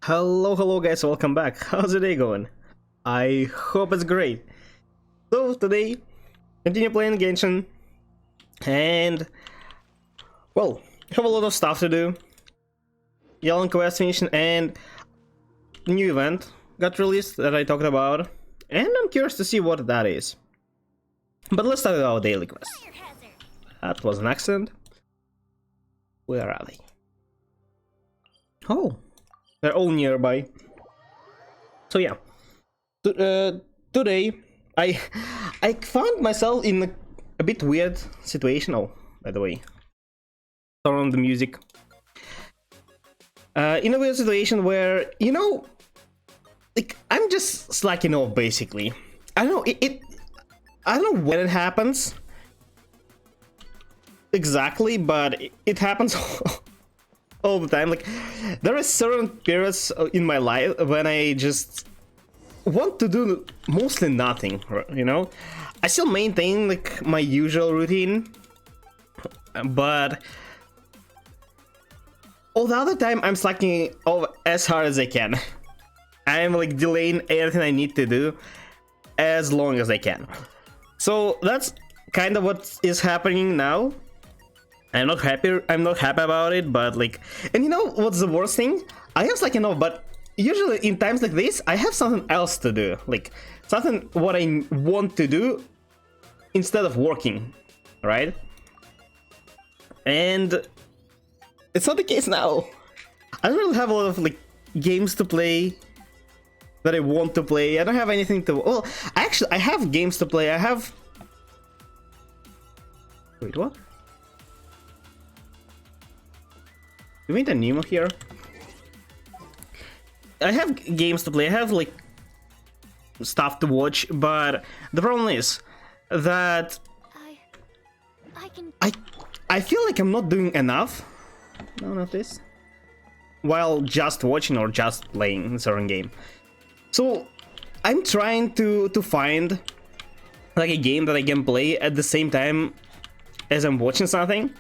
Hello guys, welcome back. How's the day going? I hope it's great. So today, continue playing Genshin, and well, have a lot of stuff to do. Yellow quest finishing, and new event got released that I talked about, and I'm curious to see what that is. But let's start with our daily quest. That was an accident. Where are they? Oh. They're all nearby. So yeah, today I found myself in a bit weird situation. Oh, by the way, turn on the music. In a weird situation where, you know, like I'm just slacking off basically. I don't know I don't know when it happens exactly, but it happens all the time. Like, there are certain periods in my life when I just want to do mostly nothing, you know. I still maintain like my usual routine, but all the other time I'm slacking off as hard as I can. I'm like delaying everything I need to do as long as I can. So that's kind of what is happening now. I'm not happy about it, but like, and you know what's the worst thing? I have slacking off, but usually in times like this, I have something else to do, like something what I want to do instead of working, right? And it's not the case now. I don't really have a lot of like games to play that I want to play. I don't have anything to, well, actually I have games to play. I have, wait, what? You mean the Naomore here? I have games to play, I have like stuff to watch, but the problem is that I feel like I'm not doing enough. No, not this. While just watching or just playing a certain game. So I'm trying to find like a game that I can play at the same time as I'm watching something.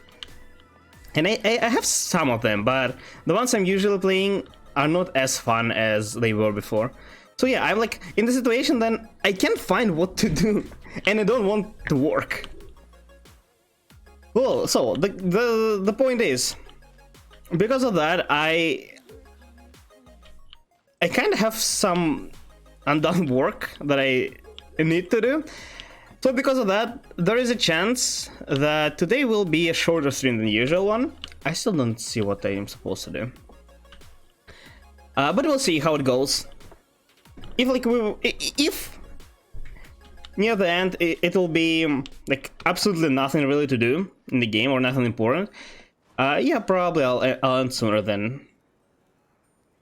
And I have some of them, but the ones I'm usually playing are not as fun as they were before. So yeah, I'm like in the situation then I can't find what to do, and I don't want to work. Well, so the point is, because of that, I kind of have some undone work that I need to do. So because of that, there is a chance that today will be a shorter stream than the usual one. I still don't see what I am supposed to do. But we'll see how it goes. If near the end it will be like absolutely nothing really to do in the game or nothing important, yeah, probably I'll end sooner than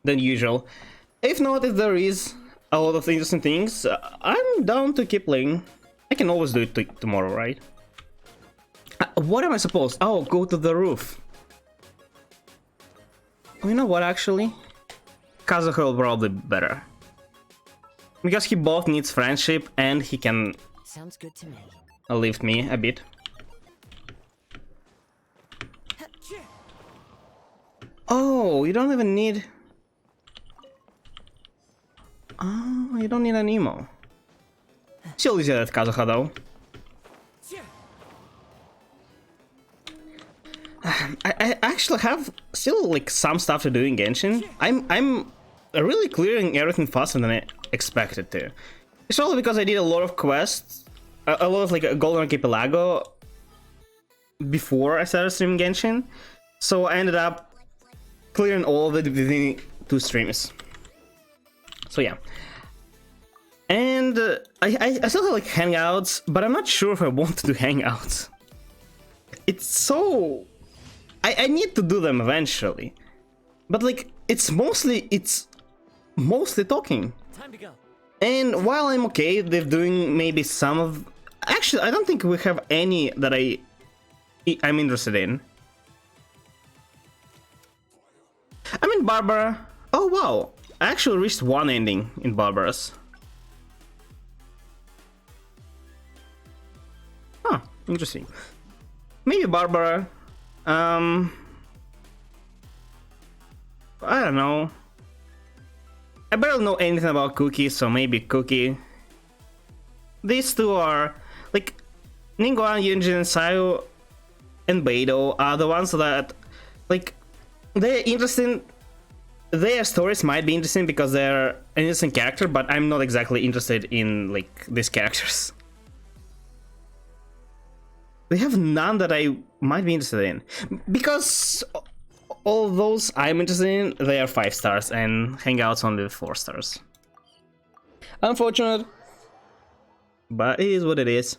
usual. If not, if there is a lot of interesting things, I'm down to keep playing. I can always do it tomorrow, right? What am I supposed? Oh, go to the roof. Oh, you know what, actually? Kazuha will probably be better. Because he both needs friendship and he can... Sounds good to me. Lift me a bit. Oh, you don't even need... Oh, you don't need an emo. Still easier at Kazuha though. I actually have still like some stuff to do in Genshin. I'm really clearing everything faster than I expected to. It's probably because I did a lot of quests, a lot of like a Golden Archipelago before I started streaming Genshin. So I ended up clearing all of it within 2 streams. So yeah. And I still have like hangouts, but I'm not sure if I want to do hangouts. It's so... I need to do them eventually. But like, it's mostly talking. Time to go. And while I'm okay with doing maybe some of... Actually, I don't think we have any that I'm interested in. I'm in Barbara. Oh wow, I actually reached 1 ending in Barbara's. Huh, interesting. Maybe Barbara. I don't know. I barely know anything about Cookie, so maybe Cookie. These two are like Ningguang, Yunjin, Sayu, and Beidou are the ones that like they're interesting. Their stories might be interesting because they're an interesting character, but I'm not exactly interested in like these characters. They have none that I might be interested in because all those I'm interested in, they are 5 stars and Hangout's only 4 stars. Unfortunate, but it is what it is.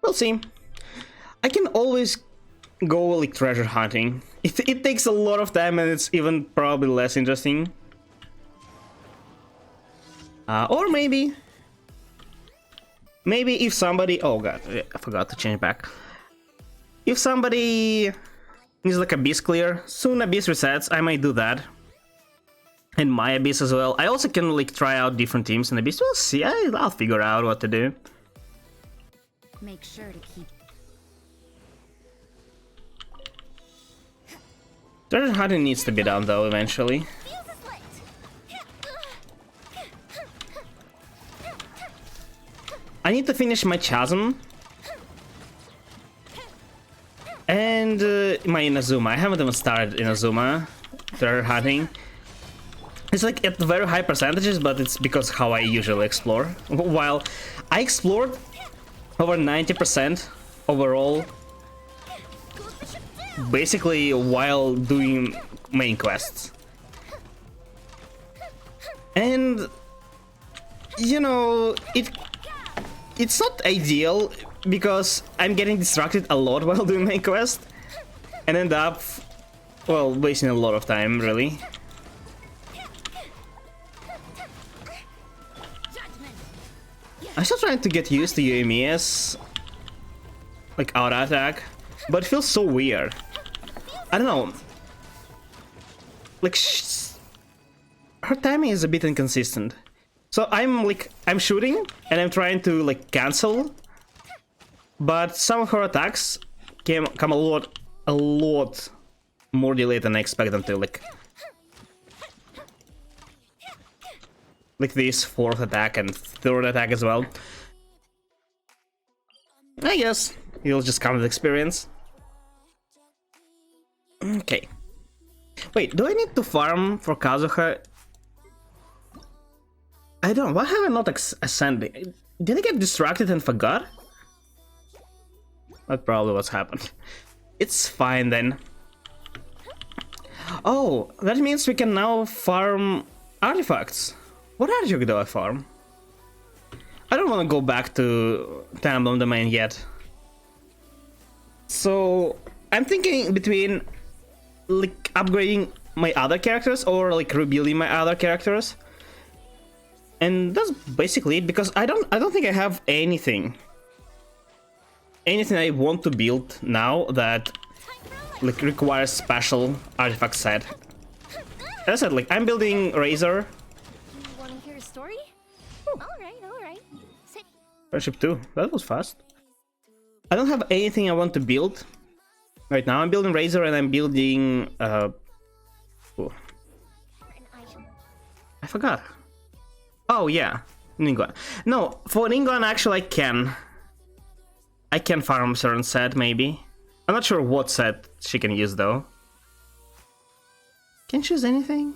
We'll see. I can always go like treasure hunting. It takes a lot of time and it's even probably less interesting. Or maybe if somebody... Oh god, I forgot to change back. If somebody needs like Abyss clear, soon Abyss resets, I might do that. And my Abyss as well. I also can like try out different teams in Abyss. We'll see, I'll figure out what to do. Make sure to keep... Treasure hunting needs to be done though eventually. I need to finish my Chasm and my Inazuma. I haven't even started Inazuma treasure hunting. It's like at very high percentages, but it's because how I usually explore. While I explored over 90% overall, basically while doing main quests. And you know, it's not ideal because I'm getting distracted a lot while doing main quest and end up, well, wasting a lot of time really. I'm still trying to get used to Yuimiya's like auto attack, but it feels so weird. I don't know. Like her timing is a bit inconsistent. So I'm shooting and I'm trying to like cancel, but some of her attacks come a lot more delayed than I expect them to. Like this 4th attack and 3rd attack as well. I guess it'll just come with experience. Okay. Wait, do I need to farm for Kazuha? I don't. Why have I not ascended? Did I get distracted and forgot? That's probably what's happened. It's fine then. Oh, that means we can now farm artifacts. What artifact do I farm? I don't want to go back to Emblem Domain yet. So I'm thinking between like upgrading my other characters or like rebuilding my other characters. And that's basically it, because I don't think I have anything I want to build now that like requires special artifact set. As I said, like I'm building Razor. You want to hear a story? All right. Sit. Friendship 2. That was fast. I don't have anything I want to build right now. I'm building Razor and I'm building oh. I forgot. Oh yeah, Ningguang. No, for Ningguang actually I can farm a certain set maybe. I'm not sure what set she can use though. Can she use anything?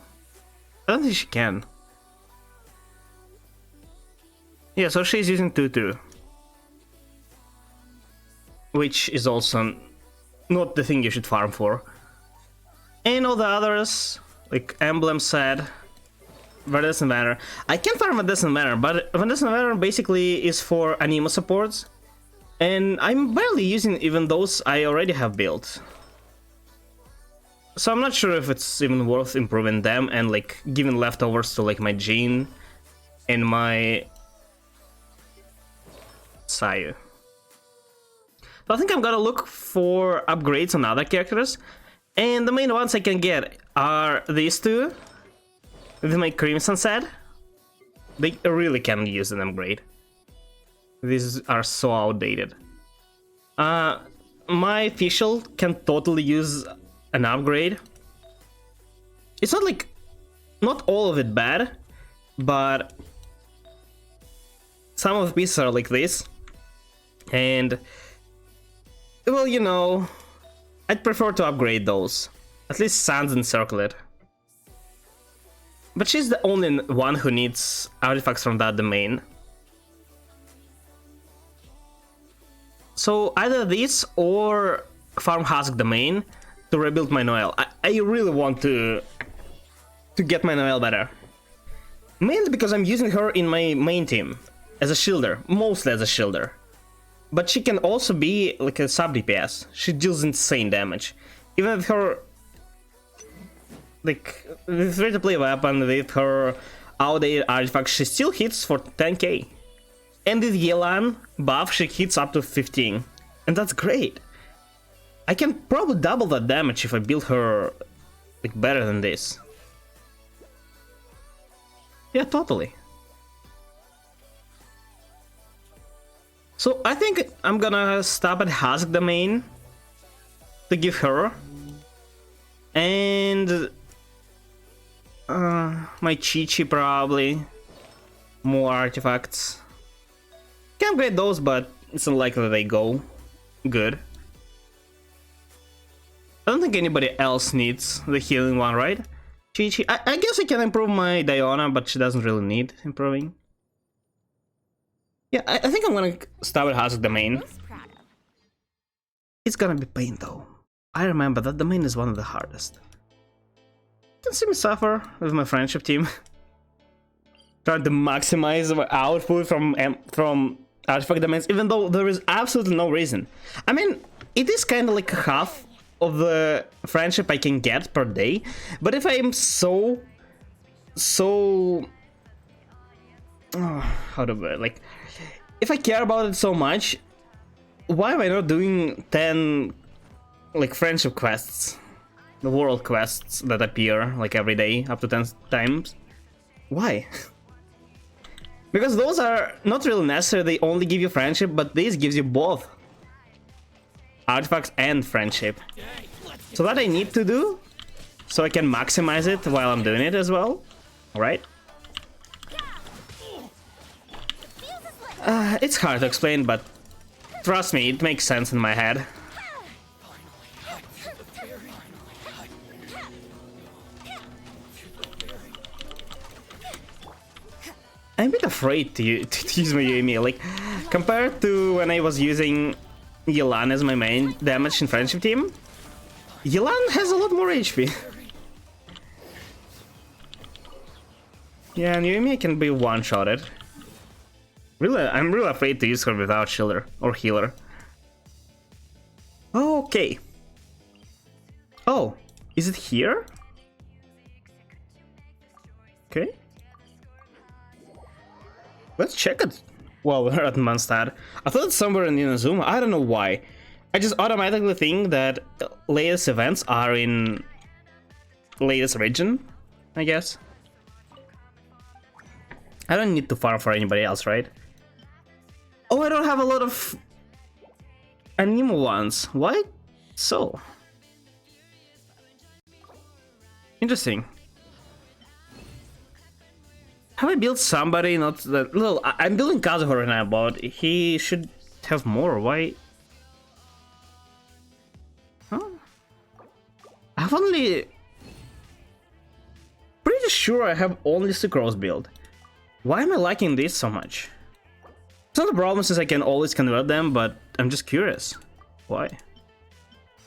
I don't think she can. Yeah, so she's using Tutu, which is also not the thing you should farm for. And all the others, like Emblem set, Verdescent Banner. I can farm Verdescent Banner, but Verdescent Banner basically is for Anima supports, and I'm barely using even those I already have built. So I'm not sure if it's even worth improving them and like giving leftovers to like my Jean and my Sayu. So I think I'm gonna look for upgrades on other characters, and the main ones I can get are these two. With my Crimson set, they really can use an upgrade. These are so outdated. My official can totally use an upgrade. It's not like not all of it bad, but some of the pieces are like this. And, well, you know, I'd prefer to upgrade those. At least Sans and Circlet. But she's the only one who needs artifacts from that domain. So either this or farm Husk domain to rebuild my Noelle. I really want to get my Noelle better. Mainly because I'm using her in my main team as a shielder, mostly as a shielder. But she can also be like a sub DPS. She deals insane damage. Even with her, like, with free-to-play weapon, with her outdated artifact, she still hits for 10k. And with Yelan buff, she hits up to 15. And that's great. I can probably double that damage if I build her like better than this. Yeah, totally. So I think I'm gonna stop at Husk domain to give her. And my Chi-Chi probably. More artifacts. Can upgrade those, but it's unlikely they go good. I don't think anybody else needs the healing one, right? Chi-Chi. I guess I can improve my Diona, but she doesn't really need improving. Yeah, I think I'm gonna start with Husk domain. It's gonna be pain though. I remember that domain is one of the hardest. You can see me suffer with my friendship team. Trying to maximize my output from artifact domains, even though there is absolutely no reason. I mean, it is kind of like half of the friendship I can get per day, but if I am so how do I, like, if I care about it so much, why am I not doing 10 like friendship quests, the world quests that appear like every day up to 10 times? Why? Because those are not really necessary, they only give you friendship, but this gives you both artifacts and friendship. So that I need to do, so I can maximize it while I'm doing it as well. Alright? It's hard to explain, but trust me, it makes sense in my head. I'm a bit afraid to use my Yuumi, like, compared to when I was using Yelan as my main damage in friendship team, Yelan has a lot more HP. Yeah, and Yuumi can be one-shotted. Really, I'm really afraid to use her without shielder or healer. Okay. Oh, is it here? Okay. Let's check it. Well, we're at Mondstadt. I thought it's somewhere in Inazuma. I don't know why. I just automatically think that latest events are in latest region, I guess. I don't need to farm for anybody else, right? Oh, I don't have a lot of Anemo ones. Why so? Interesting. Have I built somebody not that... Well, I'm building Kazuha right now, but he should have more. Why? Huh? I've only... Pretty sure I have only Sucrose build. Why am I liking this so much? It's not a problem since I can always convert them, but I'm just curious. Why?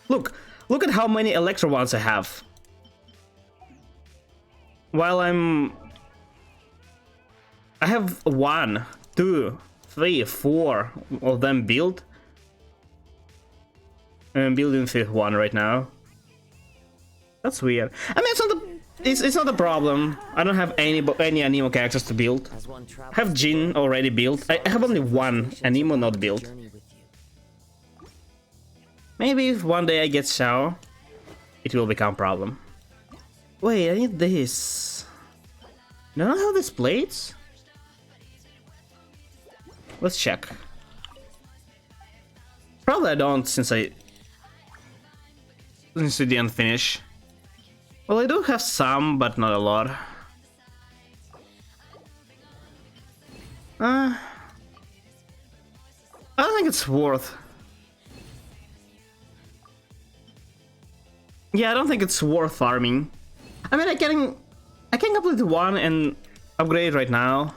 Look at how many Electro ones I have. While I have 1, 2, 3, 4 of them built. I'm building 5th one right now. That's weird. I mean, it's not a problem. I don't have any Anemo characters to build. I have Jin already built. I have only 1 Anemo not built. Maybe if one day I get Xiao, it will become a problem. Wait, I need this. Do I not have these plates? Let's check. Probably I don't, since we didn't finish. Well, I do have some, but not a lot. I don't think it's worth. Yeah, I don't think it's worth farming. I mean, I can complete one and upgrade right now.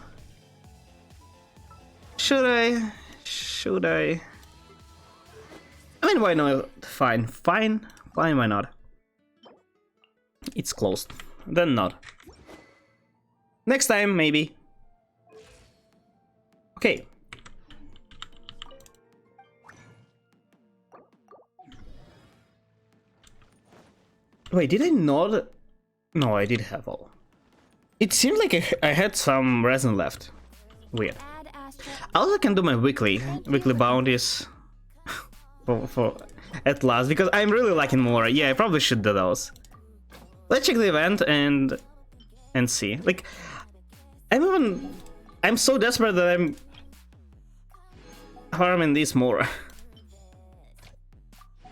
Should I? Should I? I mean, why not? Fine, why not? It's closed. Then not. Next time, maybe. Okay. Wait, did I not? No, I did have all. It seemed like I had some resin left. Weird. I also can do my weekly bounties for at last, because I'm really liking more. Yeah, I probably should do those. Let's check the event and see. Like, I'm so desperate that I'm farming this more.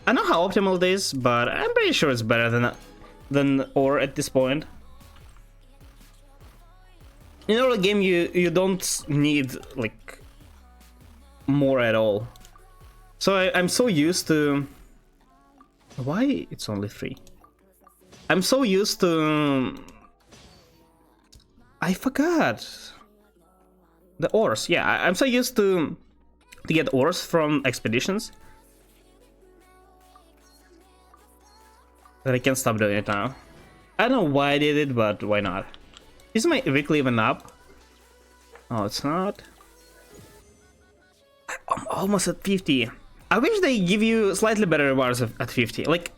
I know how optimal it is, but I'm pretty sure it's better than ore at this point. In early game, you don't need like more at all. So I'm so used to. Why it's only 3? I'm so used to. I forgot the ores. Yeah, I'm so used to get ores from expeditions that I can't stop doing it now. I don't know why I did it, but why not? Is my weekly even up? Oh, it's not. I'm almost at 50. I wish they give you slightly better rewards at 50. Like,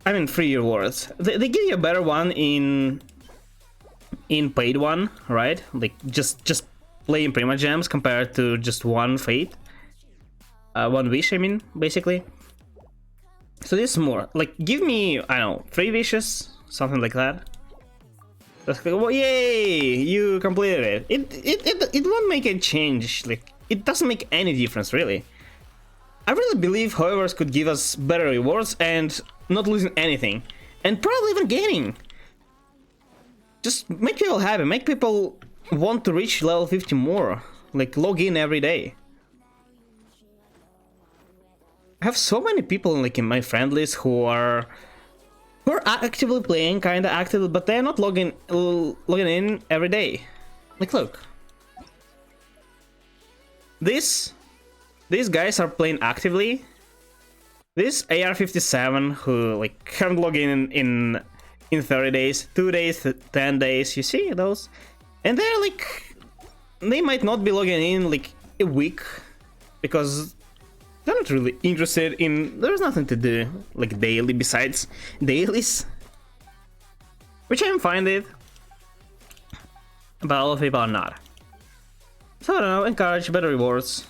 I mean, free rewards. They give you a better one in paid one, right? Like just playing Prima Gems compared to just one fate, one wish. I mean, basically. So this is more like, give me, I don't know, 3 wishes, something like that. Well, yay! You completed it. It won't make a change. Like, it doesn't make any difference really. I really believe however could give us better rewards and not losing anything, and probably even gaining. Just make people happy. Make people want to reach level 50 more. Like, log in every day. I have so many people like in my friend list who are actively playing, kinda active, but they're not logging in every day. Like, look, these guys are playing actively. This AR-57 who like haven't logged in 30 days, 2 days, 10 days. You see those, and they're like, they might not be logging in like a week because they're not really interested in. There's nothing to do like daily besides dailies, which I'm fine with, but a lot of people are not. So I don't know, encourage better rewards.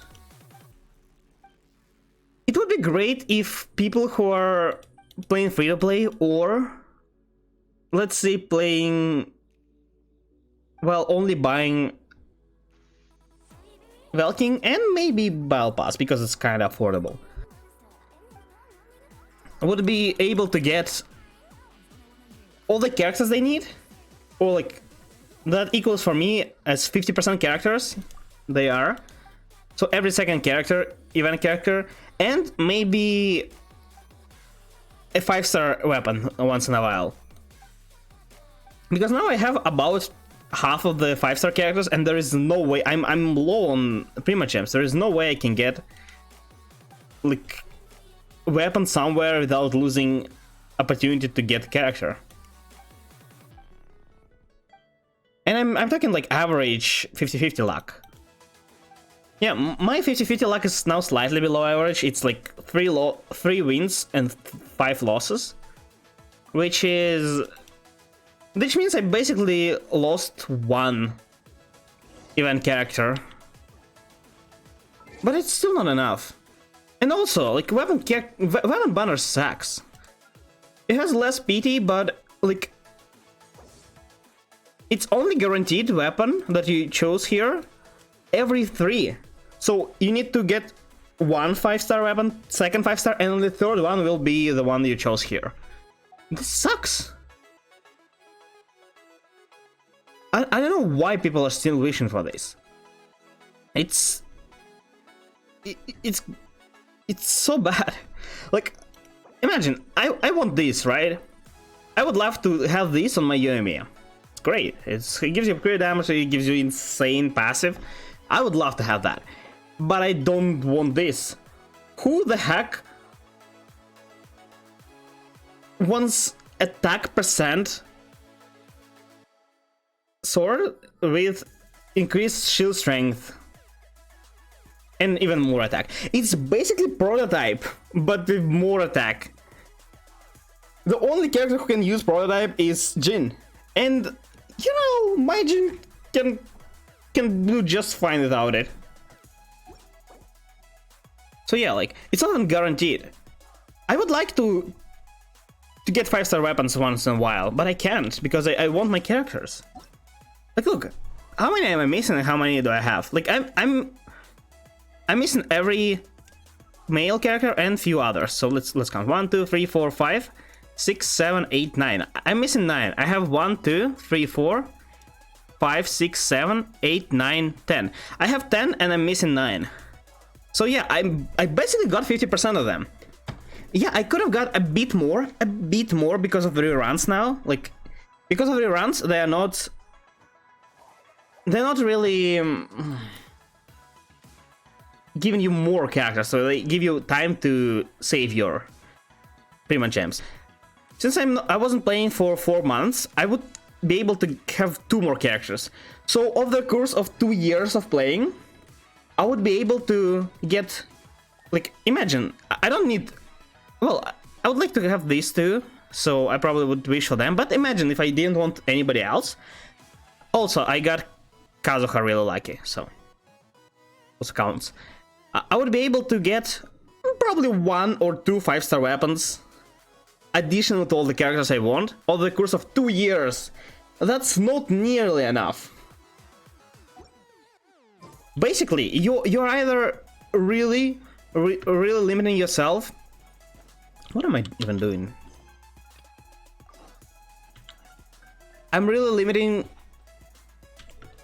It would be great if people who are playing free to play, or let's say playing, well, only buying Velking and maybe Battle Pass because it's kind of affordable, would be able to get all the characters they need, or like that equals for me as 50% characters they are. So every second character, event character, and maybe a 5-star weapon once in a while. Because now I have about half of the 5-star characters, and there is no way I'm low on Prima Gems. There is no way I can get like weapon somewhere without losing opportunity to get character. And I'm talking like average 50-50 luck. Yeah, my 50-50 luck is now slightly below average. It's like 3 wins and 5 losses, which means I basically lost 1 event character, but it's still not enough. And also, like, weapon banner sucks. It has less PT, but like, it's only guaranteed weapon that you chose here every 3. So you need to get 1 5-star weapon, second 5-star, and the third one will be the one you chose here. This sucks. I don't know why people are still wishing for this. It's so bad. Like, imagine, I want this, right? I would love to have this on my Yoimiya. It's great. It gives you great damage, it gives you insane passive. I would love to have that. But I don't want this. Who the heck wants attack percent sword with increased shield strength and even more attack? It's basically prototype, but with more attack. The only character who can use prototype is Jin, and you know, my Jin can do just fine without it. So yeah, like, it's not even guaranteed. I would like to get 5-star weapons once in a while, but I can't because I want my characters. Like, look, how many am I missing and how many do I have? Like, I'm missing every male character and few others. So let's count. 1, 2, 3, 4, 5, 6, 7, 8, 9. I'm missing 9. I have 1, 2, 3, 4, 5, 6, 7, 8, 9, 10. I have 10 and I'm missing 9. So yeah, I basically got 50% of them. Yeah, I could have got a bit more because of the reruns now. Like, because of the reruns, they're not really giving you more characters, so they give you time to save your Prima Gems. Since I wasn't playing for 4 months, I would be able to have 2 more characters. So over the course of 2 years of playing, I would be able to get, like, imagine, I don't need, well, I would like to have these 2, so I probably would wish for them, but imagine if I didn't want anybody else. Also, I got Kazuha really lucky, so also counts. I would be able to get probably 1 or 2 5-star weapons, additional to all the characters I want, over the course of 2 years. That's not nearly enough. Basically, you're either really limiting yourself. What am I even doing? I'm really limiting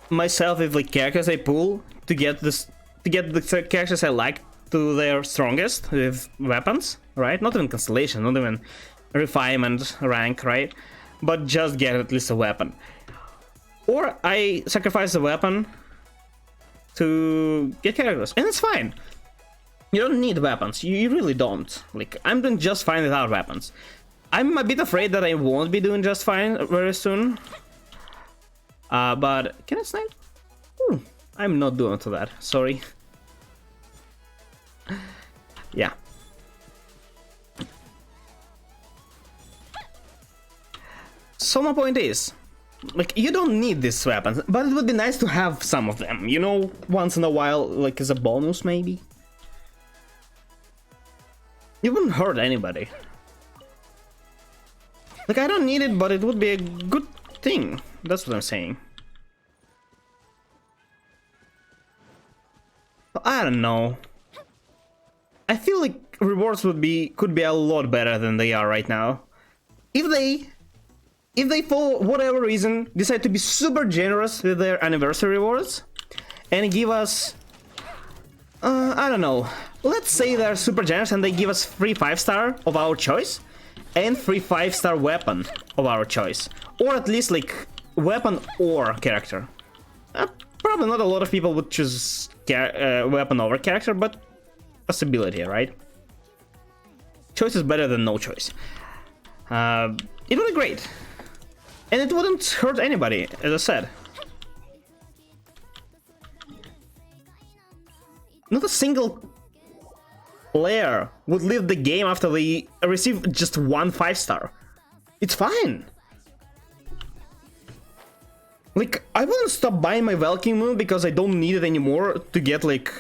myself with the characters I pull to get the characters I like to their strongest with weapons, right? Not even constellation, not even refinement rank, right? But just get at least a weapon. Or I sacrifice a weapon to get characters, and it's fine. You don't need weapons, you really don't. Like, I'm doing just fine without weapons. I'm a bit afraid that I won't be doing just fine very soon. But can I snipe? I'm not doing to that, sorry. Yeah. So my point is, like, you don't need these weapons, but it would be nice to have some of them, you know, once in a while, like as a bonus maybe. It wouldn't hurt anybody. Like, I don't need it, but it would be a good thing. That's what I'm saying. I don't know. I feel like rewards could be a lot better than they are right now. If they for whatever reason decide to be super generous with their anniversary rewards and give us I don't know, let's say they're super generous and they give us free 5-star of our choice and free 5-star weapon of our choice, or at least like weapon or character. Probably not a lot of people would choose weapon over character, but possibility, right? Choice is better than no choice. It would be great. And it wouldn't hurt anybody, as I said. Not a single player would leave the game after they receive just 1 5-star. It's fine. Like, I wouldn't stop buying my Valkyrie Moon because I don't need it anymore to get, like,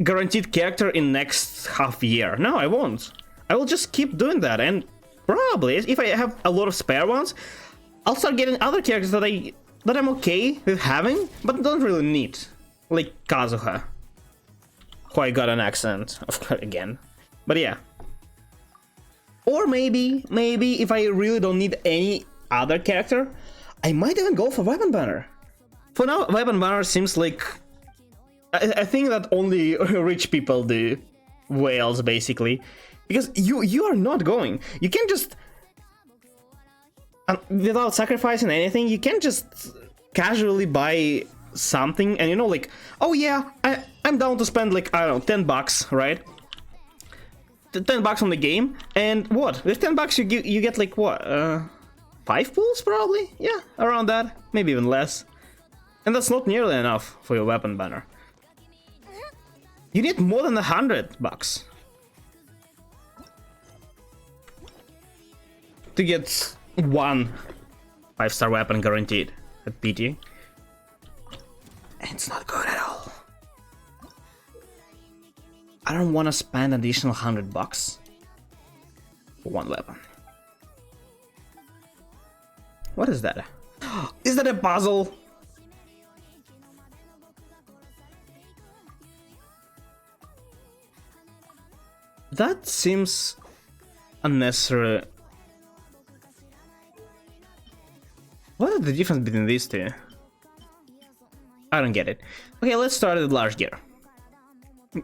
guaranteed character in next half year. No, I won't. I will just keep doing that, and probably, if I have a lot of spare ones, I'll start getting other characters that I'm okay with having, but don't really need. Like Kazuha. Who I got an accent, of course, again. But yeah. Or maybe if I really don't need any other character, I might even go for weapon banner. For now, weapon banner seems like... I think that only rich people do whales, basically. Because you are not going. You can't just... without sacrificing anything, you can't just casually buy something and, you know, like, oh yeah, I'm down to spend, like, I don't know, $10, right? 10 bucks on the game, and what? With 10 bucks you get, like, what? 5 pulls, probably? Yeah, around that. Maybe even less. And that's not nearly enough for your weapon banner. You need more than 100 bucks to get one 5-star weapon guaranteed at PT. And it's not good at all. I don't want to spend additional 100 bucks for one weapon. What is that? Is that a puzzle? That seems unnecessary. What is the difference between these two? I don't get it. Okay, let's start with large gear.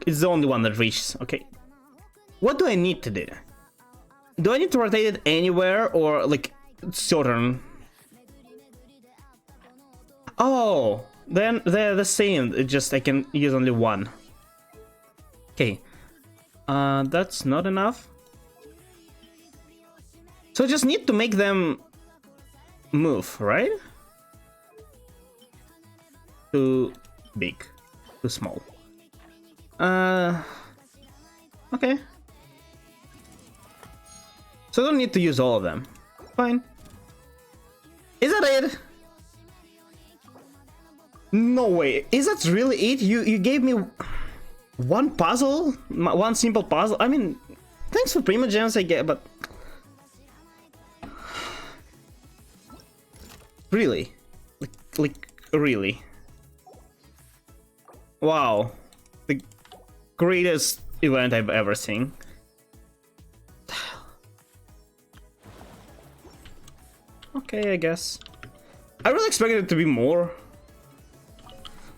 It's the only one that reaches, okay. What do I need to do? Do I need to rotate it anywhere or like certain? Oh, then they're the same, it's just I can use only one. Okay, that's not enough. So I just need to make them move, right? Too big, too small. Okay. So I don't need to use all of them. Fine. Is that it? No way. Is that really it? You gave me one puzzle? One simple puzzle? I mean, thanks for Prima Gems, I get, but... Really? Like, really? Wow. The greatest event I've ever seen. Okay, I guess. I really expected it to be more.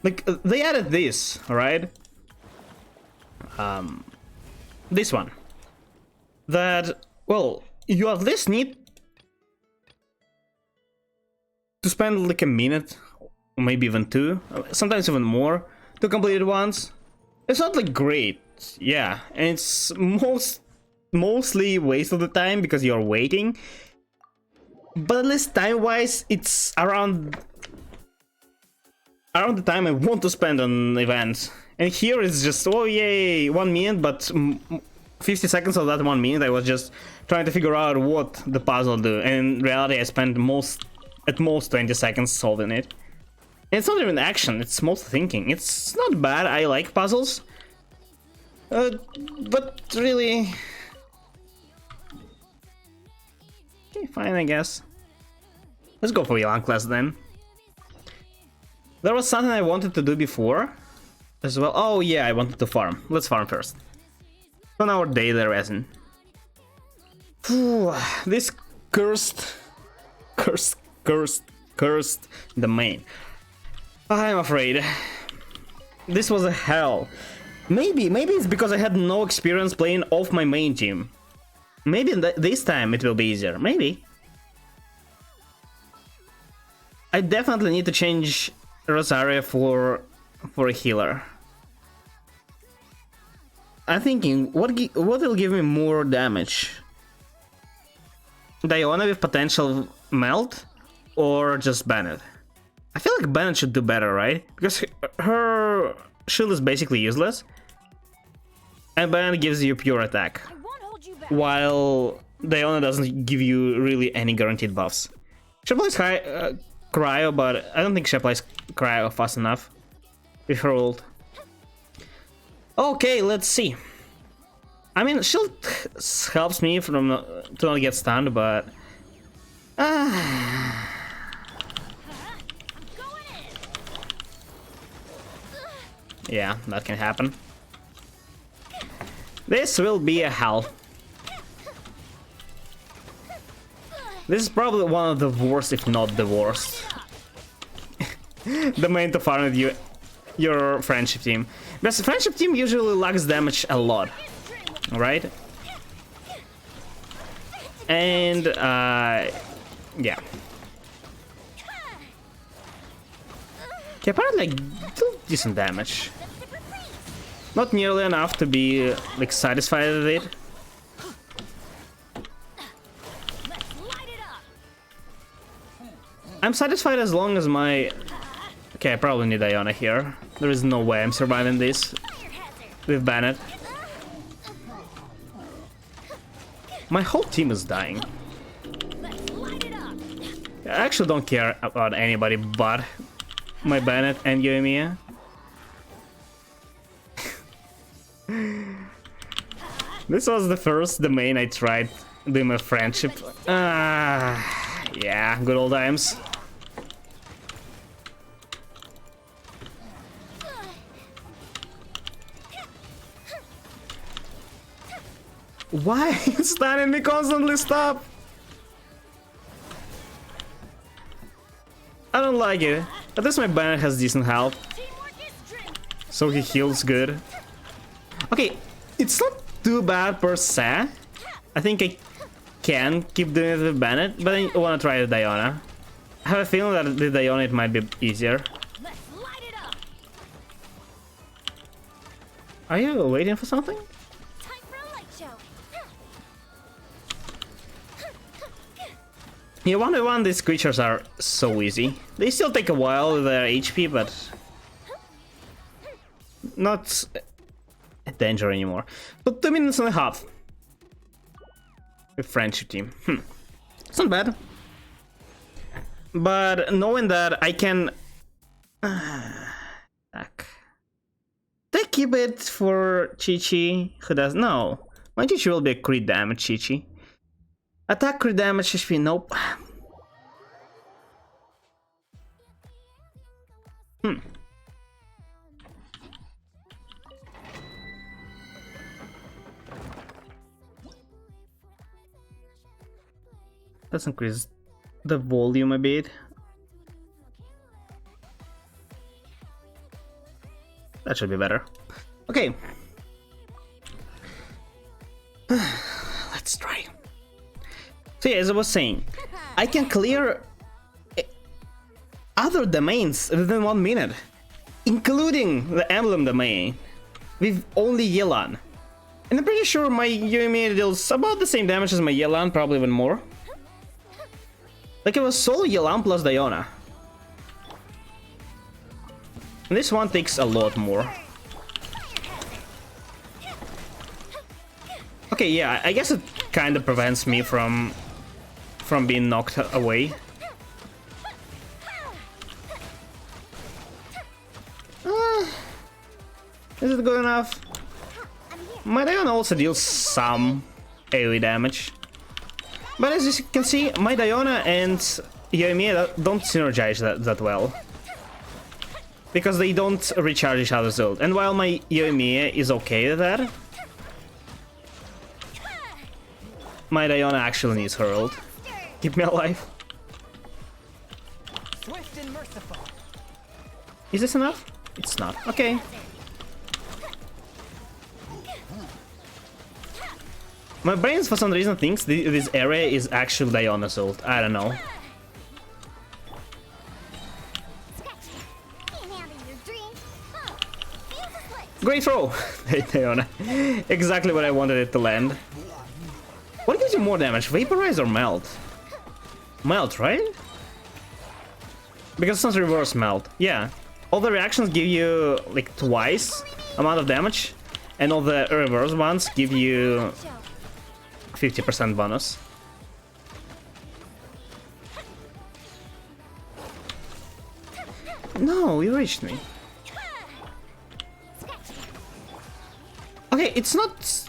Like, they added this, alright? This one. That, well, you at least need to spend like a minute, or maybe even 2, sometimes even more, to complete it once. It's not like great, yeah, and it's mostly waste of the time because you're waiting. But at least time-wise, it's around the time I want to spend on events. And here it's just, oh yay, 1 minute, but 50 seconds of that 1 minute I was just trying to figure out what the puzzle do. And in reality I spent at most 20 seconds solving it. And it's not even action, it's mostly thinking. It's not bad, I like puzzles. But really... Okay, fine, I guess. Let's go for Young class then. There was something I wanted to do before as well. Oh yeah, I wanted to farm. Let's farm first. On our daily resin. This cursed domain. I'm afraid. This was a hell. Maybe it's because I had no experience playing off my main team. Maybe this time it will be easier. Maybe. I definitely need to change Rosaria for a healer. I'm thinking, what will give me more damage? Diona with potential melt, or just Bennett? I feel like Bennett should do better, right? Because her shield is basically useless, and Bennett gives you pure attack, while Diona doesn't give you really any guaranteed buffs. She plays Cryo, but I don't think she applies Cryo fast enough with her ult. Okay, let's see. I mean, shield helps me to not get stunned, but... Yeah, that can happen. This will be a hell. This is probably one of the worst, if not the worst. The main to farm with your friendship team. Because the friendship team usually lacks damage a lot. Right? And, yeah. Okay, apparently like, do decent damage. Not nearly enough to be, like, satisfied with it. I'm satisfied as long as my... Okay, I probably need Iona here. There is no way I'm surviving this with Bennett. My whole team is dying. I actually don't care about anybody but my Bennett and Yoimiya. This was the first domain I tried doing my friendship. Yeah, good old times. Why is stunning me constantly? Stop! I don't like it. At least my Banner has decent health, so he heals good. Okay, it's not too bad per se. I think I can keep doing it with Bennett, but I want to try the Diana. I have a feeling that the Diana it might be easier. Are you waiting for something? Yeah, 1v1 these creatures are so easy. They still take a while with their HP, but not a danger anymore. But 2 minutes and a half with friendship team. It's not bad. But knowing that I can keep it for Chi-Chi, who does no. My Chi-Chi will be a crit damage Chi-Chi. Attack, crit damage, HP, nope. Let's increase the volume a bit. That should be better. Okay. Let's try. So yeah, as I was saying, I can clear other domains within 1 minute, including the emblem domain, with only Yelan. And I'm pretty sure my Yoimiya deals about the same damage as my Yelan, probably even more. Like it was solo Yelan plus Diona. And this one takes a lot more. Okay, yeah, I guess it kind of prevents me from being knocked away. Is it good enough? My Diona also deals some AoE damage. But as you can see, my Diona and Yoimiya don't synergize that well. Because they don't recharge each other's ult. And while my Yoimiya is okay with that, my Diona actually needs her ult. Keep me alive. Is this enough? It's not. Okay. My brain, for some reason, thinks this area is actually Diona's ult. I don't know. Great throw! Hey, Diona. Exactly what I wanted it to land. What gives you more damage, Vaporize or Melt? Melt, right? Because it's not reverse Melt. Yeah. All the reactions give you, like, twice amount of damage. And all the reverse ones give you 50% bonus. No, you reached me. Okay, it's not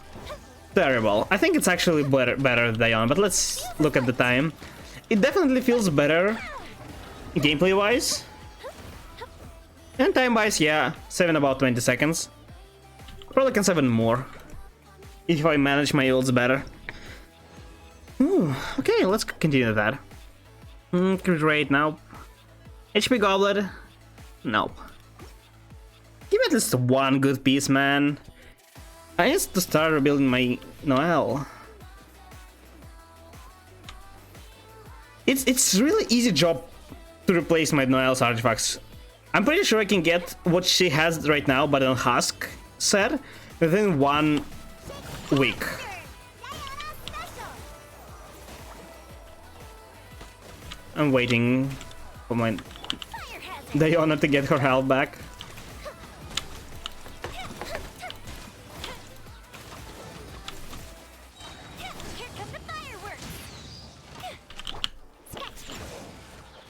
terrible. I think it's actually better than Diana, but let's look at the time. It definitely feels better gameplay-wise. And time-wise, yeah, 7 about 20 seconds. Probably can 7 more if I manage my ults better. Okay, let's continue that. Crit rate, nope. HP Goblet, nope. Give me at least one good piece, man. I need to start rebuilding my Noelle. It's really easy job to replace my Noelle's artifacts. I'm pretty sure I can get what she has right now, but on Husk set, within 1 week. I'm waiting for my Diona to get her health back.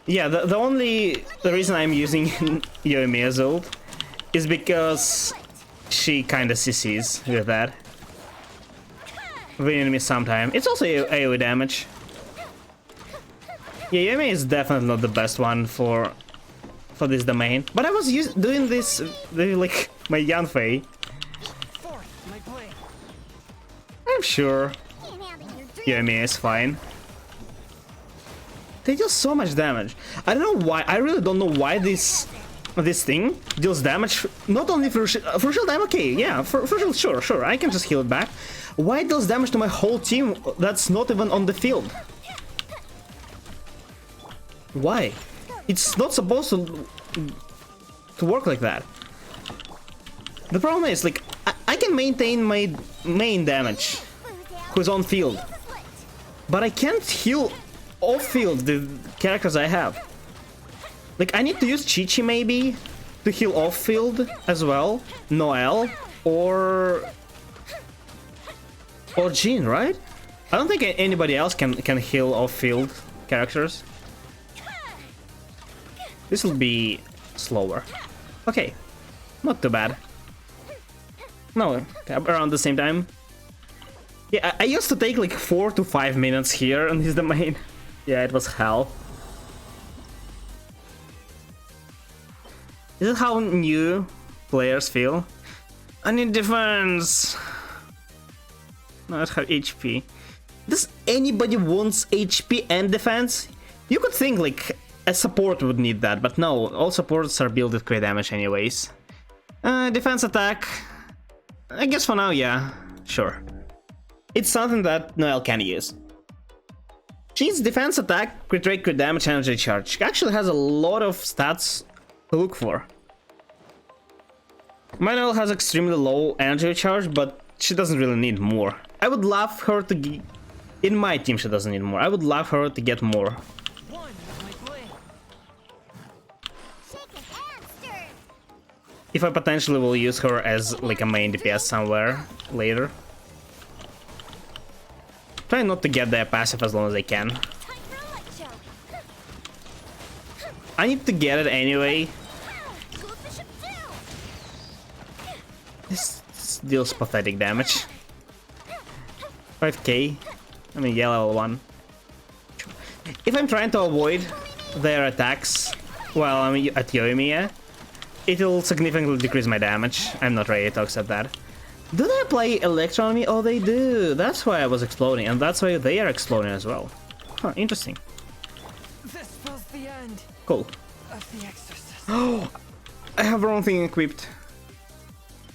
Yeah, the reason I'm using Yoimiya's ult is because she kinda CCs with that. Winning me sometime. It's also AoE damage. Yeah, Yoimiya is definitely not the best one for this domain. But I was doing this like my Yanfei. I'm sure Yoimiya is fine. They deal so much damage. I don't know why. I really don't know why this thing deals damage. Not only for shield, I'm okay. Yeah, for shield, sure. I can just heal it back. Why it deals damage to my whole team that's not even on the field? Why? It's not supposed to work like that. The problem is, like, I can maintain my main damage, who's on field, but I can't heal off-field the characters I have. Like, I need to use Chi-Chi maybe to heal off-field as well. Noelle or Jean, right? I don't think anybody else can heal off-field characters. This will be slower. Okay, not too bad. No, around the same time. Yeah, I used to take like 4 to 5 minutes here on his domain. Yeah, it was hell. Is it how new players feel? I need defense. No, I have HP. Does anybody wants HP and defense? You could think like a support would need that, but no, all supports are built with crit damage anyways. Defense attack. I guess for now, yeah, sure. It's something that Noelle can use. She's defense attack, crit rate, crit damage, energy charge. She actually has a lot of stats to look for. My Noelle has extremely low energy charge, but she doesn't really need more. I would love her to in my team she doesn't need more. I would love her to get more. If I potentially will use her as like a main DPS somewhere later. Try not to get their passive as long as I can. I need to get it anyway. This deals pathetic damage. 5k. I mean, yeah, level 1. If I'm trying to avoid their attacks while I'm at Yoimiya, it will significantly decrease my damage. I'm not ready to accept that. Do they apply Electro on me? Oh, they do. That's why I was exploding, and that's why they are exploding as well. Huh, interesting. This spells the end. Cool. Of the exorcism. Oh, I have the wrong thing equipped.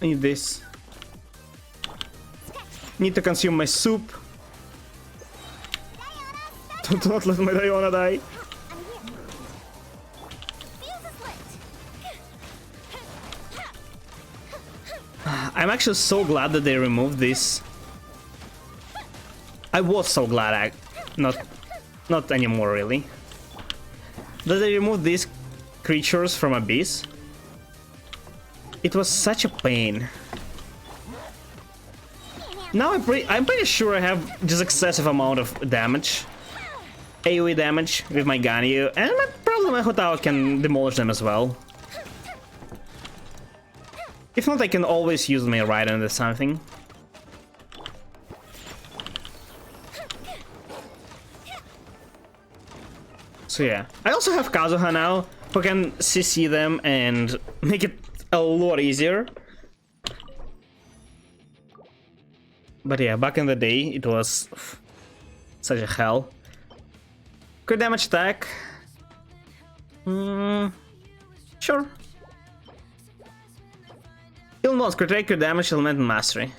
I need this. Need to consume my soup. Do not let my Diona die. I'm actually so glad that they removed this. I was so glad, not anymore really, that they removed these creatures from Abyss. It was such a pain. Now I'm pretty sure I have just excessive amount of damage, AoE damage with my Ganyu, and probably my Hotao can demolish them as well. If not, I can always use my Raiden or something. So yeah, I also have Kazuha now, who can CC them and make it a lot easier. But yeah, back in the day, it was such a hell. Crit damage attack. Sure. Heal bonus, crit rate, crit damage, elemental mastery.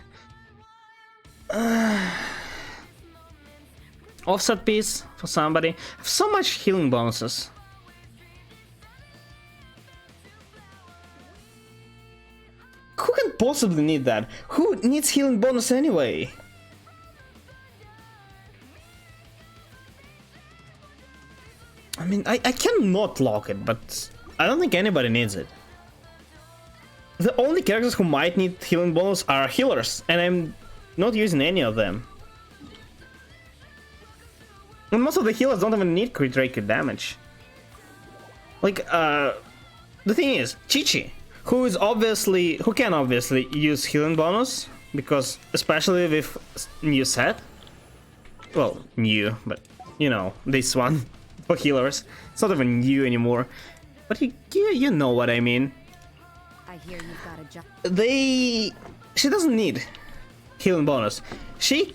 Offset piece for somebody. I have so much healing bonuses. Who can possibly need that? Who needs healing bonus anyway? I mean, I cannot lock it, but I don't think anybody needs it. The only characters who might need healing bonus are healers, and I'm not using any of them. And most of the healers don't even need crit rate, crit damage. Like, the thing is, Chi-Chi, who can obviously use healing bonus, because especially with new set, well, new, but you know, this one for healers, it's not even new anymore. But you know what I mean. I hear you've got a job. She doesn't need healing bonus. She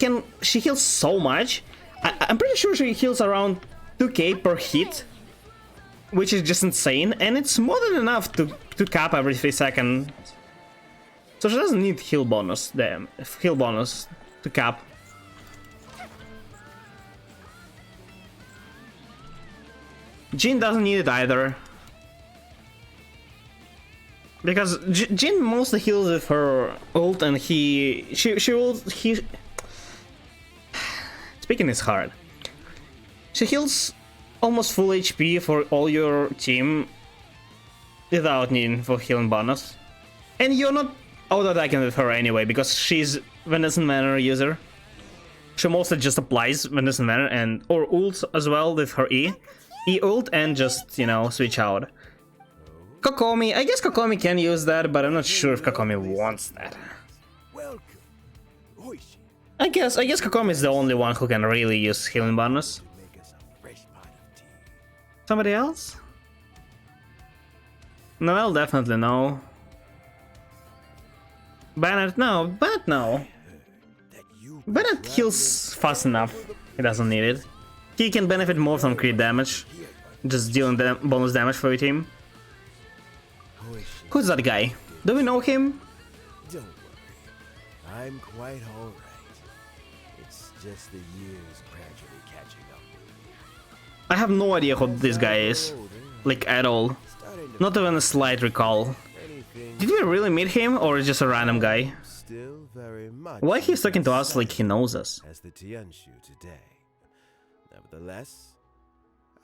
heals so much. I'm pretty sure she heals around 2k per hit, which is just insane, and it's more than enough to cap every 3 seconds. So she doesn't need heal bonus to cap. Jin doesn't need it either, because Jin mostly heals with her ult, and speaking is hard. She heals almost full HP for all your team without needing for healing bonus. And you're not auto-attacking with her anyway, because she's Venison Manor user. She mostly just applies Venison Manor and or ult as well with her E ult, and just, you know, switch out. Kokomi, I guess Kokomi can use that, but I'm not sure if Kokomi wants that. I guess Kokomi is the only one who can really use healing bonus. Somebody else? Noelle definitely no. Bennett no. Bennett no. Bennett heals fast enough. He doesn't need it. He can benefit more from crit damage, just dealing bonus damage for your team. Who's that guy? Do we know him? Don't worry, I'm quite alright. It's just the years gradually catching up. I have no idea who this guy is, like at all. Not even a slight recall. Did we really meet him, or is just a random guy? Still very much Why he's talking to us like he knows us? as the Tianshu today. Nevertheless,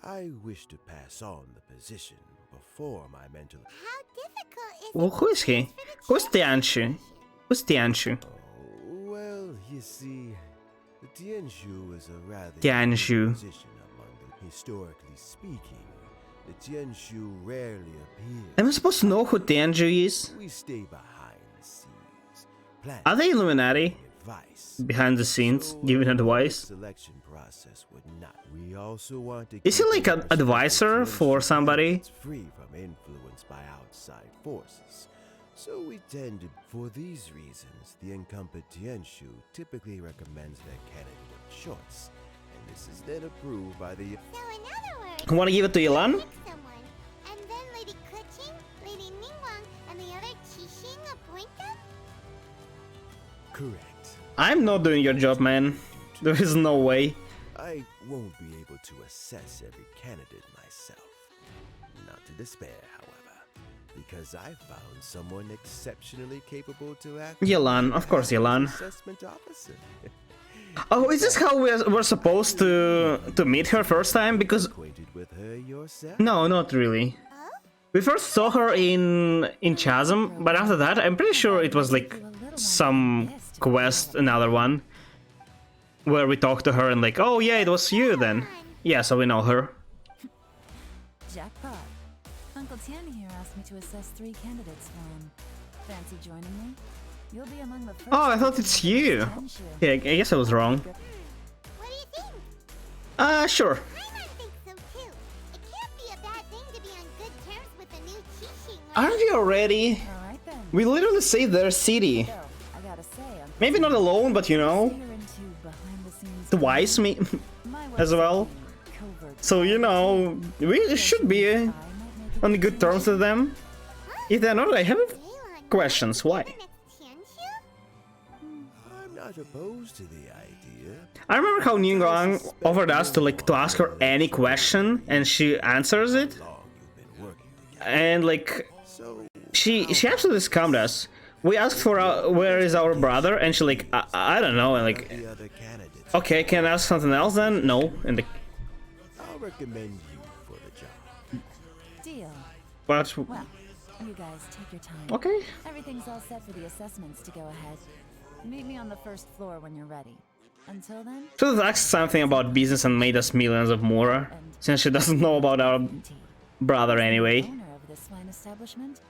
I wish to pass on the position before my mental. How difficult is Well, who is he? Who's Tianshu? Who's Tianshu? Well, you see, the Tianshu is a rather Tianshu. unique position among them. Historically speaking, the Tianshu rarely appear. Am I supposed to know who Tianshu is? We stay behind the scenes. planning Are they Illuminati? advice. Behind the scenes, So giving the advice? selection process would not. We also want to Is he keep like an our advisor for Tianshu somebody? it's free from influence by outside forces. So we tend to, for these reasons, the incumbent Tianshu typically recommends their candidate of choice, and this is then approved by the. So in other words, Want to give it to Yelan? pick someone, and then Lady Kuching, Lady Ningguang, and the other Qixing appoint them? Correct. I'm not doing your job, man. There is no way. I won't be able to assess every candidate myself. Not to despair, however, because I found someone exceptionally capable to act. Yelan, of course, Yelan. Assessment officer. Oh, is this how we're supposed to meet her first time? Because Acquainted with her yourself? no, not really. We first saw her in Chasm, but after that, I'm pretty sure it was like some quest, another one, where we talked to her and like, oh yeah, it was you then. Yeah, so we know her. Jackpot. Uncle Tian here asked me to assess 3 candidates for him. Fancy joining me? You'll be among the first. Oh, I thought it's you. Yeah, I guess I was wrong. What do you think? Sure. I might think so too. It can't be a bad thing to be on good terms with the new Qixing. Aren't we already? Alright then. We literally saved their city. So, I gotta say, I'm Maybe not alone, but you know. you're into behind the scenes twice me My way as of well. saying covert So you know, we should be spy might make a on good terms with them. If they're not, I have Leylon, questions. Why? the next Tianshu? I'm not opposed to the idea. I remember how Ningguang offered us to ask her any question and she answers it, Long you've been working together. and like So she absolutely scammed us. We asked for where is our brother, and she like I don't know, and like the other candidates, okay, can I ask something else then? No, and the I'll recommend you for the job. deal. but Well, you guys take your time. okay. Everything's all set for the assessments to go ahead. Meet me on the first floor when you're ready. Until then, Should have asked something about business and made us millions of more, since she doesn't know about our tea. brother anyway. Owner of this fine establishment,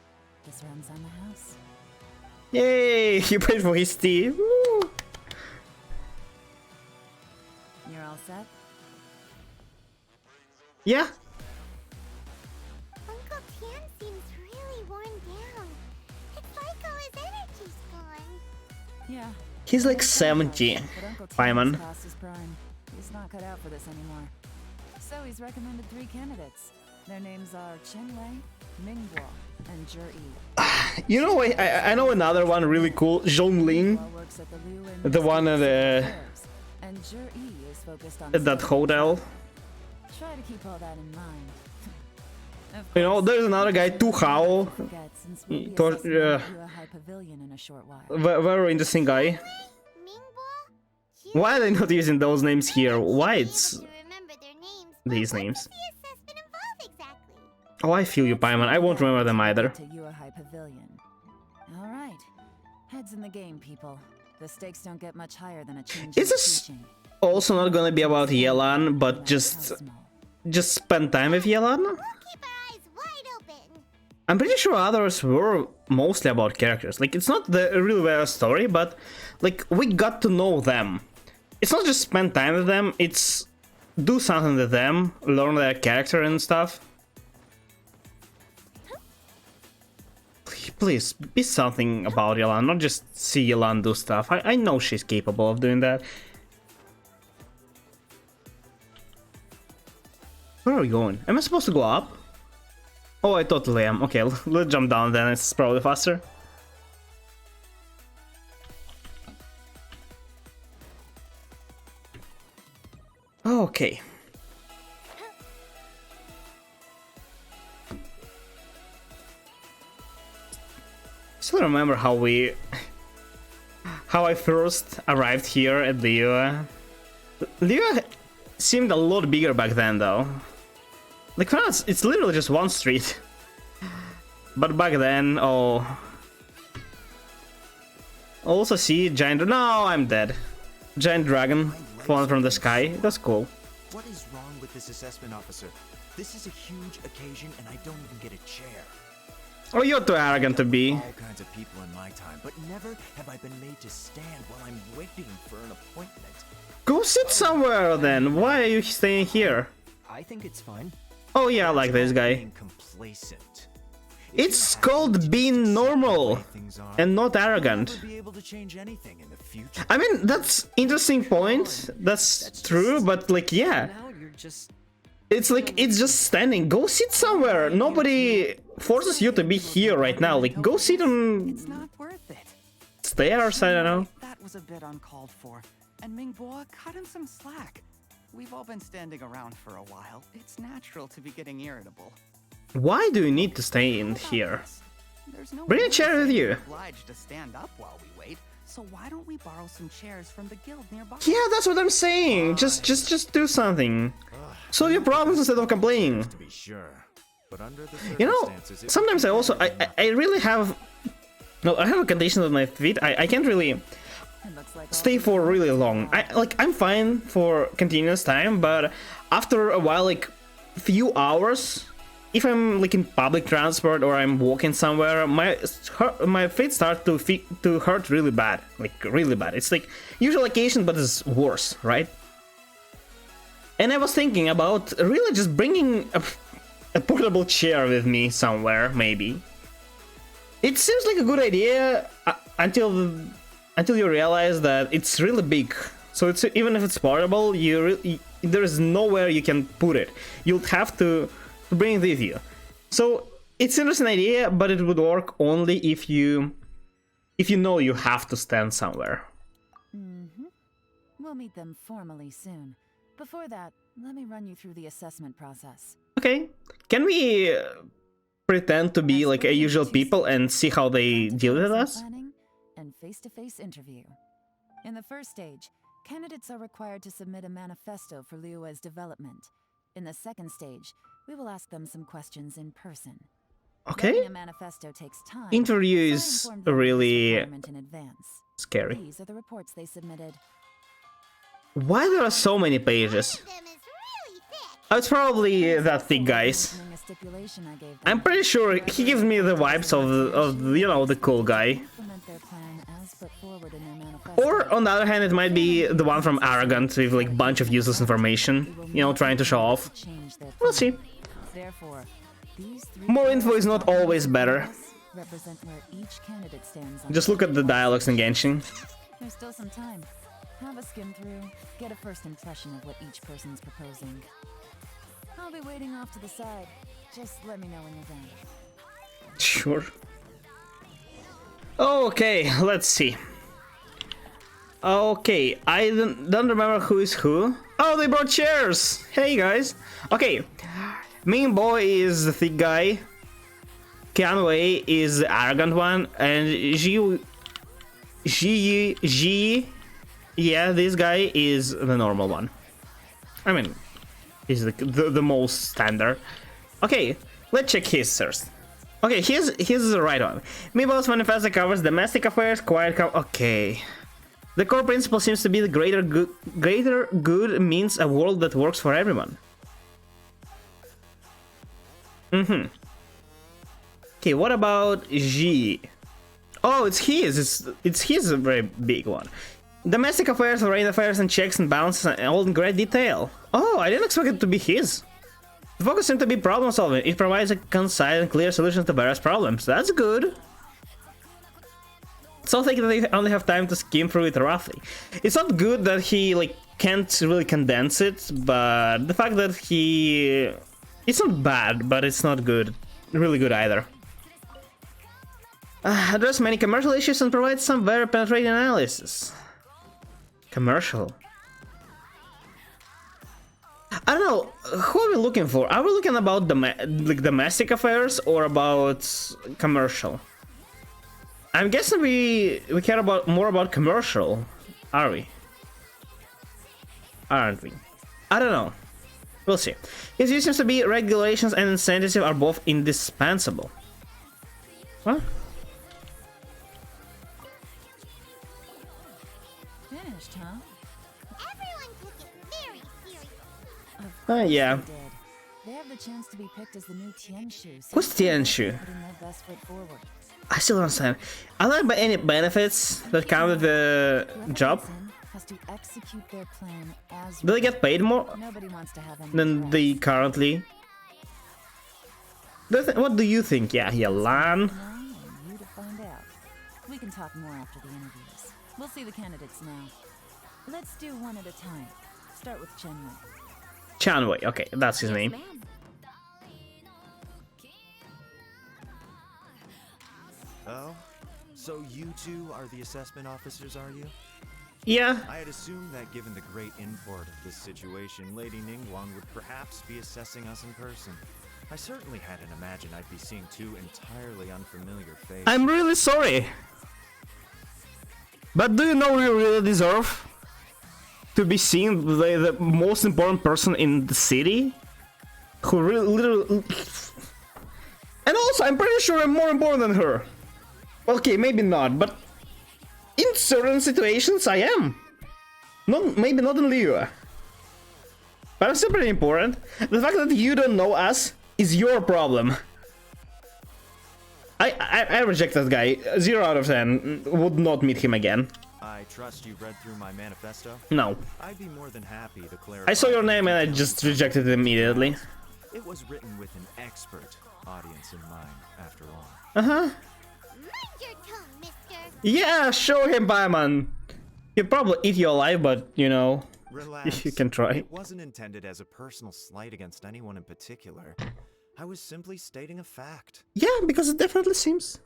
this runs on the house. Yay! He paid for his tea. Woo. You're all set? Yeah. Uncle Tian seems really worn down. It's like all his energy's gone. Yeah. He's like 70. But Uncle Paimon. Tian's past his prime. He's not cut out for this anymore. So he's recommended 3 candidates. Their names are Chen Wei, Ming Guo, and Zhe Yi. You know, I know another one really cool, Zhongling, Guo works at the Liu and the one at and Zhe Yi is focused on that sales. hotel. Try to keep all that in mind. Of You know, there's another guy, Tu Hao, forget, since we'll be To- assessing the Yuehai Pavilion in a short while. very interesting guy. Mingbo? Why are they not using those names here? Why it's To remember their names. these What names? does the assessment involve exactly? Oh, I feel you, Paimon. I won't remember them either. To Yuehai Pavilion. All right. Heads in the game, people. The stakes don't get much higher than a change Is in this teaching. also not gonna be about Yelan, but No matter just how small. spend time with Yelan? We'll keep our eyes wide open. I'm pretty sure others were mostly about characters. Like, it's not the real well story, but like we got to know them. It's not just spend time with them, it's do something with them, learn their character and stuff. Please, be something about Yelan, not just see Yelan do stuff. I know she's capable of doing that. Where are we going? Am I supposed to go up? Oh, I totally am. Okay, let's jump down then, it's probably faster. Okay. Still remember how I first arrived here at Liyue. Liyue seemed a lot bigger back then though. Like for us, it's literally just one street. But back then, oh. Also see giant, no, I'm dead. Giant dragon falling from the sky, that's cool. What is wrong with this assessment officer? This is a huge occasion and I don't even get a chair. Oh, you're too arrogant to be. All kinds of people in my time, but never have I been made to stand while I'm waiting for an appointment. Go sit somewhere then, why are you staying here? I think it's fine. Oh yeah, I like this guy. Being complacent. It's called being normal and not arrogant. Never be able to change anything in the future. I mean, that's interesting point. That's true, but like, yeah. Now you're just It's like, it's just standing. Go sit somewhere. Nobody forces you to be here right now. Like, go sit on It's not worth it. stairs, I don't know. That was a bit uncalled for. And Mingbo, cut him some slack. We've all been standing around for a while. It's natural to be getting irritable. Why do you need to stay in here? There's no Bring a rule chair with saying you. we're obliged to stand up while we wait. So why don't we borrow some chairs from the guild nearby? Yeah, that's what I'm saying. Just do something. Solve your problems instead of complaining. to be sure. But under the You know, circumstances, it sometimes I also, I really have, no, I have a condition with my feet. I can't really It looks like all stay the for really candidates long. are I'm fine for continuous time, but after a while, like few hours, if I'm like in public transport or I'm walking somewhere, my feet start to hurt really bad, like really bad. It's like usual occasion, but it's worse, right? And I was thinking about really just bringing a portable chair with me somewhere, maybe. It seems like a good idea until you realize that it's really big So it's even if it's portable, there is nowhere you can put it. You'll have to bring it with you. So it's an interesting idea, but it would work only if you know you have to stand somewhere. We'll meet them formally soon. Before that, let me run you through the assessment process. Okay, can we pretend to be like a usual people and see how they deal with us? Planning and face-to-face interview. In the first stage, candidates are required to submit a manifesto for Liyue's development. In the second stage, we will ask them some questions in person. Okay. Writing a manifesto takes time. Interview so I is informed them of this really requirement in advance. scary. These are the reports they submitted. Why there are so many pages? Them is really thick. Oh, it's probably that thick, guys. Mentioning a stipulation I gave them. I'm pretty sure he gives me the vibes of you know, the cool guy. Implement their plan as put forward in their manifesto. Or on the other hand, it might be the one from Arrogant with like bunch of useless information, you know, trying to show off. Change their We'll plan. see. Therefore, these three More info is not always better. represent where each candidate stands on Just look at the dialogues in Genshin. There's still some time. Have a skim through, get a first impression of what each person's proposing. I'll be waiting off to the side. Just let me know when you're done. Sure. Okay, let's see. Okay, I don't remember who is who. Oh, they brought chairs! Hey guys! Okay, Ming Boy is the thick guy. Wei is the arrogant one, and Ji, yeah, this guy is the normal one. I mean, he's the most standard. Okay, let's check his first. Okay, here's the right one. Meeble's manifesto covers domestic affairs, quiet okay. The core principle seems to be the greater good means a world that works for everyone. Okay, what about G? Oh, it's his. It's his a very big one. Domestic affairs, foreign affairs, and checks and balances, and all in great detail. Oh, I didn't expect it to be his. The focus seems to be problem solving. It provides a concise and clear solution to various problems. That's good. So think that they only have time to skim through it roughly. It's not good that he like can't really condense it, but the fact that it's not bad, but it's not good, really good either. Address many commercial issues and provide some very penetrating analysis. Commercial. I don't know, who are we looking for? Are we looking about like domestic affairs or about commercial? I'm guessing we care about more about commercial, are we? Aren't we? I don't know. We'll see. His view seems to be regulations and incentives are both indispensable. What? Finished, huh? Everyone's looking very serious. Yeah. They did. They have the chance to be picked as the new Tianshu. Who's Tianshu? Putting their best foot forward. I still don't understand. Are there any benefits that come with the job? Person has to execute their plan as Do they get paid more Nobody wants to have any than regrets. they currently? What do you think? Yeah, Lan. Now, and you to find out. We can talk more after the interviews. We'll see the candidates now. Let's do one at a time. Start with Chenwei. Chanwei, okay, that's his name. Oh? So you two are the assessment officers, are you? Yeah, I had assumed that given the great import of this situation, Lady Ningguang would perhaps be assessing us in person. I certainly hadn't imagined I'd be seeing two entirely unfamiliar faces. I'm really sorry. But do you know you really deserve to be seen by the most important person in the city? Who really literally... And also, I'm pretty sure I'm more important than her. Okay, maybe not, but in certain situations I am. Maybe not in Liyue. But I'm still pretty important. The fact that you don't know us is your problem. I reject that guy. 0 out of 10. Would not meet him again. I trust you've read through my manifesto? No. I'd be more than happy to clarify. I saw your name and I just rejected it immediately. It was written with an expert audience in mind, after all. Uh-huh. Mind your tongue, mister. Yeah, show him, Paimon. He'd probably eat you alive, but you know, Relax. you can try. It wasn't intended as a personal slight against anyone in particular. I was simply stating a fact. Yeah, because it definitely seems.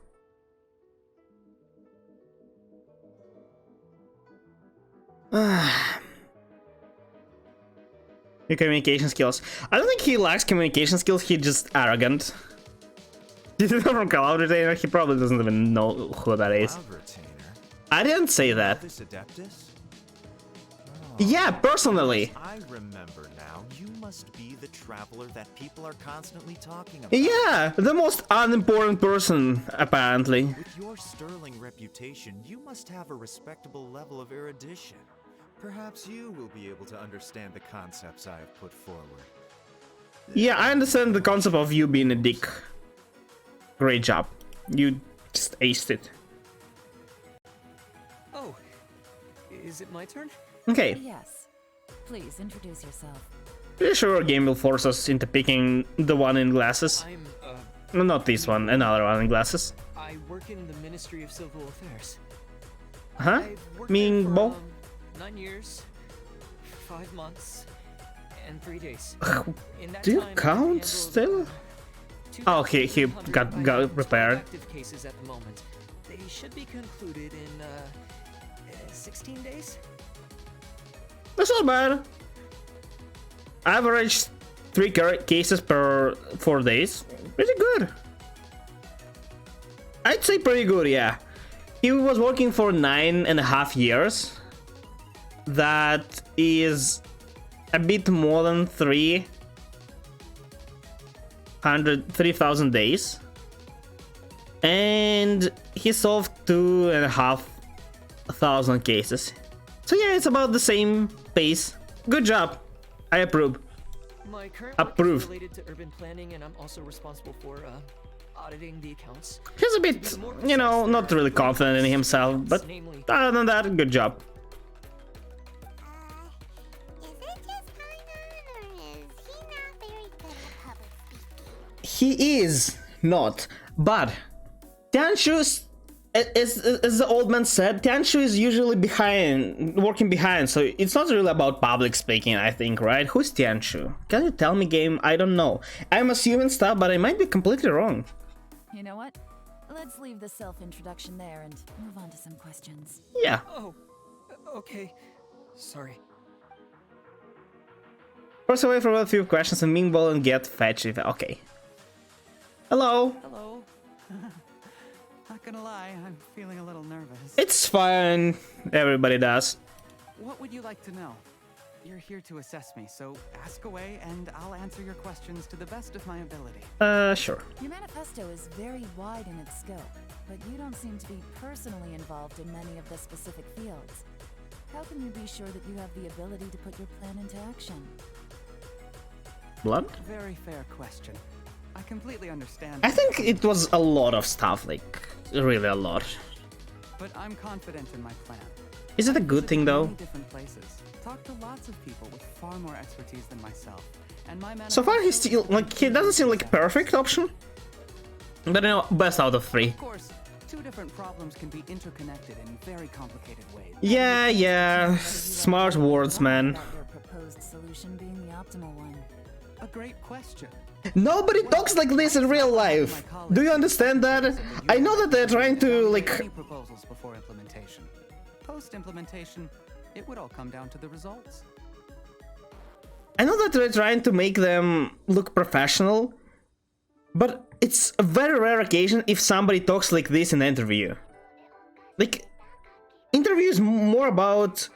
Your communication skills. I don't think he lacks communication skills, he's just arrogant. He's not from Cloud Retainer, he probably doesn't even know who that is. Cloud Retainer? I didn't say that. This Adeptus? Yeah, personally. I remember now. You must be the traveler that people are constantly talking about. Yeah, the most unimportant person, apparently. With your sterling reputation, you must have a respectable level of erudition. Perhaps you will be able to understand the concepts I have put forward. Yeah, I understand the concept of you being a dick. Great job. You just aced it. Oh, is it my turn? Okay, Yes. Please introduce yourself. pretty sure our game will force us into picking the one in glasses. I'm, No, not this one, another one in glasses. I work in the Ministry of Civil Affairs. Huh? I've worked Ming there for, Bo? 9 years, 5 months, and 3 days. In that Do you time, I've count handled, still? 2,300 Oh, he got prepared. active cases at the moment. They should be concluded in 16 days. That's not bad. Average 3 cases per 4 days. Pretty good. I'd say pretty good, yeah. He was working for 9.5 years. That is a bit more than 3,000 days. And he solved 2,500 cases. So yeah, it's about the same pace. Good job. I approve. My current Approve. work is related to urban planning, and I'm also responsible for auditing the accounts. He's a bit, you know, not really confident in himself, but other than that, good job. Is it just Kainan, or is he not very good at public speaking? He is not, but Tianshu as the old man said, Tianshu is usually working behind, so it's not really about public speaking, I think, right? Who's Tianshu? Can you tell me, game? I don't know. I'm assuming stuff, but I might be completely wrong. You know what? Let's leave the self-introduction there and move on to some questions. Yeah. Oh, okay. Sorry. First away from a few questions and Mingball and get fetch if okay. Hello. Hello. Not gonna lie, I'm feeling a little nervous. It's fine. Everybody does. What would you like to know? You're here to assess me, so ask away and I'll answer your questions to the best of my ability. Sure. Your manifesto is very wide in its scope, but you don't seem to be personally involved in many of the specific fields. How can you be sure that you have the ability to put your plan into action? Blood? Very fair question. I completely understand. I think it was a lot of stuff, like, really a lot. But I'm confident in my plan. Is it a good thing, though? Many different places. Talk to lots of people with far more expertise than myself. And my So far, he's still, like, he doesn't seem like a perfect option. But, you know, best out of 3. Of course, two different problems can be interconnected in very complicated ways. Yeah. Smart words, man. About your proposed solution being the optimal one. A great question. Nobody talks like this in real life. Do you understand that? I know that they're trying to, like... Any proposals before implementation. Post-implementation, it would all come down to the results. I know that they're trying to make them look professional, but it's a very rare occasion if somebody talks like this in an interview. Like, interview is more about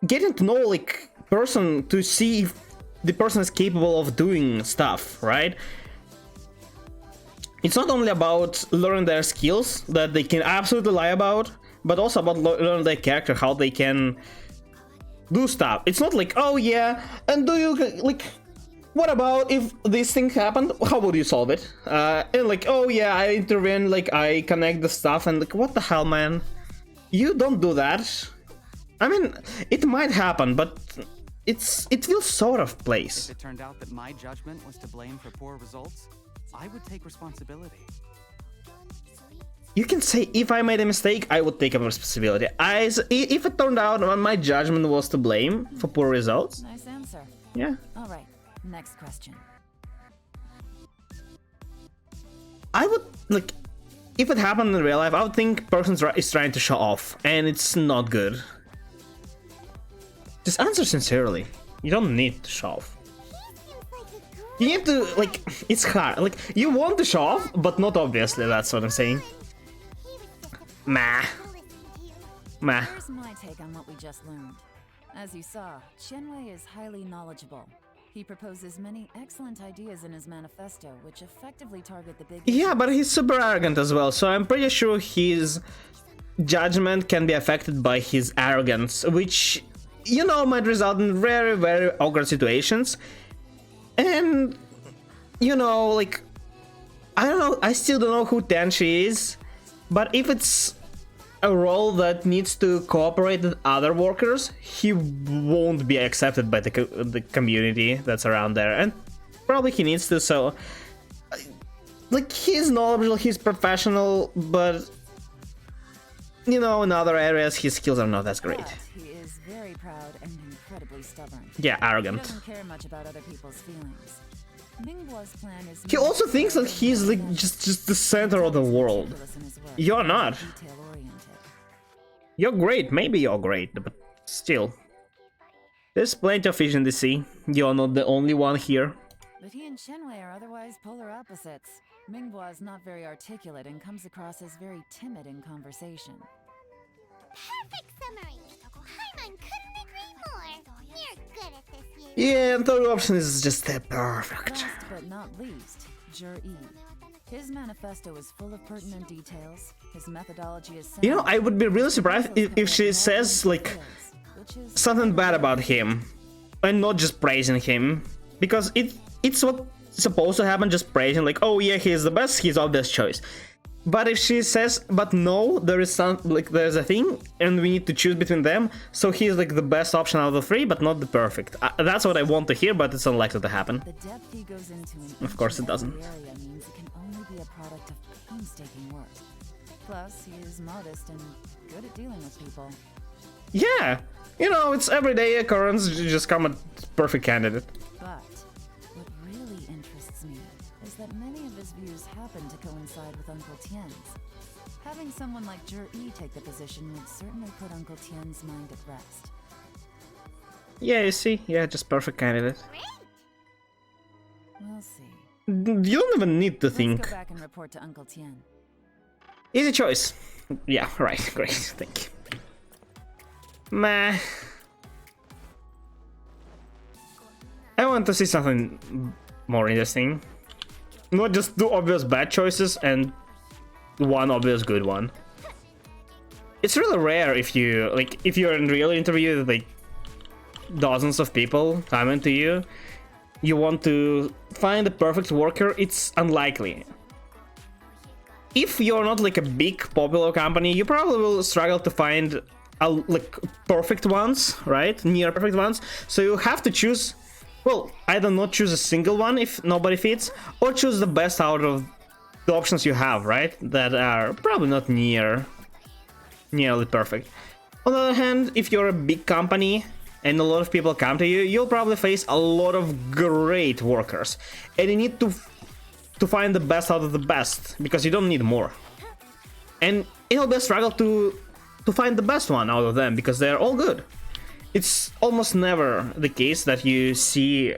getting to know, like, person to see if the person is capable of doing stuff, right? It's not only about learning their skills that they can absolutely lie about, but also about learning their character, how they can do stuff. It's not like, oh yeah, and do you, like, what about if this thing happened? How would you solve it? And like, oh yeah, I intervene, like, I connect the stuff, and like, what the hell, man? You don't do that. I mean, it might happen, but it feels sort of place. If it turned out that my judgment was to blame for poor results, I would take responsibility. you can say if I made a mistake, I would take up responsibility. If it turned out my judgment was to blame for poor results, Nice answer. yeah. All right, next question. I would, like, if it happened in real life, I would think person is trying to show off, and it's not good. Just answer sincerely. You don't need to show off. You need to, like, it's hard. Like, you want to show off, but not obviously, that's what I'm saying. Meh. Meh. Here's my take on what we just learned. As you saw, Qianwei is highly knowledgeable. He proposes many excellent ideas in his manifesto, which effectively target the big... Yeah, but he's super arrogant as well, so I'm pretty sure his judgment can be affected by his arrogance, which, you know, might result in very, very awkward situations. And, you know, like, I don't know, I still don't know who Tenshi is, but if it's a role that needs to cooperate with other workers, he won't be accepted by the community that's around there, and probably he needs to, so... Like, he's knowledgeable, he's professional, but... You know, in other areas, his skills are not as great. But he is very proud and incredibly stubborn. Yeah, He arrogant. doesn't care much about other people's feelings. Mingguo's plan is... He also thinks that he's, like, just the center of the world. You're not. Detail-oriented. You're great, maybe you're great, but still. There's plenty of fish in the sea. You're not the only one here. But he and Qianwei are otherwise polar opposites. Mingguo is not very articulate and comes across as very timid in conversation. Perfect summary. Paimon couldn't agree more. You're good at this, you. Yeah, and third option is just perfect. Last but not least, Jur-E. His manifesto is full of pertinent details. His methodology is... You know, I would be really surprised if she says, like, something bad about him, and not just praising him, because it's what's supposed to happen, just praising, like, oh yeah, he's the best, he's obvious choice. But if she says, but no, there is some, like, there's a thing, and we need to choose between them, so he's like the best option out of the three, but not the perfect. That's what I want to hear, but it's unlikely to happen. The depth he goes into Of course it doesn't. area means it can only be a product of painstaking work. Plus, he is modest and good at dealing with people. Yeah, you know, it's everyday occurrence, you just come a perfect candidate. But what really interests me is that many of his views happen to coincide with Uncle Tien's. Having someone like Jur-E take the position would certainly put Uncle Tien's mind at rest. Yeah, you see, yeah, just perfect candidate. We'll see. You don't even need to Let's think. go back and report to Uncle Tien. Easy choice. Yeah, right, great, thank you. Meh. I want to see something more interesting. Not just two obvious bad choices and one obvious good one. It's really rare if you, like, if you're in a real interview with, like, dozens of people coming to you, you want to find the perfect worker, it's unlikely. If you're not like a big popular company, you probably will struggle to find like perfect ones, right? Near perfect ones. So you have to choose, well, either not choose a single one if nobody fits, or choose the best out of the options you have, right? That are probably not nearly perfect. On the other hand, if you're a big company and a lot of people come to you, you'll probably face a lot of great workers, and you need to find the best out of the best, because you don't need more. And it'll be a struggle to find the best one out of them, because they're all good. It's almost never the case that you see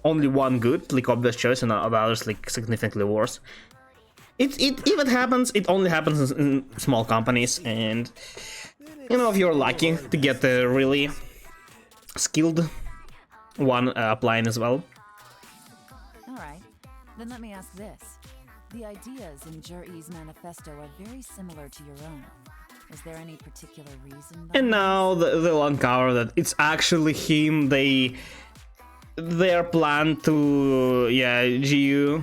only one good, like obvious choice, and others like significantly worse. If it happens, it only happens in small companies, and you know, if you're lucky to get a really skilled one applying as well. Alright, then let me ask this. The ideas in Jur-E's manifesto are very similar to your own. Is there any particular reason? And now they'll uncover that it's actually him. Their plan to, yeah, GU.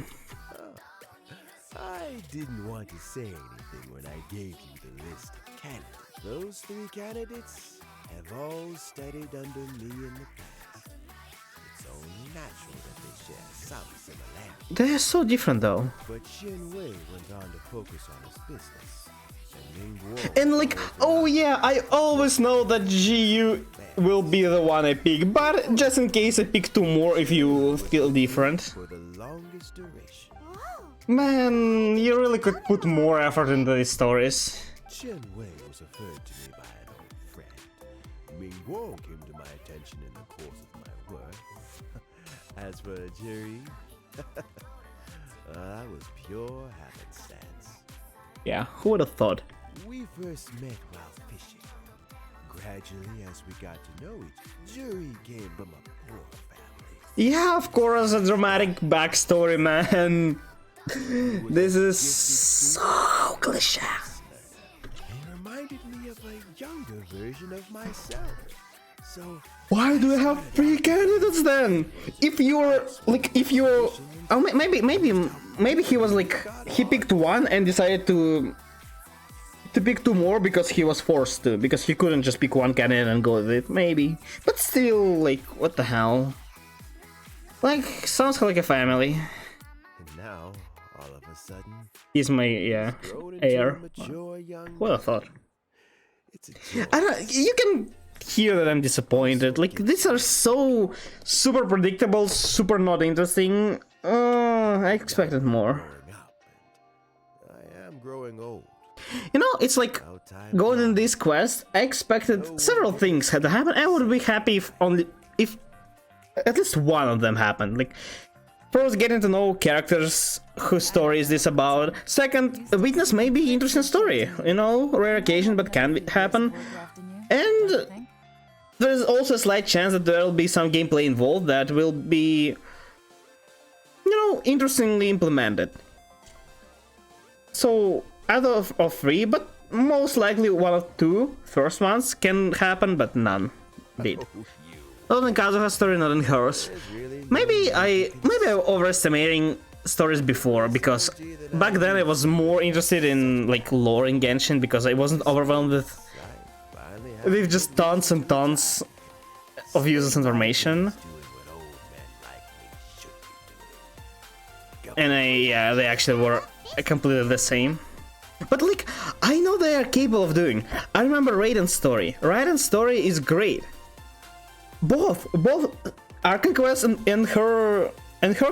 I didn't want to say anything when I gave you the list of candidates. Those three candidates have all studied under me in the past. It's only natural that they share some similarities. They're so different though. But Shin Wei went on to focus on his business. And Ning Guo And like, oh yeah, I always know that GU will be the one I pick, but just in case I pick two more if you feel different. for the longest duration. Man, you really could put more effort into these stories. Chen Wei was referred to me by an old friend. Ming Guo came to my attention in the course of my work. As for Jerry, that was pure happenstance. Yeah, who would have thought? We first met while fishing. Gradually, as we got to know each, Jerry came from a poor family. Yeah, of course, a dramatic backstory, man. This is so cliche. It reminded me of a younger version of myself. So Why do we have three candidates then? If you're like, oh, maybe he was like, he picked one and decided to pick two more because he was forced to, because he couldn't just pick one candidate and go with it. Maybe, but still, like, what the hell? Like, sounds like a family. and now, all of a sudden, He's my grown into heir. a mature young Who would have thought? It's a joy. I don't. You can hear that I'm disappointed. Like, these are so super predictable, super not interesting. I expected more. Growing up, and I am growing old. You know, it's like How time going in this quest. I expected several things had to happen. I would be happy if at least one of them happened. Like, first, getting to know characters whose story is this about. Second, witness maybe interesting story. You know, rare occasion, but can happen. And there's also a slight chance that there will be some gameplay involved that will be, you know, interestingly implemented. So, out of three, but most likely one of two first ones can happen, but none did. Not in Kazuha's story, not in hers. Maybe I overestimating stories before, because back then I was more interested in like lore in Genshin, because I wasn't overwhelmed with just tons and tons of useless information. doing what old men like me should be doing. And they actually were completely the same. But like, I know they are capable of doing. I remember Raiden's story. Raiden's story is great. Both Arkan quest and her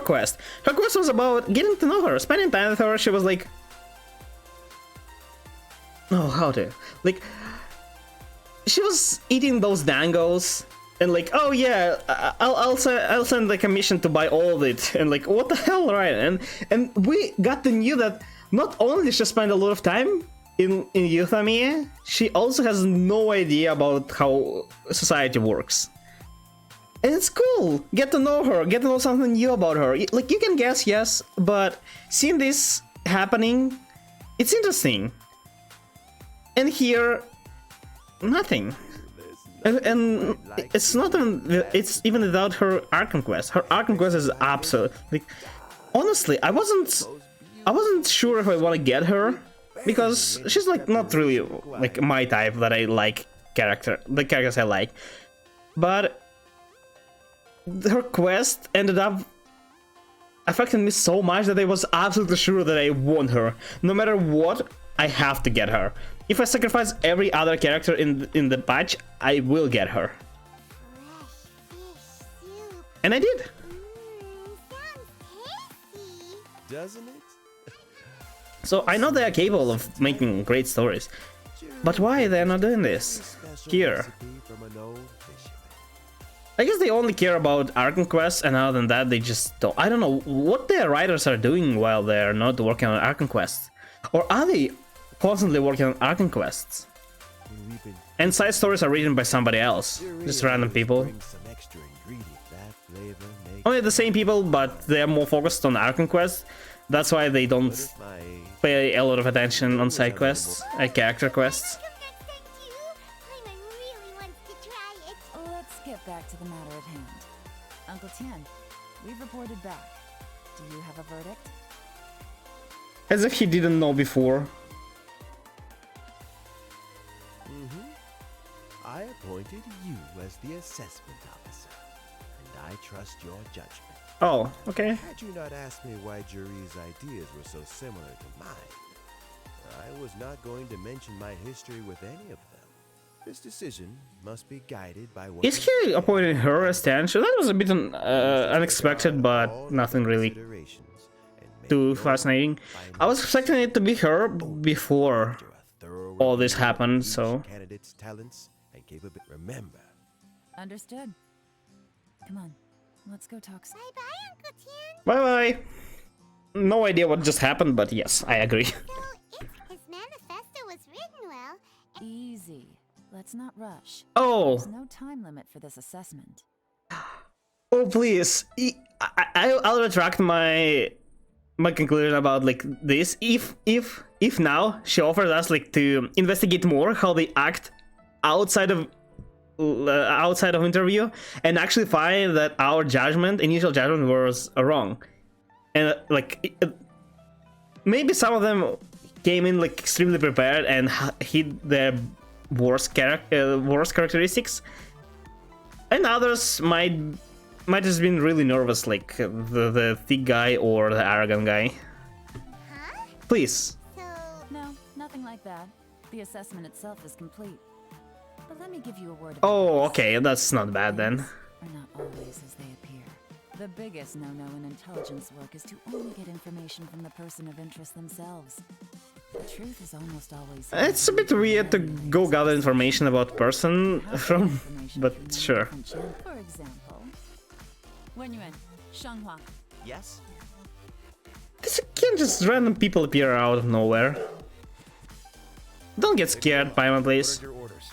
quest. Her quest was about getting to know her, spending time with her. She was like, oh, how to like. She was eating those dangos and like, oh yeah, I'll send like a mission to buy all of it, and like, what the hell, right? And we got to know that not only did she spend a lot of time in Euthymia, she also has no idea about how society works. And it's cool. Get to know her, get to know something new about her. Like, you can guess, yes, but seeing this happening, it's interesting. And here, nothing. And it's not even, it's even without her Arkham quest. Her Arkham quest is absolute. Like, honestly, I wasn't sure if I want to get her, because she's like not really like my type that I like the characters I like. But her quest ended up affecting me so much that I was absolutely sure that I want her. No matter what, I have to get her. If I sacrifice every other character in the patch, I will get her. Fresh fish soup. And I did. Sounds tasty. Doesn't it? So I know they are capable of making great stories. But why they're not doing this here? From an old fisherman. I guess they only care about Arkham quests, and other than that, they just don't. I don't know what their writers are doing while they're not working on Arkham quests. Or are they constantly working on Arkham quests? When we've been And side stories are written by somebody else, just random people. bring some extra ingredient. That flavor makes Only the same people, but they're more focused on Arkham quests. That's why they don't my pay a lot of attention on side quests, character quests. Come next time too. Paimon really wants to try it. Let's get back to the matter at hand. Uncle Tian, we've reported back. Do you have a verdict? As if he didn't know before. I appointed you as the assessment officer. and I trust your judgment. Oh, okay. Had you not asked me why Juri's ideas were so similar to mine, I was not going to mention my history with any of them. This decision must be guided by what Is he appointing her as Tenchu? That was a bit unexpected, but nothing really too fascinating. I was expecting it to be her before all this happened, so... Candidates' talents and capabilities. Remember, Understood. Come on, let's go talk. Bye-bye, Uncle Tian. Bye-bye. No idea what just happened, but yes, I agree. So, if his manifesto was written well, Easy. Let's not rush. Oh, There's no time limit for this assessment. oh please. I'll retract my conclusion about like this. If now she offers us like to investigate more how they act outside of interview and actually find that our initial judgment was wrong, and maybe some of them came in like extremely prepared and hit their worst characteristics, and others might just been really nervous, like the thick guy or the arrogant guy. huh? Please. So, No, nothing like that. The assessment itself is complete. But let me give you a word of Oh, advice. okay, that's not bad then. Things are not always as they appear. The biggest no-no in intelligence work is to only get information from the person of interest themselves. The truth is almost always... It's a bit weird to go gather information about person from, but sure. For example, Wenyuan, Shanghua. Yes? This can't just random people appear out of nowhere. Don't get scared, Paimon, please. Your orders.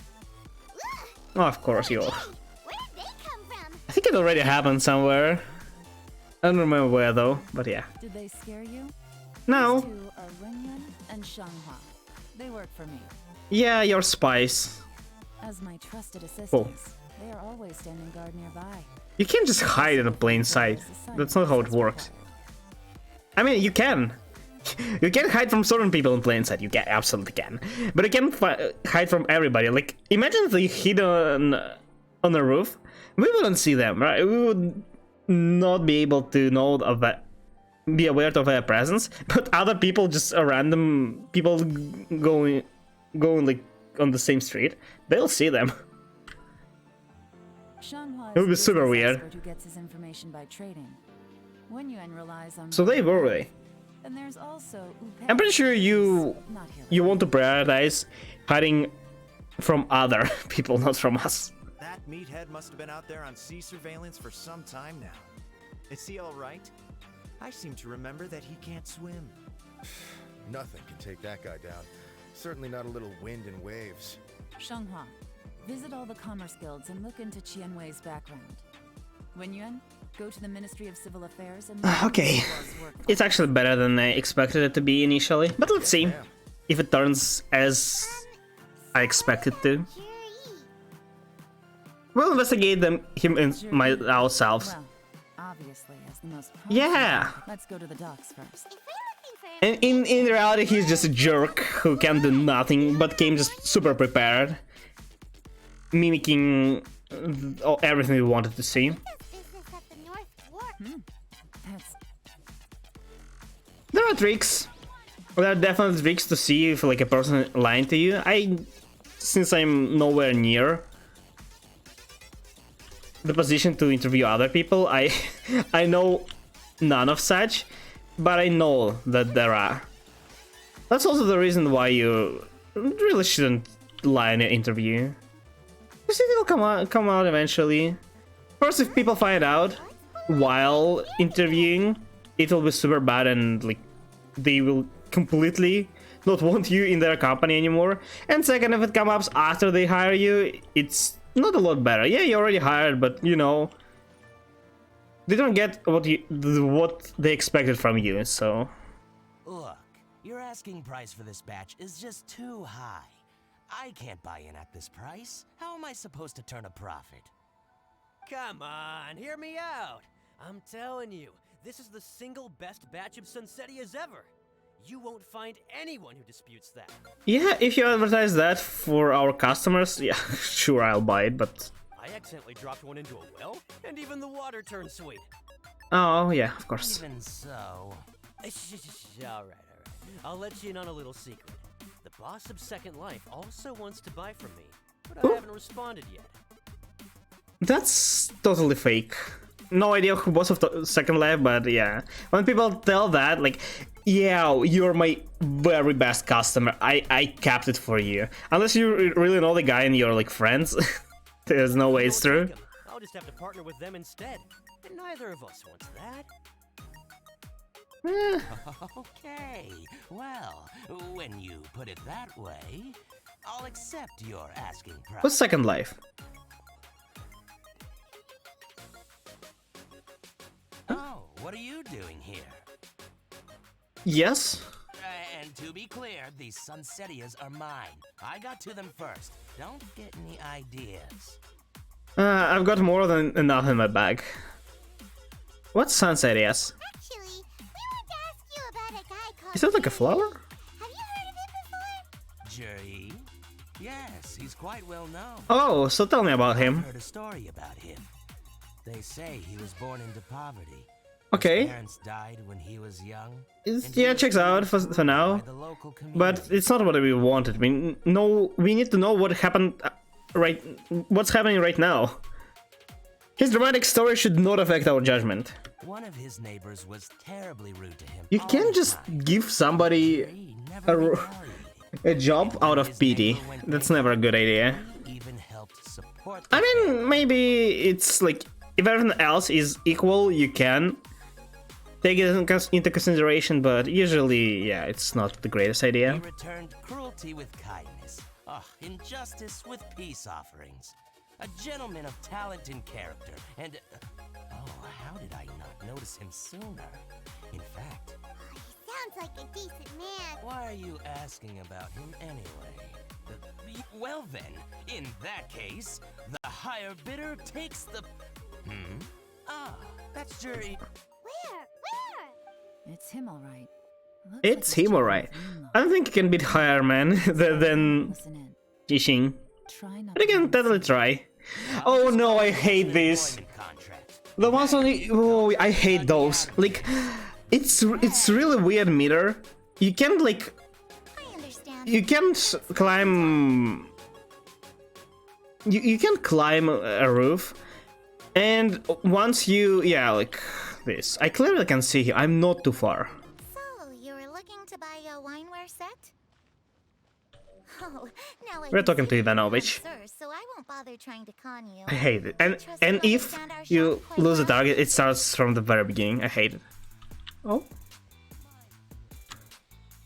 Oh, of course you. where did they come from? I think it already happened somewhere. I don't remember where though, but yeah. Did they scare you? No. These two are Wenyuan and Shanghua. They work for me. Yeah, you're spies. As my trusted assistants, they are always standing guard nearby. You can't just hide in a plain sight. That's not how it works. I mean, you can. You can hide from certain people in plain sight. You can, absolutely can. But you can't hide from everybody. Like, imagine if they hid on a roof. We wouldn't see them, right? We would not be able to know of that, be aware of their presence. But other people, just random people going like on the same street, they'll see them. Shanghua It would be is a super business weird. expert who gets his information by trading. Wenyuan relies on... So they were they. And there's also I'm pretty sure you want to prioritize hiding from other people, not from us. That meathead must have been out there on sea surveillance for some time now. Is he alright? I seem to remember that he can't swim. Nothing can take that guy down. Certainly not a little wind and waves. Shanghua, visit all the commerce guilds and look into Qianwei's background. Wenyuan, go to the Ministry of Civil Affairs and... Okay, it's actually better than I expected it to be initially, but let's see if it turns as I expected to. Jury. We'll investigate him ourselves. Well, obviously, as the most... Yeah. Let's go to the docks first. If we're looking for And in reality, he's just a jerk who can do nothing but came just super prepared, mimicking everything we wanted to see. business at the North Wharf, That's... There are tricks. There are definitely tricks to see if like a person lying to you. Since I'm nowhere near the position to interview other people, I know none of such, but I know that there are. That's also the reason why you really shouldn't lie in an interview. Because it will come out eventually. First, if people find out while interviewing, it will be super bad and like they will completely not want you in their company anymore. And second, if it comes up after they hire you, it's not a lot better. Yeah, you already hired, but you know, they don't get what they expected from you. So Look, your asking price for this batch is just too high. I can't buy in at this price. How am I supposed to turn a profit? Come on, hear me out. I'm telling you, this is the single best batch of Sunsetias ever. You won't find anyone who disputes that. yeah, if you advertise that for our customers, yeah, sure, I'll buy it. But I accidentally dropped one into a well, and even the water turned sweet. Oh, yeah, of course. Even so. Alright. I'll let you in on a little secret. The boss of Second Life also wants to buy from me, but I haven't responded yet. That's totally fake. No idea who was of the Second Life, but yeah. When people tell that, like, yeah, you're my very best customer, I kept it for you. Unless you really know the guy and you're like friends, there's no way it's true. I'll just have to partner with them instead. And neither of us wants that. Okay, well, when you put it that way, I'll accept your asking price. What's Second Life? Oh, what are you doing here? Yes? And to be clear, these Sunsetias are mine. I got to them first. Don't get any ideas. I've got more than enough in my bag. What's Sunset is? Actually, we want to ask you about a guy called... Is that like a flower? Have you heard of him before? Jerry? Yes, he's quite well known. Oh, so tell me about I've him. heard a story about him. They say he was born into poverty. Okay. His parents died when he was young. Yeah, checks out for now. But it's not what we wanted. We need to know what happened what's happening right now. His dramatic story should not affect our judgment. One of his neighbors was terribly rude to him. You can't just give somebody a job out of pity. That's never a good idea. I mean, maybe it's like, if everything else is equal, you can take it into consideration, but usually, yeah, it's not the greatest idea. He returned cruelty with kindness, injustice with peace offerings. A gentleman of talent and character, and... oh, how did I not notice him sooner? In fact... He sounds like a decent man. Why are you asking about him anyway? Well then, in that case, the higher bidder takes the... Ah, that's Jerry. Where? It's him, all right. It's him, alright. I don't think he can beat higher man than Jixing. But I can totally try. Oh no, I hate this. The ones on the... oh, I hate those. Like, it's really weird meter. You can't, like... You can't climb... You can climb a roof. And once you... yeah, like this. I clearly can see here. I'm not too far. So, you were looking to buy a wineware set? Oh, now We're talking to Ivanovich. sir, so I won't bother trying to con you. I hate it. And if you lose the target, it starts from the very beginning. I hate it. Oh.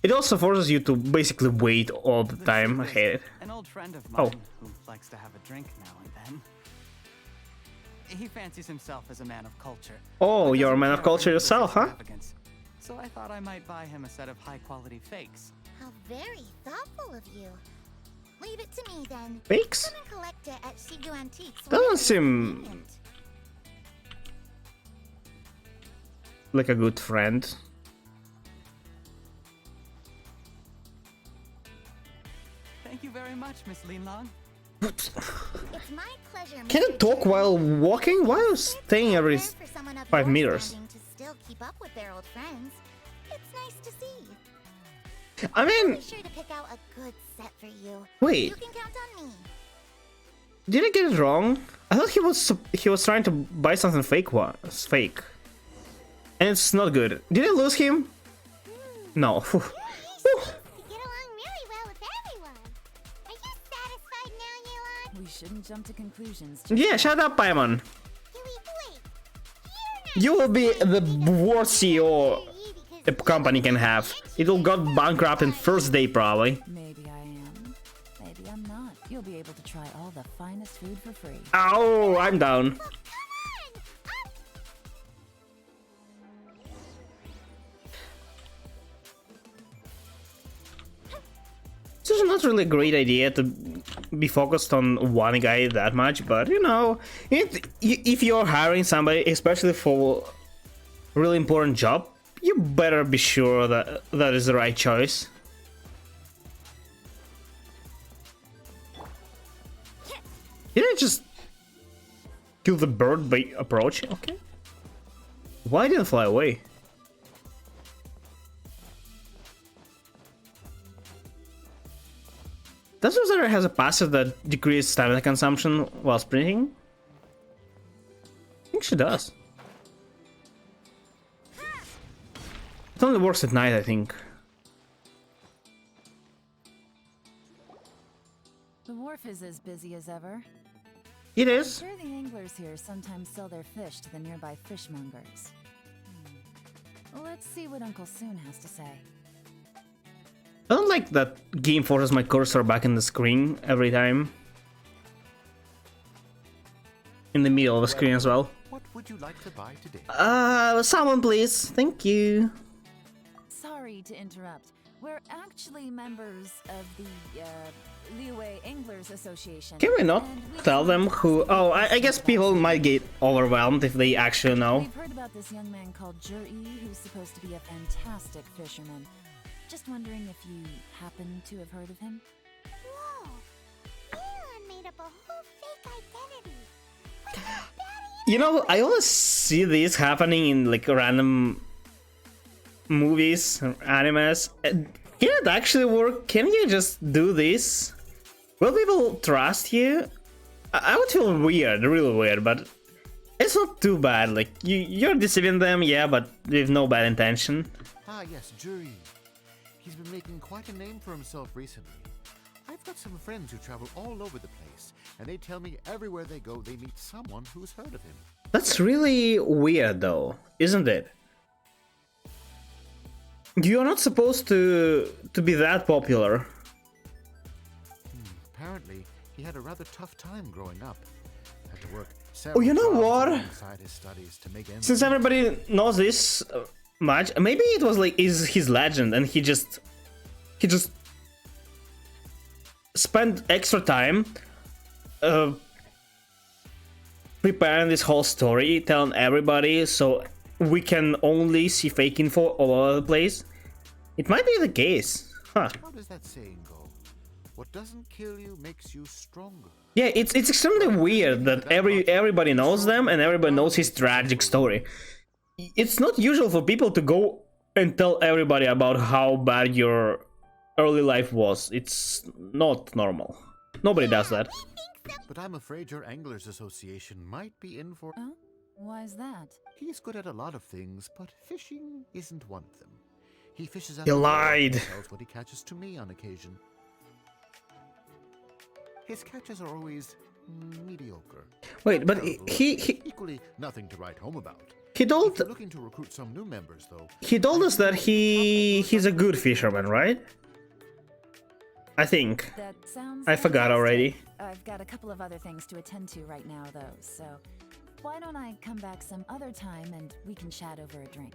It also forces you to basically wait all the time. I hate it. An old friend of mine who likes to have a drink now and then. He fancies himself as a man of culture. Oh, you're a man of culture yourself, huh? So I thought I might buy him a set of high-quality fakes. How very thoughtful of you. Leave it to me then. Fakes? Come and collect it at Shigu Antiques. Doesn't seem like a good friend. Thank you very much, Miss Linlong. It's my pleasure. Can you talk while walking? Why are you staying every 5 meters? To still keep up with their old friends. It's nice to see. I mean, Be sure to pick out a good set for you. wait. You can count on me. Did I get it wrong? I thought he was trying to buy something fake. Fake, and it's not good. Did I lose him? No. You get along really well with everyone. Are you satisfied now, Yuan? We shouldn't jump to conclusions. Yeah, shut up, Paimon. Wait. You will be the worst CEO a company can have. It'll go bankrupt in first day, probably. Maybe I am. Maybe I'm not. You'll be able to try all the finest food for free. Oh, I'm down. This is not really a great idea to be focused on one guy that much, but you know, if you're hiring somebody, especially for a really important job, you better be sure that that is the right choice. Did I just Kill the bird by approaching? Okay. Why didn't it fly away? Does Rosario has a passive that decreases stamina consumption while sprinting? I think she does. It only works at night, I think. The wharf is as busy as ever. It is. I'm sure the anglers here sometimes sell their fish to the nearby fishmongers. Let's see what Uncle Soon has to say. I don't like that game forces my cursor back in the screen every time. In the middle of the screen as well. What would you like to buy today? Salmon please. Thank you. Sorry to interrupt. We're actually members of the Liyue Anglers Association. Can we not tell them who... Oh, I guess people might get overwhelmed if they actually know. We've heard about this young man called Jur-E, who's supposed to be a fantastic fisherman. Just wondering if you happen to have heard of him? Whoa! Elon made up a whole fake identity. What kind of baddie? You know, I always see this happening in like random movies, animes. Can it actually work? Can you just do this? Will people trust you? I would feel weird, really weird, but it's not too bad. Like you're deceiving them, yeah, but with no bad intention. Ah, yes, Jury. He's been making quite a name for himself recently. I've got some friends who travel all over the place, and they tell me everywhere they go, they meet someone who's heard of him. That's really weird, though, isn't it? You're not supposed to be that popular. Apparently, he had a rather tough time growing up. Had to work Oh, you know several jobs what? alongside his studies to make ends Since meet. everybody knows this much, maybe it was like his legend, and he just spent extra time preparing this whole story, telling everybody, so we can only see fake info all over the place. It might be the case, huh? How does that saying go? What doesn't kill you makes you stronger. Yeah, it's extremely weird that everybody knows them and everybody knows his tragic story. It's not usual for people to go and tell everybody about how bad your early life was. It's not normal. Nobody does that. But I'm afraid your Anglers Association might be in for... Oh? Why is that? He's good at a lot of things, but fishing isn't one of them. He fishes out You the water lied. and sells what he catches to me on occasion. His catches are always mediocre. Wait, but Terrible. he Equally nothing to write home about. he If told you're looking to recruit some new members, though, us that he's a good fisherman, right? I think. That sounds I forgot fantastic. already. I've got a couple of other things to attend to right now, though, so why don't I come back some other time and we can chat over a drink?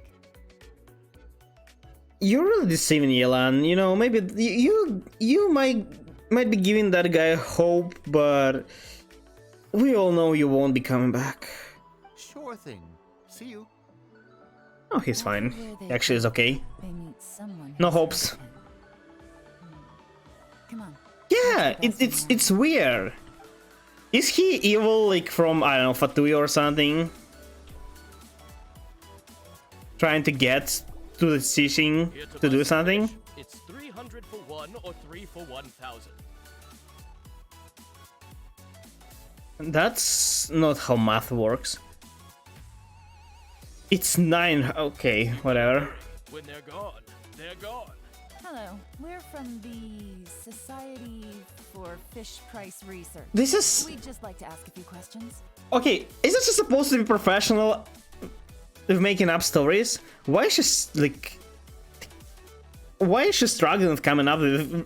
You're really deceiving Yelan. You know, maybe you might be giving that guy hope, but we all know you won't be coming back. sure thing. See you. Oh, he's fine. He actually is okay. They meet someone No who's hopes. heard of him. Come on. Yeah, it's weird. Is he evil, like from, I don't know, Fatui or something? Trying to get to the fishing to do something? It's 300 for 1 or 3 for 1,000. That's not how math works. It's 9. Okay, whatever. When they're gone, they're gone. Hello, we're from the Society for Fish Price Research. This is... We'd just like to ask a few questions. Okay, is this supposed to be professional with making up stories? Why is she like... Why is she struggling with coming up with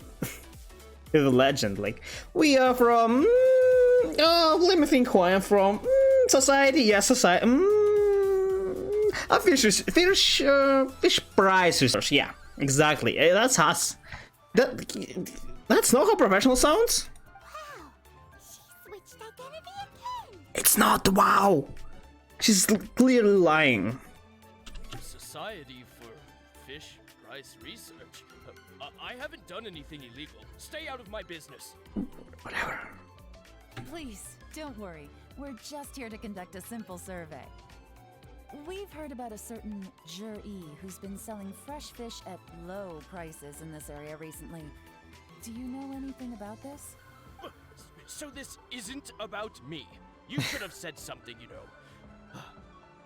a legend? Like, we are from... oh, let me think who I am from. Society, yeah, society. A fish price research, yeah, exactly. That's us. That's not how professional sounds. Wow! She switched identity again! It's not. Wow. She's clearly lying. Society for Fish Price Research. I haven't done anything illegal. Stay out of my business. Whatever. Please, don't worry. We're just here to conduct a simple survey. We've heard about a certain Jur-E who's been selling fresh fish at low prices in this area recently. Do you know anything about this? So this isn't about me. You should have said something, you know.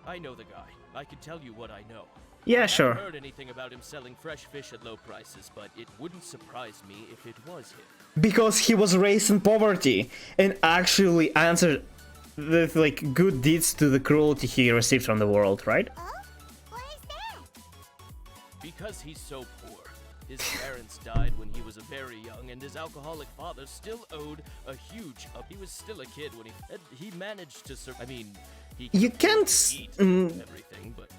I know the guy. I can tell you what I know. Yeah, I sure. haven't heard anything about him selling fresh fish at low prices, but it wouldn't surprise me if it was him. Because he was raised in poverty and actually answered with like good deeds to the cruelty he received from the world, right? Oh? Why is that? Because he's so poor. His parents died when he was very young, and his alcoholic father still owed a huge. He was still a kid when he managed to. I mean, he. You can't. Eat everything, but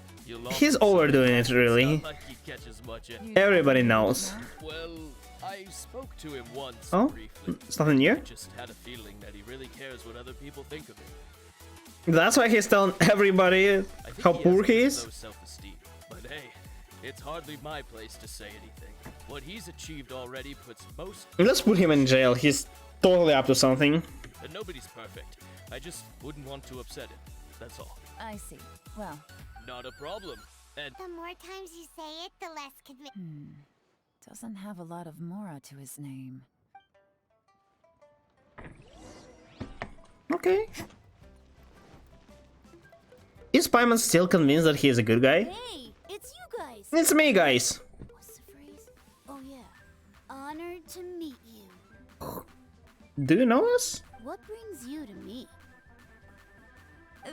he's overdoing it, really. Like he catches much. Everybody knows. Well, I spoke to him once briefly. It's nothing new. I just had a feeling that he really cares what other people think of him. That's why he's telling everybody how poor he is. Low self-esteem, but hey, it's hardly my place to say anything. What he's achieved already puts most. Let's put him in jail. He's totally up to something. And nobody's perfect. I just wouldn't want to upset him. That's all. I see. Well, not a problem. And The more times you say it, the less convincing. doesn't have a lot of mora to his name. Okay. Is Paimon still convinced that he is a good guy? Hey, it's you guys. It's me, guys. What's the phrase? Oh yeah. Honored to meet you. Do you know us? What brings you to me?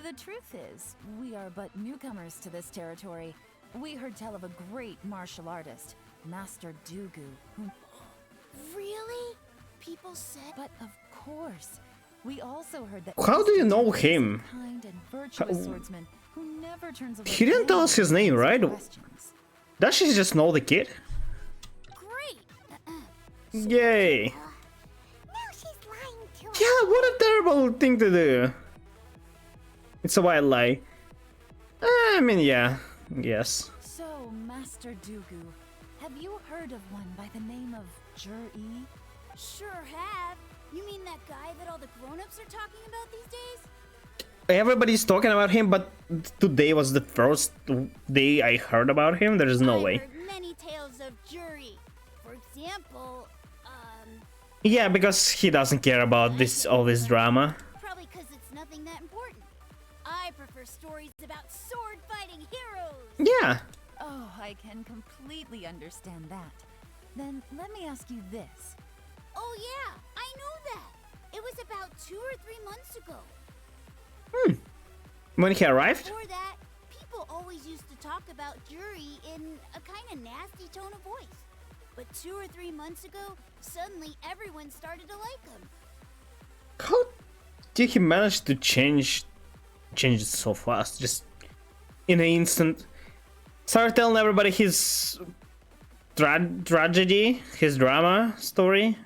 The truth is, we are but newcomers to this territory. We heard tell of a great martial artist, Master Dugu, who... Really? People said. But of course, we also heard that... How do you know him? Kind and virtuous swordsman who never turns away. He didn't tell us his name, right? Questions. Does she just know the kid? Great. Yay. Now she's lying to us. Yeah, what a terrible thing to do. It's a wild lie. I mean, yeah. Yes. So, Master Dugu, have you heard of one by the name of Jur-E? Sure have. You mean that guy that all the grown-ups are talking about these days? Everybody's talking about him, but today was the first day I heard about him. There's no way. I've heard many tales of Juri. For example, Yeah, because he doesn't care about all this drama. probably because it's nothing that important. I prefer stories about sword-fighting heroes. Yeah. Oh, I can completely understand that. Then let me ask you this. Oh yeah, I know that. It was about 2 or 3 months ago. When he arrived? Before that, people always used to talk about Juri in a kind of nasty tone of voice. But 2 or 3 months ago, suddenly everyone started to like him. How did he manage to change it so fast? Just in an instant. Started telling everybody his tragedy, his drama story.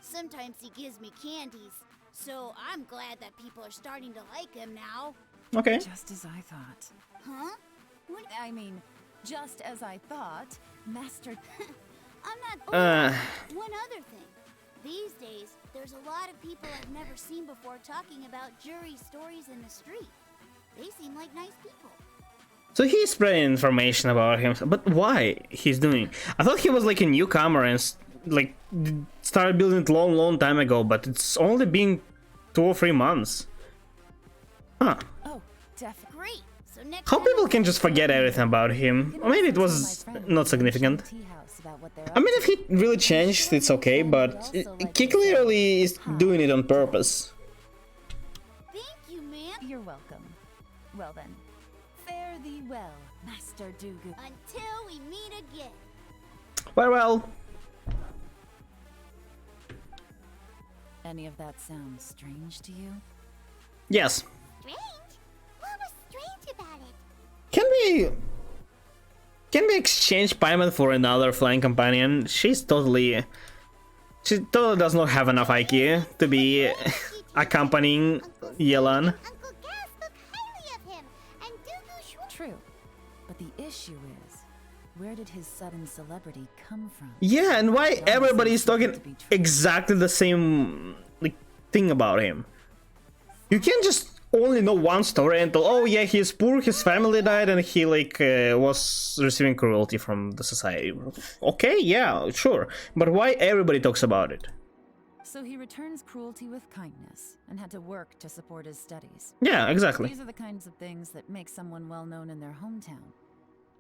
Sometimes he gives me candies, so I'm glad that people are starting to like him now. Okay. Just as I thought. Huh? I mean, just as I thought, Master... I'm not... One other thing. These days, there's a lot of people I've never seen before talking about Juri stories in the street. They seem like nice people. So he's spreading information about him, but why he's doing? I thought he was like a newcomer and like started building it long time ago, but it's only been 2 or 3 months. Huh. Oh, definitely. Great. So next How time people can just forget everything about him? Or maybe it was not significant. I mean, if he really changed, it's okay, but he clearly is doing it on purpose. Thank you, ma'am. You're welcome. Well then, fare thee well, Master Dugu. Until we meet again. Well. Any of that sound strange to you? Yes. Strange? What was strange about it? Can we exchange Paimon for another flying companion? She totally does not have enough IQ to be accompanying Yelan. Uncle Gas spoke highly of him, and Dugu True, but the issue is, where did his sudden celebrity come from? Yeah, and why everybody is talking exactly the same thing about him? You can't just only know one story and tell, oh yeah, he's poor, his family died, and he like was receiving cruelty from the society. Okay, yeah, sure, but why everybody talks about it? So he returns cruelty with kindness and had to work to support his studies. Yeah, exactly. These are the kinds of things that make someone well known in their hometown.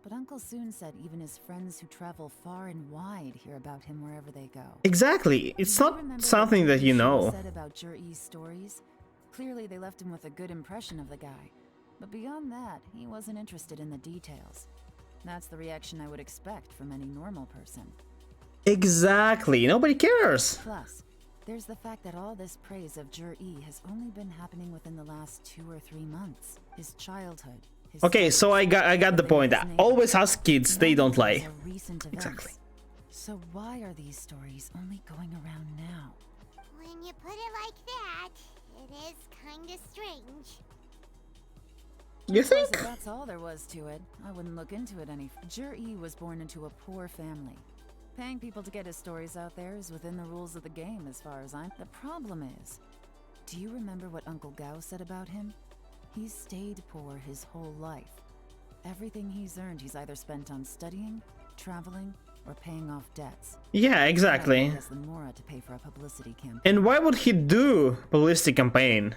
But Uncle Soon said even his friends who travel far and wide hear about him wherever they go. Exactly, it's not something that you know. Said about Jur-E's stories? Clearly they left him with a good impression of the guy. But beyond that, he wasn't interested in the details. That's the reaction I would expect from any normal person. Exactly, nobody cares. Plus, there's the fact that all this praise of Jur-E has only been happening within the last 2 or 3 months. His childhood. Okay, so I got the point. Always ask kids, they don't lie. Exactly. So why are these stories only going around now? When you put it like that, it is kinda strange. You think? If that's all there was to it, I wouldn't look into it any. Jur-E was born into a poor family. Paying people to get his stories out there is within the rules of the game as far as I'm. The problem is, do you remember what Uncle Gao said about him? He's stayed poor his whole life. Everything he's earned he's either spent on studying, traveling, or paying off debts. Yeah, exactly. He has the Mora to pay for a publicity campaign. And why would he do publicity campaign?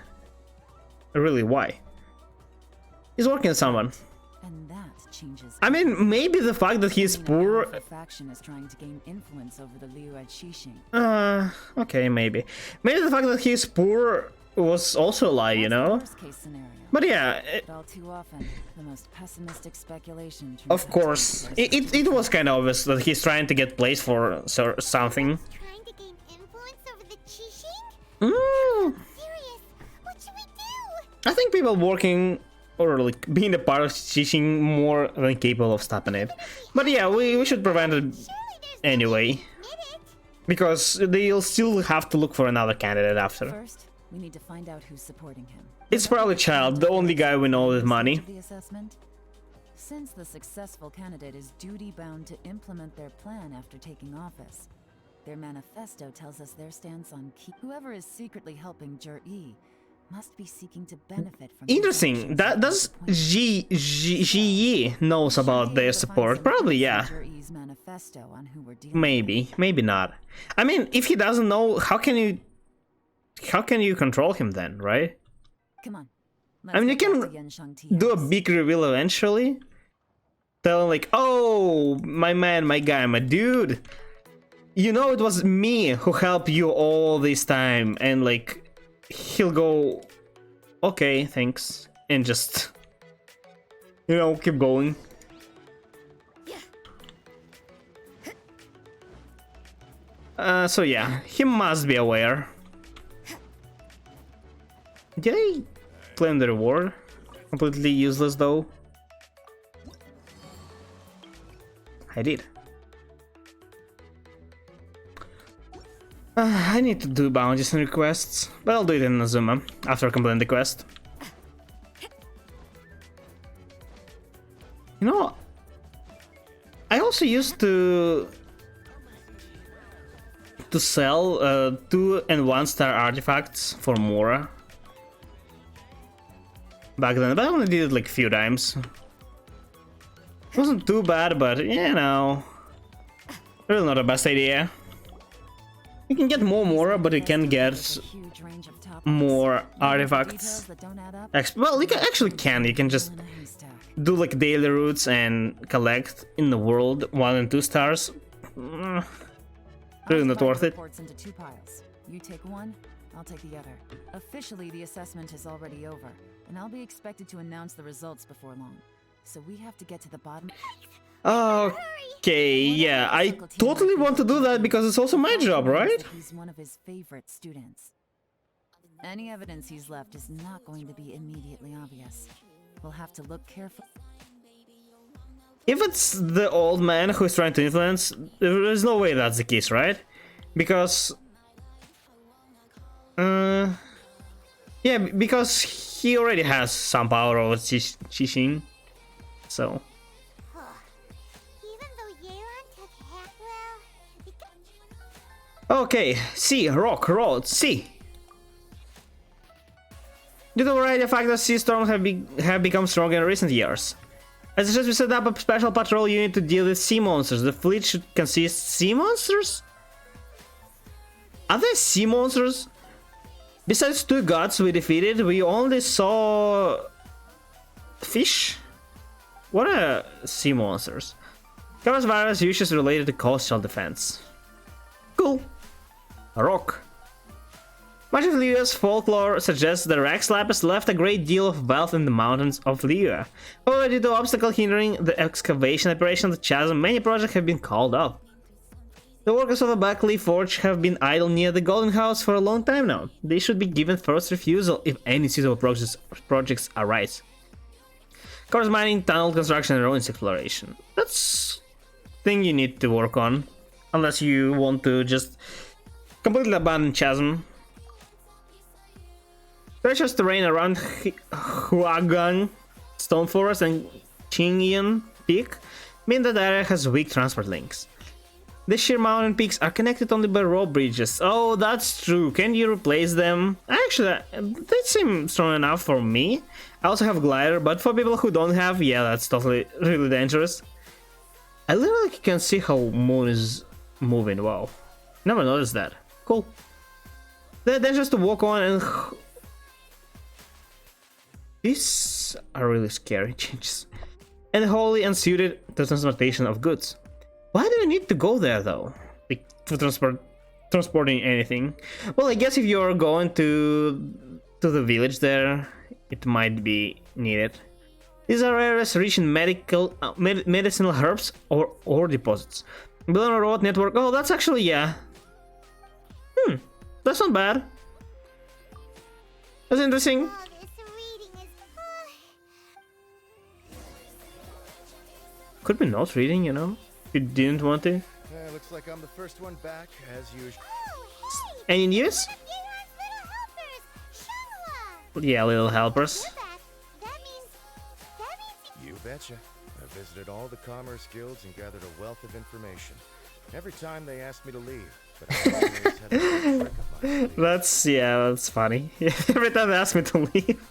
Really, why? He's working with someone. And that changes. I mean, maybe the fact that he's poor. The faction is trying to gain influence over the Liu at Xixing. Okay, maybe. Maybe the fact that he's poor was also a lie, you know? Worst case scenario. But yeah, But all too often, the most pessimistic speculation. of course, it was kind of obvious that he's trying to get placed for something. Trying to gain influence over the Qixing? Mm, Serious? What should we do? I think people working or like being a part of Xixing more than capable of stopping it. But yeah, we should prevent it anyway, because they'll still have to look for another candidate after. First, we need to find out who's supporting him. It's probably Child, the only guy we know with money. The assessment? Since the successful candidate is duty-bound to implement their plan after taking office, their manifesto tells us their stance on whoever is secretly helping Jur-E must be seeking to benefit from. Interesting. Does Ji knows about their support? Probably, yeah. Maybe, maybe not. I mean, if he doesn't know, how can you control him then, right? Come on. I mean, you can do a big reveal eventually. Tell him like, oh, my man, my guy, my dude. You know, it was me who helped you all this time, and like, he'll go, okay, thanks, and just, you know, keep going. So yeah, he must be aware. Did I claim the reward? Completely useless though. I did. I need to do bounties and requests, but I'll do it in Azuma after completing the quest. You know, I also used to sell 2- and 1-star artifacts for Mora back then, but I only did it like a few times. It wasn't too bad, but you know, really not the best idea. You can get more Mora, but you can get more artifacts. Well, you can. You can just do like daily routes and collect in the world 1 and 2 stars. Really not worth it. Into 2 piles. You take one, I'll take the other. Officially, the assessment is already over, and I'll be expected to announce the results before long. So we have to get to the bottom. Okay, yeah, I totally want to do that because it's also my job, right? He's one of his favorite students. Any evidence he's left is not going to be immediately obvious. We'll have to look carefully. If it's the old man who's trying to influence, there's no way that's the case, right? Because... yeah, because he already has some power over Qixing, so... Okay, sea, rock, road, sea. Due to a variety of factors, sea storms have become stronger in recent years. As such, we set up a special patrol unit to deal with sea monsters. The fleet should consist sea monsters? Are there sea monsters? Besides 2 gods we defeated, we only saw fish? What are sea monsters? Covers various issues related to coastal defense. Cool. A rock. Much of Liua's folklore suggests that Rex Lapis left a great deal of wealth in the mountains of Liua. However, due to obstacle hindering the excavation operation of the chasm, many projects have been called off. The workers of the Buckley Forge have been idle near the Golden House for a long time now. They should be given first refusal if any suitable projects arise. Covers mining, tunnel construction, and ruins exploration. That's thing you need to work on, unless you want to just completely abandon Chasm. Treacherous terrain around Huagang, Stone Forest, and Qingyan Peak mean that the area has weak transport links. The sheer mountain peaks are connected only by rope bridges. Oh, that's true. Can you replace them? Actually, they seem strong enough for me. I also have glider, but for people who don't have, yeah, that's totally really dangerous. I literally can see how Moon is moving. Wow, never noticed that. Cool. They're dangerous to walk on, and these are really scary changes. And wholly unsuited to transportation of goods. Why do you need to go there though? Like, for transporting anything? Well, I guess if you're going to the village there, it might be needed. These are areas rich in medicinal herbs or ore deposits. Build on a road network. Oh, that's actually, yeah. That's not bad. That's interesting. Could be not reading, you know? You didn't want to? Looks like I'm the first one back, as usual. Any news? Yeah, little helpers. You betcha. I visited all the commerce guilds and gathered a wealth of information. Every time they asked me to leave, but I always had a trick up my sleeve. That's funny. Every time they ask me to leave.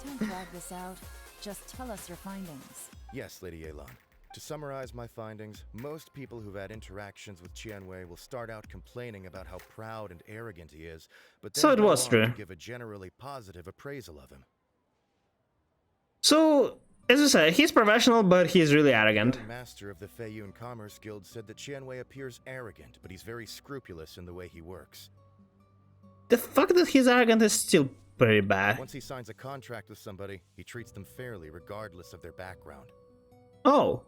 Don't drag this out. Just tell us your findings. Yes, Lady Yelan. To summarize my findings, most people who've had interactions with Qianwei will start out complaining about how proud and arrogant he is, but then So it go was on true. to give a generally positive appraisal of him. So, as you say, he's professional, but he's really arrogant. The master of the Feiyun Commerce Guild said that Qianwei appears arrogant, but he's very scrupulous in the way he works. The fact that he's arrogant is still pretty bad. Once he signs a contract with somebody, he treats them fairly regardless of their background. Oh.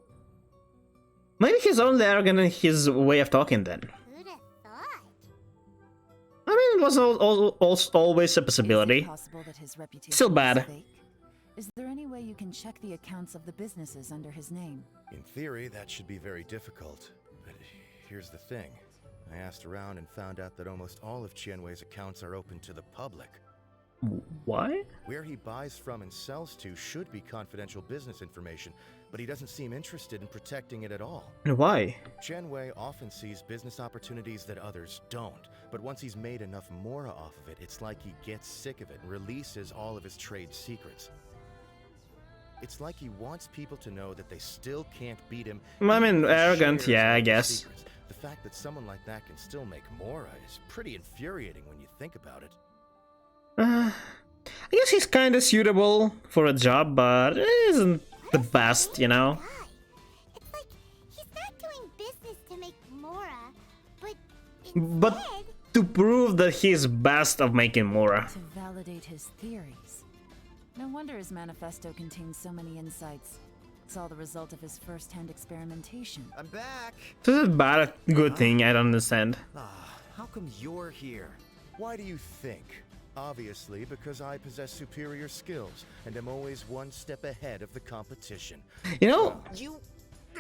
Maybe he's only arrogant in his way of talking then. Who'd have thought? I mean, it was always a possibility. Is it possible that his reputation Still is bad. fake? Is there any way you can check the accounts of the businesses under his name? In theory, that should be very difficult. But here's the thing. I asked around and found out that almost all of Qianwei's accounts are open to the public. Why? Where he buys from and sells to should be confidential business information, but he doesn't seem interested in protecting it at all. Why? Qianwei often sees business opportunities that others don't, but once he's made enough Mora off of it, it's like he gets sick of it and releases all of his trade secrets. It's like he wants people to know that they still can't beat him. I mean, even if he arrogant, shares yeah, all I his guess. secrets. The fact that someone like that can still make Mora is pretty infuriating when you think about it. I guess he's kind of suitable for a job, but it isn't the best, you know? It's like he's not doing business to make Mora, but But instead, to prove that he's best of making Mora. To validate his theories. No wonder his manifesto contains so many insights. It's all the result of his first-hand experimentation. I'm back. So is it bad or good thing? I don't understand. How come you're here? Why do you think? Obviously, because I possess superior skills and am always one step ahead of the competition. You know,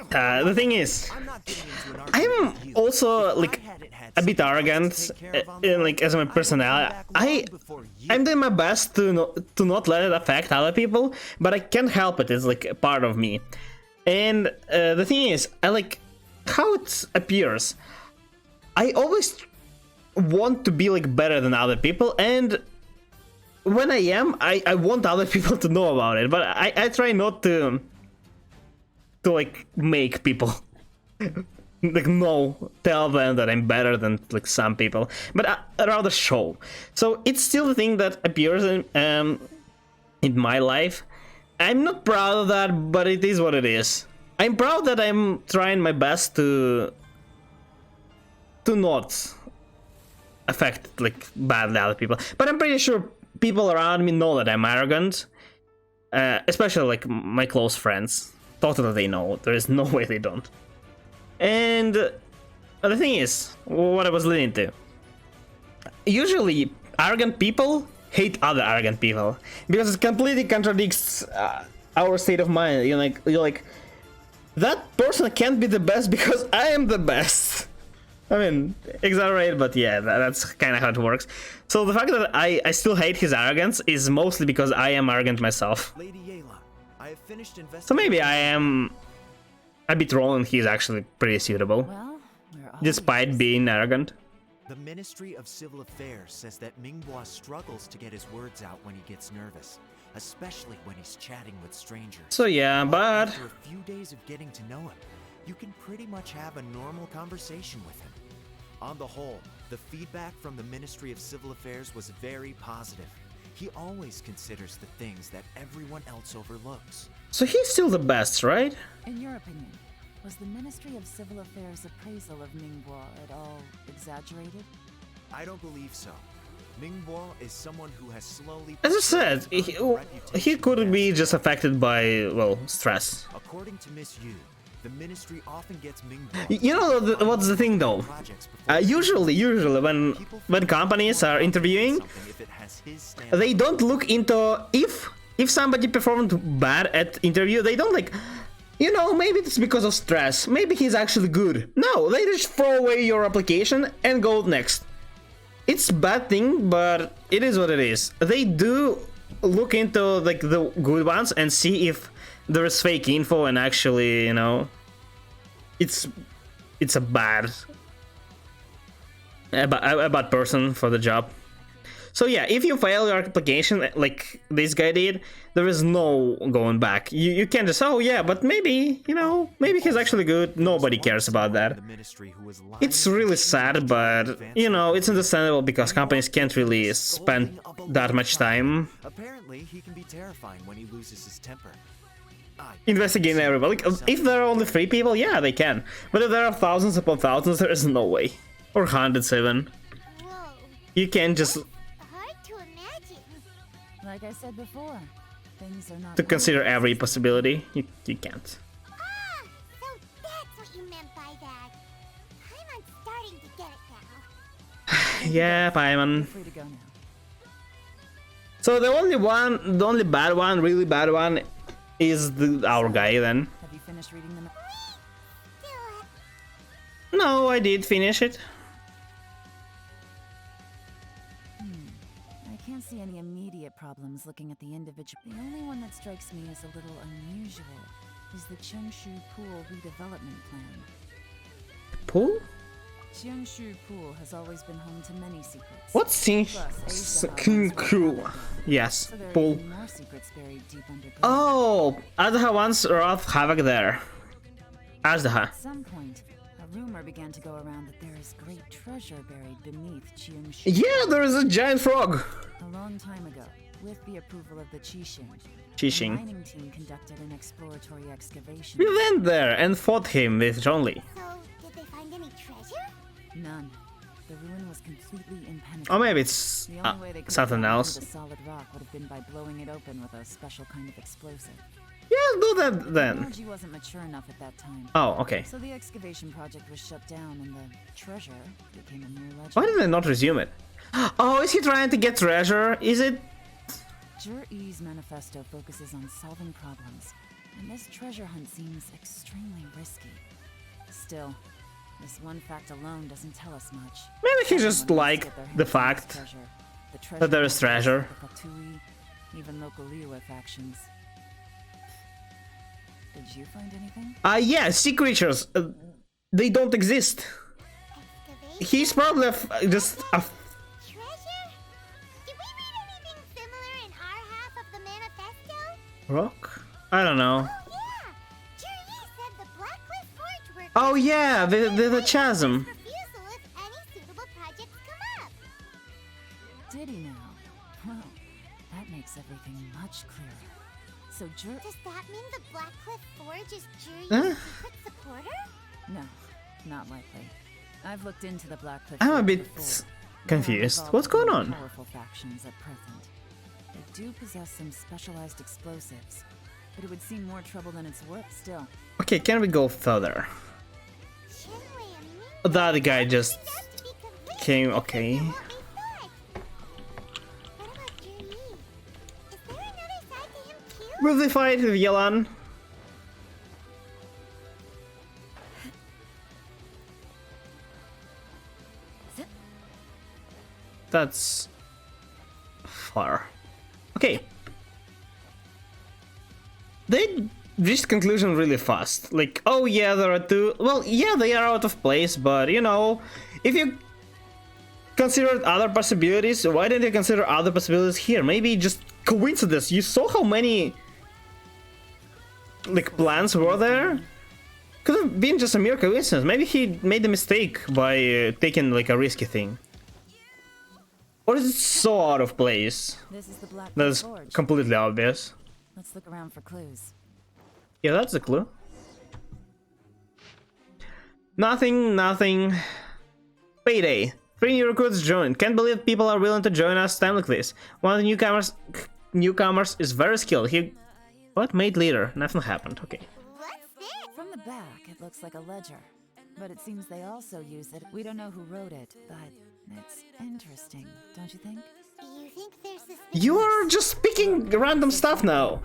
the thing is, I'm also like a bit arrogant, like as my personality. I'm doing my best to not let it affect other people, but I can't help it. It's like a part of me. And the thing is, I like how it appears. I always want to be like better than other people, and when I am, I want other people to know about it, but I try not to like make people like tell them that I'm better than like some people, but I rather show. So it's still the thing that appears in my life. I'm not proud of that, but it is what it is. I'm proud that I'm trying my best to not affect like badly other people, but I'm pretty sure people around me know that I'm arrogant, especially like my close friends. Totally they know. There is no way they don't. And the thing is, what I was leading to, usually arrogant people hate other arrogant people because it completely contradicts our state of mind. You're like that person can't be the best because I am the best. I mean, exaggerate, but yeah, that's kind of how it works. So the fact that I still hate his arrogance is mostly because I am arrogant myself. Lady Yayla, I have finished So maybe I am a bit wrong and he's actually pretty suitable, Well, we're all despite being arrogant. The Ministry of Civil Affairs says that Mingbois struggles to get his words out when he gets nervous, especially when he's chatting with strangers. So yeah, but After a few days of getting to know him, you can pretty much have a normal conversation with him. On the whole, the feedback from the Ministry of Civil Affairs was very positive. He always considers the things that everyone else overlooks. so he's still the best, right? In your opinion, was the Ministry of Civil Affairs' appraisal of Mingbois at all exaggerated? I don't believe so. Mingbois is someone who has slowly... As I said, he could be just affected by, well, stress. According to Miss Yu, the ministry often gets Mingbois... You know what's the thing though? Usually when companies are interviewing, they don't look into if somebody performed bad at interview. They don't like, you know, maybe it's because of stress. Maybe he's actually good. No, they just throw away your application and go next. It's a bad thing, but it is what it is. They do look into like the good ones and see if there is fake info and actually, you know, it's a bad person for the job. So yeah, if you fail your application like this guy did, there is no going back. You can't just, oh yeah, but maybe, you know, maybe he's actually good. Nobody cares about that. It's really sad, but, you know, it's understandable because companies can't really spend that much time Apparently, he can be terrifying when he loses his temper. investigating everybody. Like, if there are only 3 people, yeah, they can. But if there are thousands upon thousands, there is no way. Or hundreds even. Whoa, You can't just hard to imagine. Like I said before, things are not... to consider every possibility. You can't. Ah, so that's what you meant by that. I'm starting to get it now. Yeah, Paimon. Free to go now. So the only bad one, really bad one, is our guy then. Have you finished reading them? No, I did finish it. I can't see any immediate problems looking at the individual. The only one that strikes me as a little unusual is the Chengshu Pool redevelopment plan. Pool? Chengshu Pool has always been home to many secrets. What's Crew? Yes, So there are pool. even more secrets buried deep underground. Oh, Azdaha once wrought havoc there. Azdaha. At some point, a rumor began to go around that there is great treasure buried beneath Chengshu. Yeah, there is a giant frog. A long time ago, with the approval of the Qixing, Qixing. the mining team conducted an exploratory excavation. We went there and fought him with Zhongli. So, did they find any treasure? None. The ruin was completely impenetrable. Or maybe it's The only way they could something have else. found the solid rock would have been by blowing it open with a special kind of explosive. Yeah, do that then. Technology wasn't mature enough at that time. Oh, okay. So the excavation project was shut down and the treasure became a mere legend. Why did they not resume it? Oh, is he trying to get treasure? Is it? Jur Yi's manifesto focuses on solving problems, and this treasure hunt seems extremely risky. Still, this one fact alone doesn't tell us much. Maybe he just Everyone wants to liked get their the hands on fact this treasure. The that there is hunters, treasure. The Fatui, even local Liyue factions. Did you find anything? Yeah, sea creatures. They don't exist. Excavation? He's probably just a. Treasure? Did we read anything similar Rock? I don't know. Yeah! Jerry said the Blackcliff Forge workers Oh yeah, the chasm. refusal if any suitable projects come up. Did he now? Well, that makes everything much clearer. So Does that mean the Blackcliff Forge is Jerry's Huh? secret supporter? No, not likely. I've looked into the Blackcliff I'm a Forge bit before. confused. They aren't What's going involved in on? powerful factions at present. They do possess some specialized explosives, but it would seem more trouble than it's worth still. Okay, can we go further? Chenwei and Ming That guy just turned out to be completely came. different Okay. than what we thought. What about Jerry? Is there another side to him too? Will they fight with Yelan? That's far. Okay. They reached conclusion really fast. Like, oh yeah, there are two. Well, yeah, they are out of place, but you know, if you considered other possibilities, why didn't you consider other possibilities here? Maybe just coincidence. You saw how many like plans were there. Could have been just a mere coincidence. Maybe he made a mistake by taking like a risky thing. Or is it so out of place? This is the Blackcliff That's Forge. completely obvious. Let's look around for clues. Yeah, that's a clue. Nothing. Payday. 3 new recruits joined. Can't believe people are willing to join us time like this. One of the newcomers is very skilled. He... What? Made leader. Nothing happened. Okay. What's this? From the back, it looks like a ledger. But it seems they also use it. We don't know who wrote it, but it's interesting, don't you think? You think there's this You are just speaking random stuff now.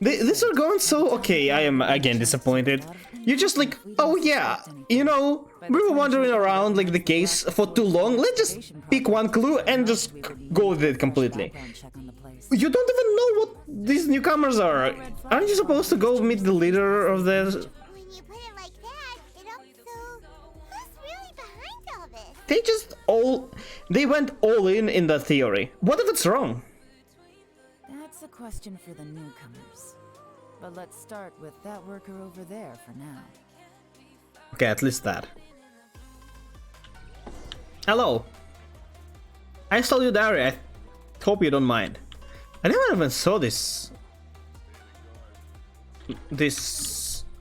This are going so... Okay, I am again disappointed. You're just like, oh yeah, you know, we were wandering around like the case for too long. Let's just pick one clue and just go with it completely. You don't even know what these newcomers are. Aren't you supposed to go meet the leader of the... when you put it like that, it also who's really behind all this? They just all... They went all in that theory. What if it's wrong? That's a question for the newcomers. But let's start with that worker over there for now. Okay, at least that. Hello. I stole your diary. I hope you don't mind. I never even saw this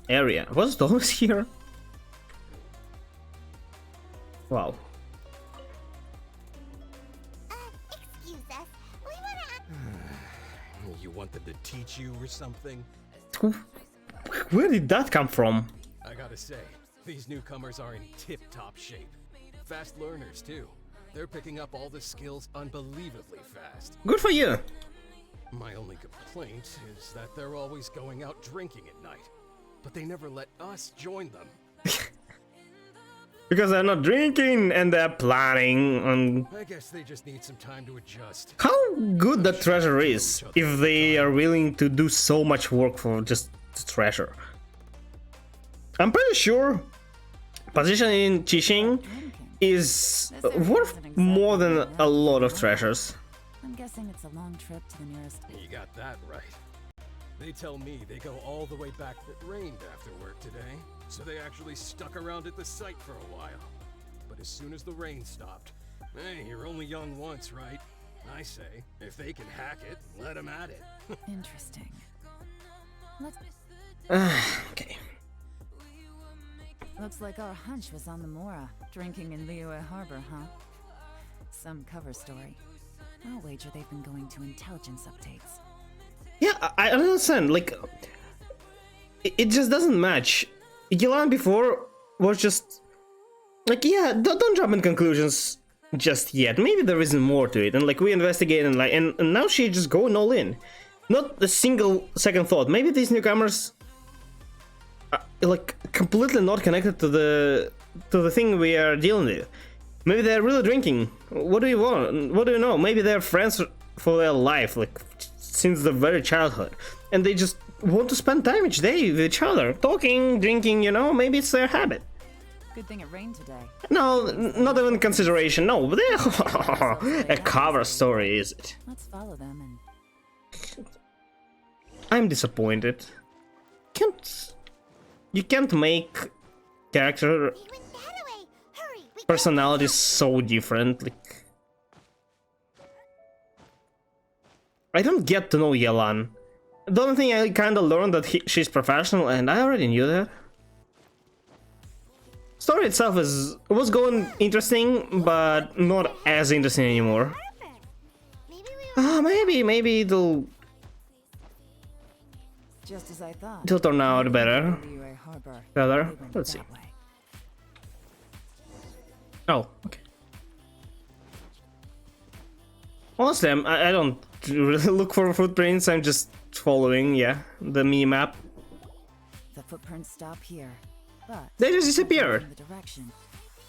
area. Was it always here? Wow. Excuse us. We wanna You want them to teach you or something? Where did that come from? I gotta say, these newcomers are in tip-top shape. Fast learners, too. They're picking up all the skills unbelievably fast. Good for you. My only complaint is that they're always going out drinking at night. But they never let us join them. Because they're not drinking and they're planning on I guess they just need some time to adjust. how good that treasure is if they are willing to do so much work for just the treasure. I'm pretty sure position in Qixing is worth more than a lot of treasures. I'm guessing it's a long trip to the nearest... You got that right. They tell me they go all the way back. It rained after work today, so they actually stuck around at the site for a while. But as soon as the rain stopped, hey, you're only young once, right? I say, if they can hack it, let them at it. Interesting. Let's... Okay. Looks like our hunch was on the Mora, drinking in Liyue Harbor, huh? Some cover story. I'll wager they've been going to intelligence updates. Yeah, I don't understand. Like, it just doesn't match. Yelan before was just like, yeah, don't jump in conclusions just yet. Maybe there isn't more to it, and like we investigate and like, and now she's just going all in. Not a single second thought. Maybe these newcomers are like completely not connected to the thing we are dealing with. Maybe they're really drinking. What do you want? What do you know? Maybe they're friends for their life, like since the very childhood, and they just want to spend time each day with each other, talking, drinking. You know, maybe it's their habit. Good thing it rained today. No, not even consideration. No, but a cover story, is it? Let's follow them and... I'm disappointed. You can't make character personalities so different. Like, I don't get to know Yelan. The only thing I kinda learned that she's professional, and I already knew that. Story itself was going interesting, but not as interesting anymore. Maybe it'll Just as I thought. it'll turn out better. Let's see. Oh, okay. Honestly, I don't really look for footprints. I'm just following, the mini-map. The footprints stop here, but They just disappeared. the direction.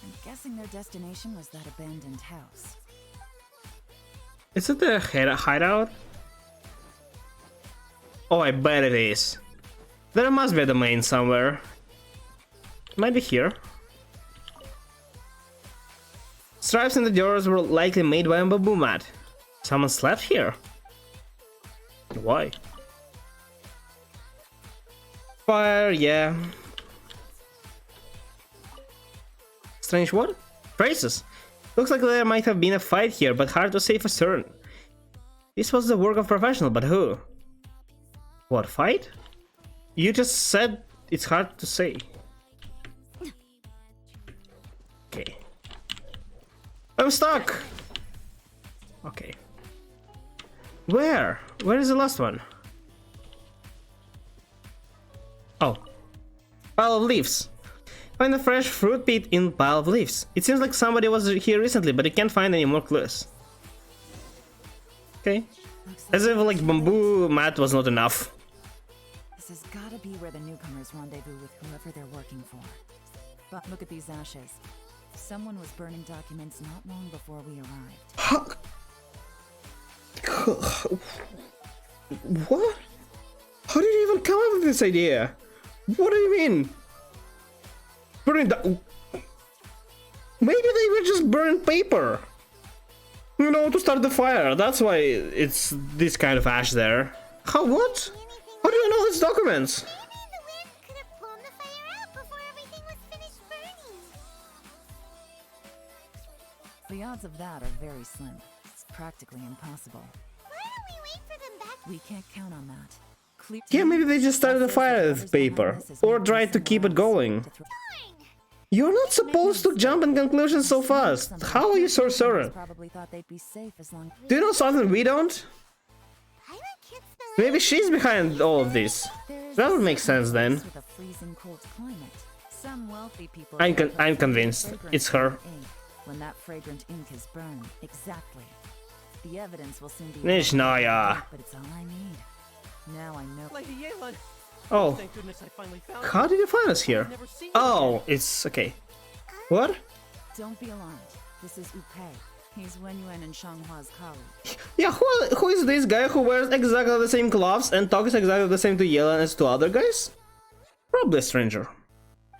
I'm guessing their destination was that abandoned house. Is it the hideout? Oh, I bet it is. There must be a domain somewhere. Might be here. Stripes in the doors were likely made by a bamboo mat. Someone slept here. Why? Fire, yeah. Strange what? Traces. Looks like there might have been a fight here, but hard to say for certain. This was the work of professional, but who? What, fight? You just said it's hard to say. Okay. I'm stuck! Okay. Where? Where is the last one? Oh. Pile of leaves. Find a fresh fruit pit in pile of leaves. It seems like somebody was here recently, but you can't find any more clues. Okay. As if like bamboo mat was not enough. This has gotta be where the newcomers rendezvous with whoever they're working for. But look at these ashes. Someone was burning documents not long before we arrived. What? How did you even come up with this idea? What do you mean? Burning Maybe they were just burning paper. You know, to start the fire. That's why it's this kind of ash there. How, what? How do you know these documents? Maybe the wind could have blown the fire out before everything was finished burning. The odds of that are very slim. It's practically impossible. Why don't we wait for them back? We can't count on that. Yeah, maybe they just started a fire with paper. Or tried to keep it going. You're not supposed to jump in conclusions so fast. How are you so certain? Probably thought they'd be safe as long. Do you know something we don't? Maybe she's behind all of this. That would make sense then. With a freezing cold climate. Some wealthy people I'm convinced. It's her. When that fragrant ink is burned, exactly. The evidence will soon be. Nishnaya. But it's all I need. Now I know. Lady Yelan. Oh. Thank goodness I finally found How did you find us here? I've never seen Oh, it's okay. What? Don't be alarmed. This is Upei. He's Wenyuan and Shanghua's colleague. Yeah, who is this guy who wears exactly the same gloves and talks exactly the same to Yelan as to other guys? Probably a stranger.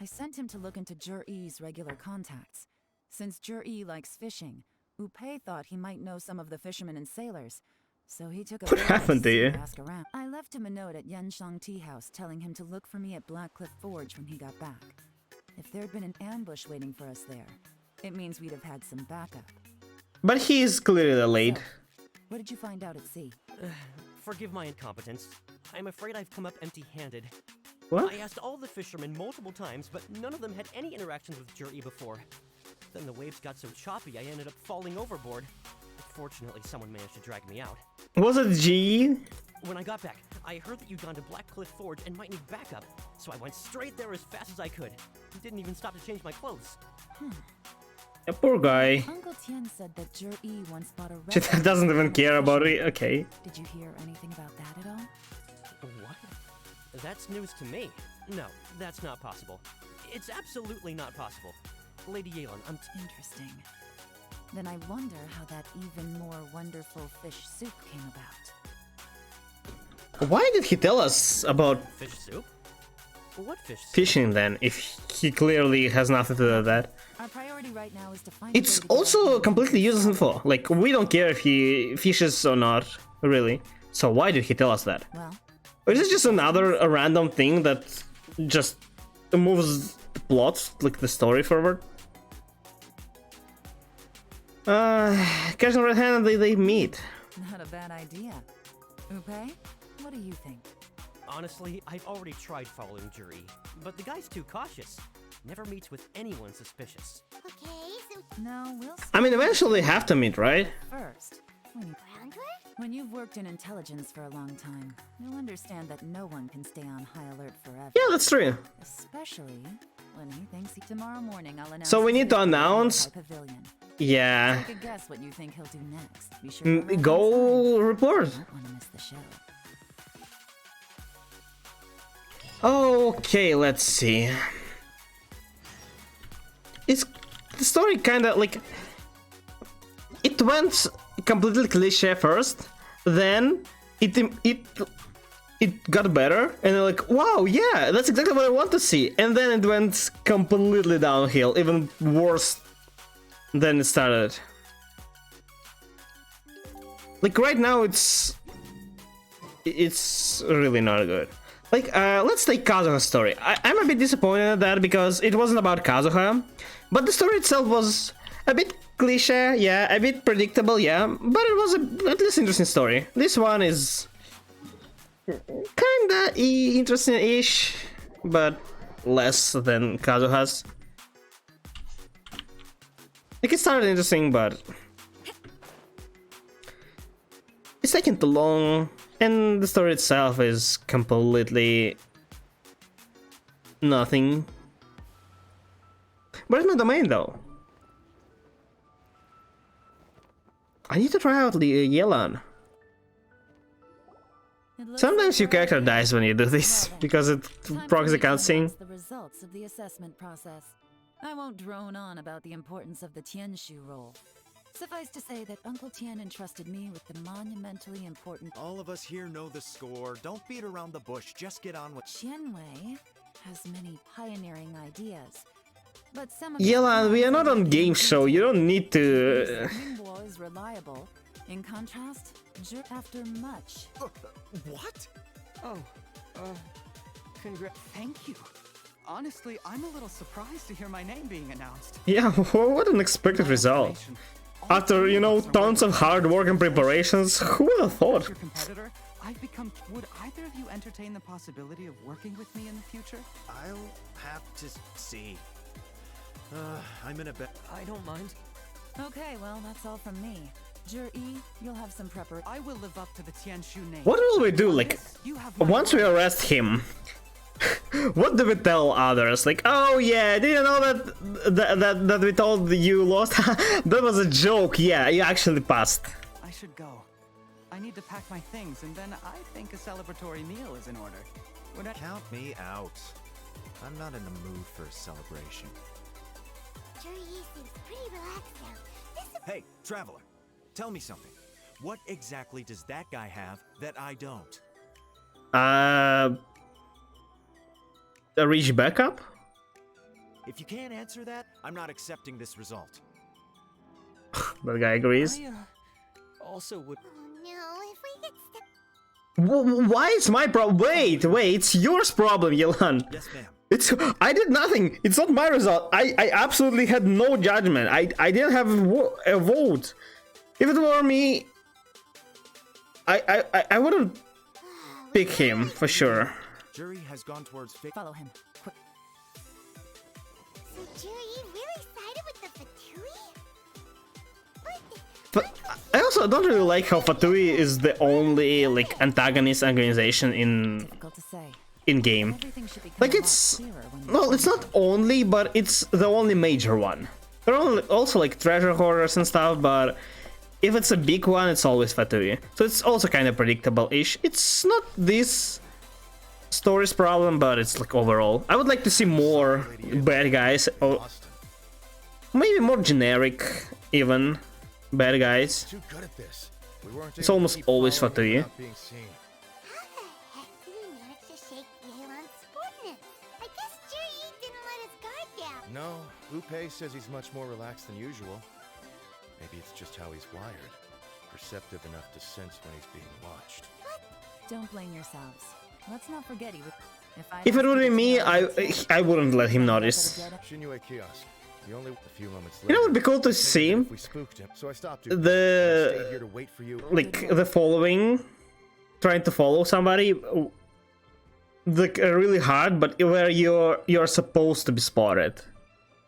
I sent him to look into Jur-E's regular contacts. Since Jur-E likes fishing, Upei thought he might know some of the fishermen and sailors. So he took a What happened to you? ask around. I left him a note at Yanshang Tea House telling him to look for me at Blackcliff Forge when he got back. If there'd been an ambush waiting for us there, it means we'd have had some backup. But he's clearly delayed. So, what did you find out at sea? Forgive my incompetence. I'm afraid I've come up empty-handed. What? I asked all the fishermen multiple times, but none of them had any interactions with Jur-E before. Then the waves got so choppy I ended up falling overboard. Fortunately, someone managed to drag me out. Was it G? When I got back, I heard that you'd gone to Blackcliff Forge and might need backup, so I went straight there as fast as I could. Didn't even stop to change my clothes. A poor guy. Uncle Tian said that Jur-E once bought a She doesn't even care about it. Okay. Did you hear anything about that at all? What? That's news to me. No, that's not possible. It's absolutely not possible. Lady Yelan, I'm Interesting. Then I wonder how that even more wonderful fish soup came about. Why did he tell us about fish soup? What fish soup? fishing then, if he clearly has nothing to do with that? Our priority right now is to find It's also completely useless info. Like, we don't care if he fishes or not, really. So why did he tell us that? Well, Or is it just another random thing that just moves the plot, like the story forward? Cash and Red Hand, they meet. Not a bad idea. Upe, what do you think? Honestly, I've already tried following Juri, but the guy's too cautious. Never meets with anyone suspicious. Okay, so No, we'll see. I mean, eventually they have to meet, right? First, groundwork? when you've worked in intelligence for a long time, you'll understand that no one can stay on high alert forever. Yeah, that's true. Especially when he thinks tomorrow morning I'll announce. So we his need to victory in the announce- High Pavilion. Yeah. Take a guess what you think he'll do next. Be sure to arrive on Go time. report. Don't want to miss the show. Okay, let's see. It's the story kind of like it went completely cliche first, then it got better, and they're like, wow, yeah, that's exactly what I want to see. And then it went completely downhill, even worse than it started. Like right now, it's really not good. Like, let's take Kazuha's story. I'm a bit disappointed at that because it wasn't about Kazuha, but the story itself was a bit cliche, yeah, a bit predictable, yeah, but it was at least interesting story. This one is kinda interesting-ish, but less than Kazuha's. Like, it started interesting, but it's taking too long. And the story itself is completely nothing. Where's my domain though? I need to try out Yelan. Sometimes your character dies when you do this because it procs the cutscene. The results of the assessment process. I won't drone on about the importance of the Tianshu role. Suffice to say that Uncle Tien entrusted me with the monumentally important. All of us here know the score. Don't beat around the bush. Just get on with. Tianwei has many pioneering ideas, but some of Yelan, we are not on game show. You don't need to. Ningbo is reliable. In contrast, after much. What? Oh, thank you. Honestly, I'm a little surprised to hear my name being announced. Yeah, what an unexpected result. After, you know, tons of hard work and preparations, who would have thought? Your competitor, I've become. Would either of you entertain the possibility of working with me in the future? I'll have to see. I'm in a bed. I don't mind. Okay, well, that's all from me. Jur-E, you'll have some prepper. I will live up to the Tianshu name. What will we do, like, You have my once we arrest him? What do we tell others? Like, oh yeah, did you know that we told you lost? That was a joke. Yeah, you actually passed. I should go. I need to pack my things, and then I think a celebratory meal is in order. Would I Count me out. I'm not in the mood for a celebration. Juri seems pretty relaxed now. Hey, traveler, tell me something. What exactly does that guy have that I don't? A reach backup? If you can't answer that, I'm not accepting this result. That guy agrees. I also would. Oh no, if we get stuck. Why is my problem? Wait, it's yours problem, Yelan. Yes, ma'am. I did nothing. It's not my result. I absolutely had no judgment. I didn't have a vote. If it were me, I wouldn't pick him for sure. Jury has gone towards Follow him. Quick. So Juri really sided with the Fatui? But I also don't really like how Fatui is the only like antagonist organization Difficult to say. in game. Everything should become Like a lot it's clearer when you well, it's not only, but it's the only major one. There are also like treasure hoarders and stuff, but if it's a big one, it's always Fatui. So it's also kind of predictable-ish. It's not this story's problem, but it's like overall. I would like to see more bad guys, or maybe more generic, even bad guys. Too good at this. We weren't It's able to almost keep always following Fatui. without being seen. How the heck did he manage to shake Yelan's sportness? I guess Juri didn't let his guard down. No, Upe says he's much more relaxed than usual. Maybe it's just how he's wired. Perceptive enough to sense when he's being watched. Don't blame yourselves. Let's not forget he was. If it would be me, I wouldn't let him notice. Shinue kiosk. The only a few moments You know, later, it would be cool to see we spooked him, so I stopped you. I stayed here the to wait for you. like the following, trying to follow somebody, like really hard, but where you're supposed to be spotted,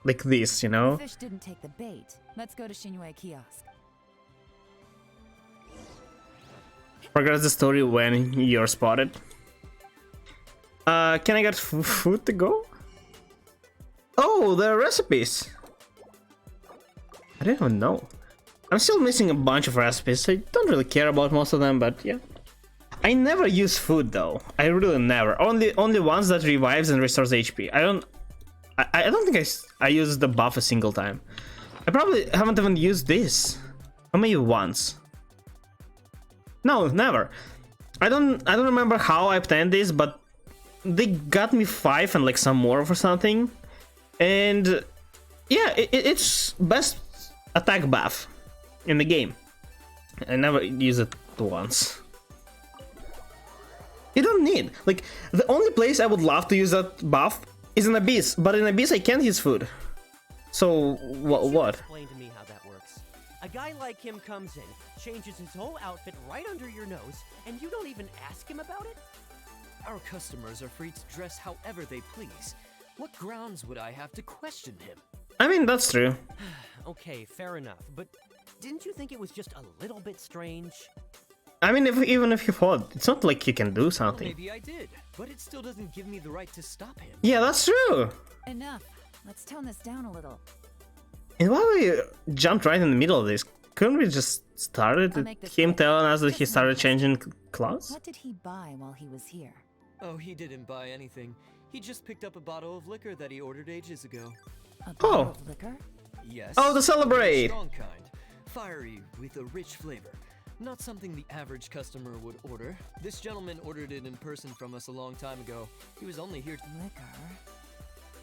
like this, you know. Fish didn't take the bait. Let's go to Shinue kiosk. Progress the story when you're spotted. Can I get food to go? Oh, the recipes. I don't even know. I'm still missing a bunch of recipes. I don't really care about most of them, but yeah. I never use food though. I really never. Only ones that revives and restores HP. I don't think I used the buff a single time. I probably haven't even used this. Or maybe once. No, never. I don't remember how I obtained this, but they got me 5 and like some more for something. And yeah, it's best attack buff in the game. I never use it once. You don't need, like, the only place I would love to use that buff is in Abyss, but in Abyss I can't use food. So what? Explain to me how that works. A guy like him comes in, changes his whole outfit right under your nose, and you don't even ask him about it? Our customers are free to dress however they please. What grounds would I have to question him? I mean, that's true. Okay, fair enough, but didn't you think it was just a little bit strange? I mean, even if you fought, it's not like you can do something. Maybe I did, but it still doesn't give me the right to stop him. Yeah, that's true. Enough. Let's tone this down a little. And why we jumped right in the middle of this? Couldn't we just started with him telling us that he started changing clothes? What did he buy while he was here? Oh, he didn't buy anything. He just picked up a bottle of liquor that he ordered ages ago. A bottle of liquor? Yes. Oh, to celebrate! Strong kind. Fiery, with a rich flavor. Not something the average customer would order. This gentleman ordered it in person from us a long time ago. He was only here. Liquor.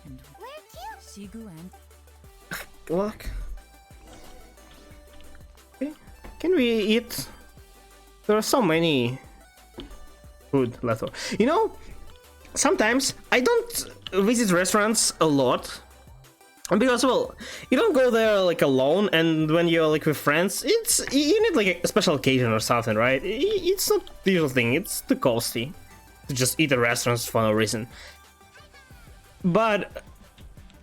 And Where to? Shigu and... Look. Okay. Can we eat? There are so many food left over. You know, sometimes I don't visit restaurants a lot because, well, you don't go there like alone, and when you're like with friends, you need like a special occasion or something, right? It's not the usual thing. It's too costly to just eat at restaurants for no reason. But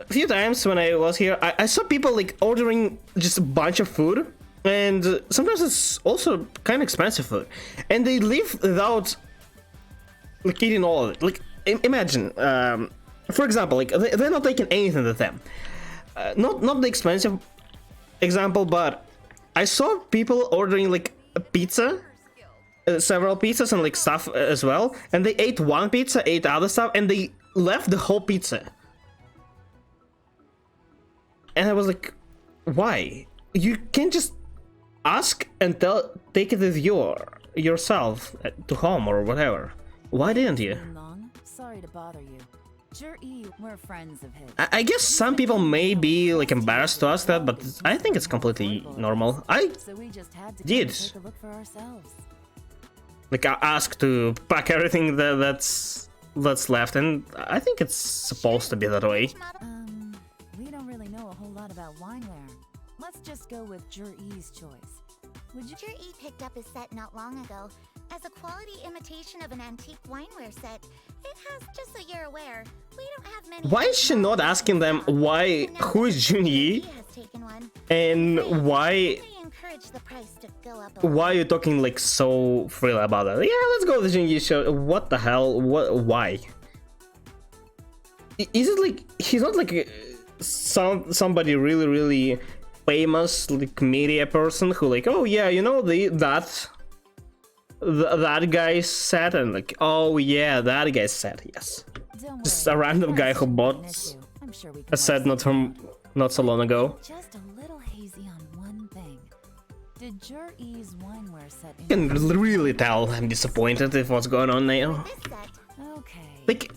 a few times when I was here, I saw people like ordering just a bunch of food, and sometimes it's also kind of expensive food, and they leave without like eating all of it. Like imagine, for example, like they're not taking anything with them. Not the expensive example, but I saw people ordering like a pizza, several pizzas and like stuff as well, and they ate one pizza, ate other stuff, and they left the whole pizza. And I was like, why? You can just ask and take it with yourself to home or whatever. Why didn't you? Long? Sorry to bother you. We're friends of his. I guess some people may be like embarrassed to ask that, but I think it's completely normal. I did. Take a look for ourselves. Like I asked to pack everything that's left, and I think it's supposed to be that way. We don't really know a whole lot about wineware. Let's just go with Jur-E's choice. Would you? Jur-E picked up his set not long ago. As a quality imitation of an antique wineware set, it has, just so you're aware, we don't have many. Why is she not asking them who is Junyi and why are you talking like so freely about that? Yeah, let's go to the Junyi show. What the hell? Why? Is it like he's not like somebody really famous like media person who like, oh yeah, you know that guy said, and like, oh yeah, that guy said, yes. Just a random guy who bought a set not so long ago. Just a little hazy on one thing. Did Jur-E's wineware set? You can really tell I'm disappointed with what's going on now. Okay. Like,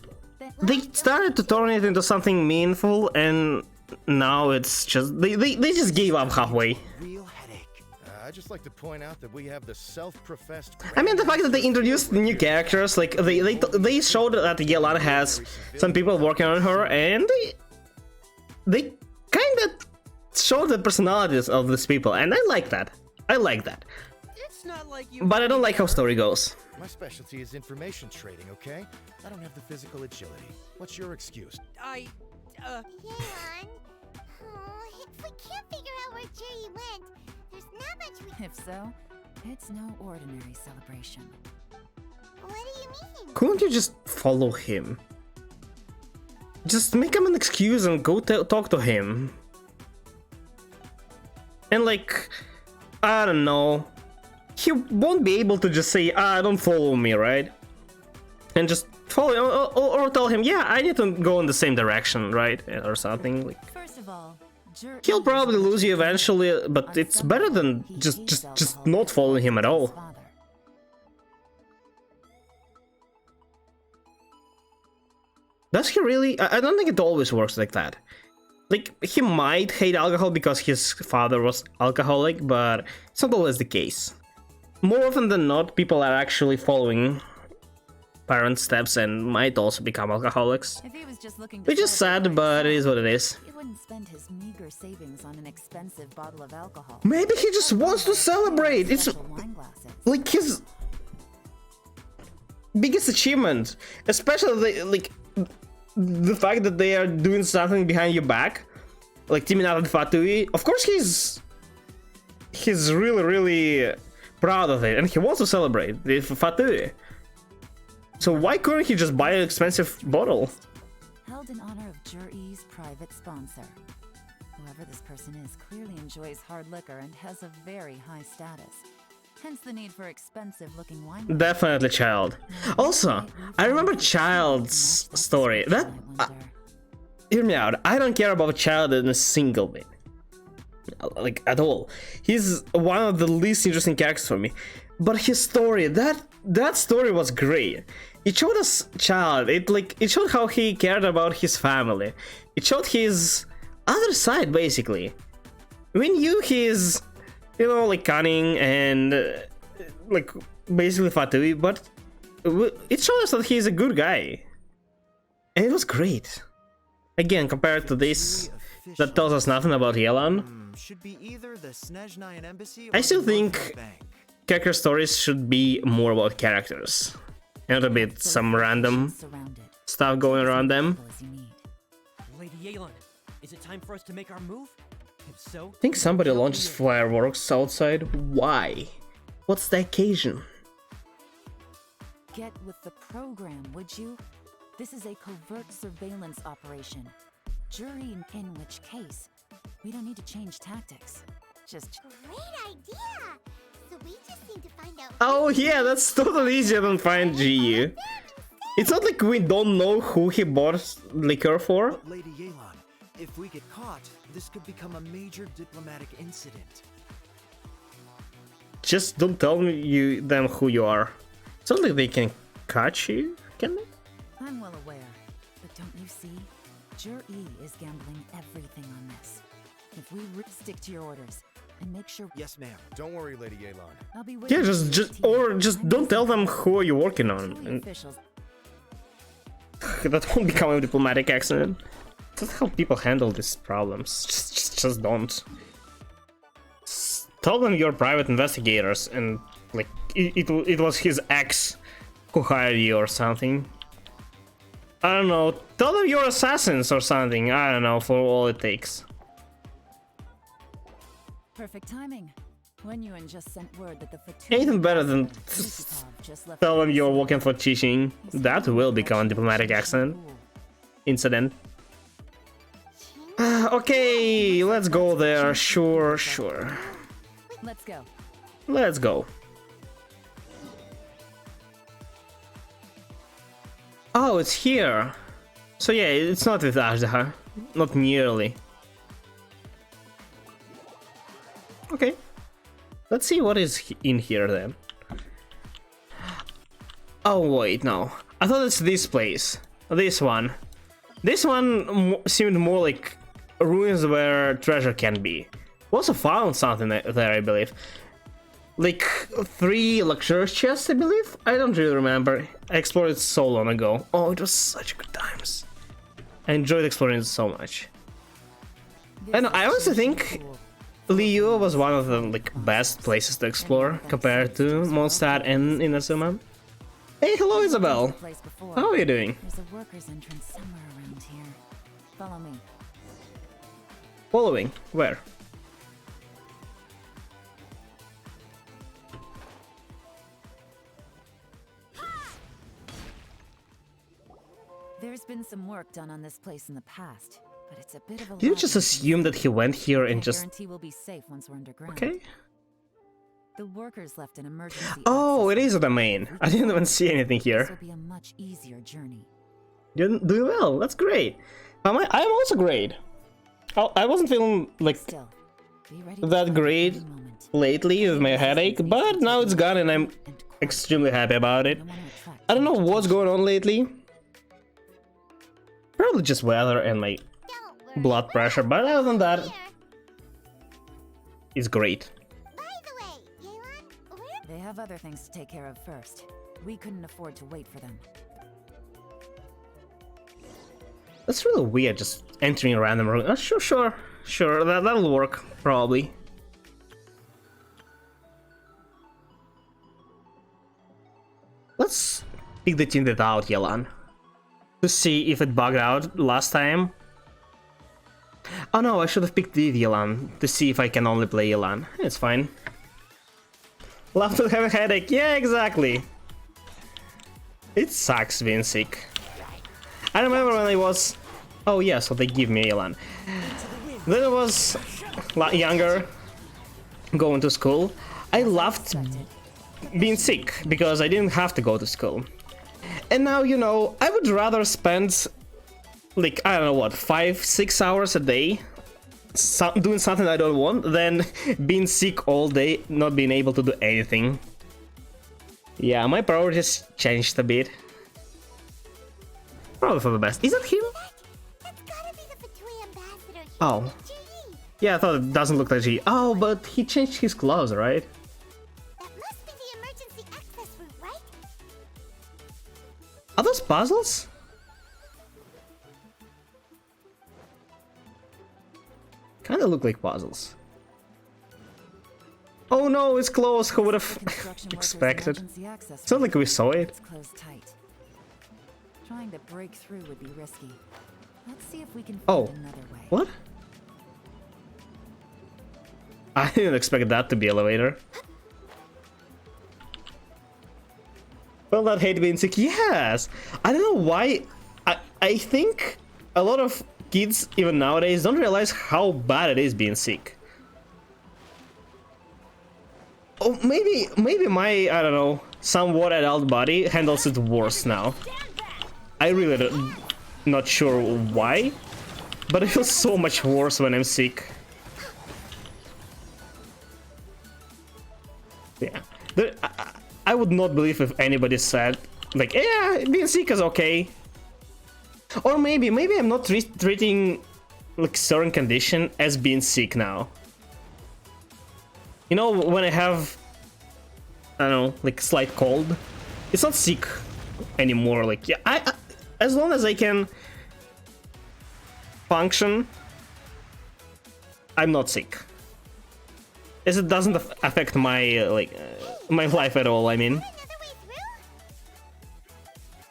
they started to turn it into something meaningful, and now it's just they just gave up halfway. Real headache. I'd just like to point out that we have the self-professed. I mean, the fact that they introduced new characters, like they showed that Yelan has some people working on her, and they kind of showed the personalities of these people, and I like that. I like that. It's not like you. But I don't like how story goes. My specialty is information trading, okay? I don't have the physical agility. What's your excuse? Yelan. Oh, if we can't figure out where Jerry went, there's not much we... If so, it's no ordinary celebration. What do you mean? Couldn't you just follow him? Just make him an excuse and go talk to him. And like, I don't know. He won't be able to just say, don't follow me, right? And just follow him, or tell him, yeah, I need to go in the same direction, right? Or something. Like, First of all, he'll probably lose you eventually, but it's better than just not following him at all. Does he really? I don't think it always works like that. Like, he might hate alcohol because his father was alcoholic, but it's not always the case. More often than not, people are actually following parents' steps and might also become alcoholics. If he was just looking to Which is sad, but it is what it is. he wouldn't spend his meager savings on an expensive bottle of alcohol. Maybe he just wants to celebrate. It's Special wine glasses. like his biggest achievement, especially the fact that they are doing something behind your back, like teaming up with Fatui. Of course, he's really proud of it, and he wants to celebrate with Fatui. So why couldn't he just buy an expensive bottle? Held in honor of Jur-E's private sponsor. Whoever this person is clearly enjoys hard liquor and has a very high status. Hence the need for expensive-looking wine. Definitely Child. Also, I remember Child's story. That hear me out. I don't care about Child in a single bit, like at all. He's one of the least interesting characters for me. But his story, that story was great. It showed us Child. It showed how he cared about his family. It showed his other side, basically. We knew he's, like cunning and like basically Fatui, but it showed us that he's a good guy, and it was great. Again, compared to this, that tells us nothing about Yelan. Should be either the Snezhnayan embassy or I still the think Moscow bank. character stories should be more about characters, and a bit some random stuff going around them. Lady Yelan, is it time for us to make our move? If so, I think somebody launches fireworks outside. Why? What's the occasion? Get with the program, would you? This is a covert surveillance operation. Jury in which case, we don't need to change tactics. Just Great idea! So we just need to find out... Oh yeah, that's totally easier than find GU. It's not like we don't know who he bought liquor for. But Lady Yelan, if we get caught, this could become a major diplomatic incident. Just don't tell them who you are. It's not like they can catch you, can they? I'm well aware, but don't you see? Jur-E is gambling everything on this. If we stick to your orders and make sure. Yes, ma'am. Don't worry, Lady Yelan. I'll be waiting. Yeah, just don't tell them who you're working on. And that won't become a diplomatic accident. That's how people handle these problems. Just don't. Tell them you're private investigators and like it was his ex who hired you or something. I don't know. Tell them you're assassins or something. I don't know, for all it takes. Perfect timing. When you just sent word that the Anything better than tell them you're working for Chishing. That will become a diplomatic incident. Okay, let's go there. Sure. Let's go. Let's go. Oh, it's here. So yeah, it's not with Azhar. Not nearly. Okay. Let's see what is in here then. Oh wait, no. I thought it's this place. This one. This one seemed more like ruins where treasure can be. We also found something there, I believe. like 3 luxurious chests, I believe. I don't really remember. I explored it so long ago. Oh, it was such good times. I enjoyed exploring it so much. I know. I also think Liu was one of the like best places to explore compared to Mondstadt and Inazuma. Hey, hello, Isabel. How are you doing? There's a workers' entrance somewhere around here. Follow me. Following? Where? There's been some work done on this place in the past, but it's a bit of a. Did you just assume that he went here and just... guarantee we'll be safe once we're underground. Okay. The workers left an emergency. Oh, it is a domain. I didn't even see anything This here. will be a much easier journey. You're doing well. That's great. I'm also great. I wasn't feeling like Still, be ready that to great fight at any moment. lately with my headache, but now it's gone and I'm extremely happy about it. I don't know what's going on lately. Probably just weather and my Don't worry, blood pressure, but other than that, here. it's great. By the way, Yelan, where? They have other things to take care of first. We couldn't afford to wait for them. That's really weird, just entering a random room. Sure, that'll work, probably. Let's pick the tinted out, Yelan. To see if it bugged out last time. Oh no, I should have picked the Yelan to see if I can only play Yelan. It's fine. Love to have a headache. Yeah, exactly. It sucks being sick. I remember when I was... Oh yeah, so they give me Yelan. When I was younger, going to school, I loved being sick because I didn't have to go to school. And now, you know, I would rather spend, like, I don't know what, 5-6 hours a day doing something I don't want than being sick all day, not being able to do anything. Yeah, my priorities changed a bit. Probably for the best. Is that him? That's gotta be the Fatui ambassador. Oh. Yeah, I thought it doesn't look like G. Oh, but he changed his clothes, right? That must be the emergency access route, right? Are those puzzles? Kinda look like puzzles. Oh no, it's closed. Who would have Construction workers' expected? emergency access It's not like we saw it. It's closed tight. Trying to break through would be risky. Let's see if we can Oh. find another way. What? I didn't expect that to be elevator. Well, that hate being sick. Yes! I don't know why. I think a lot of kids, even nowadays, don't realize how bad it is being sick. Oh, maybe my, I don't know, somewhat adult body handles it worse now. I really don't, not sure why, but it feels so much worse when I'm sick. Yeah, I would not believe if anybody said, like, yeah, being sick is okay. Or maybe I'm not treating, like, certain condition as being sick now. You know, when I have, I don't know, like, slight cold, it's not sick anymore. Like, yeah, I as long as I can function, I'm not sick. As it doesn't affect my, my life at all, I mean.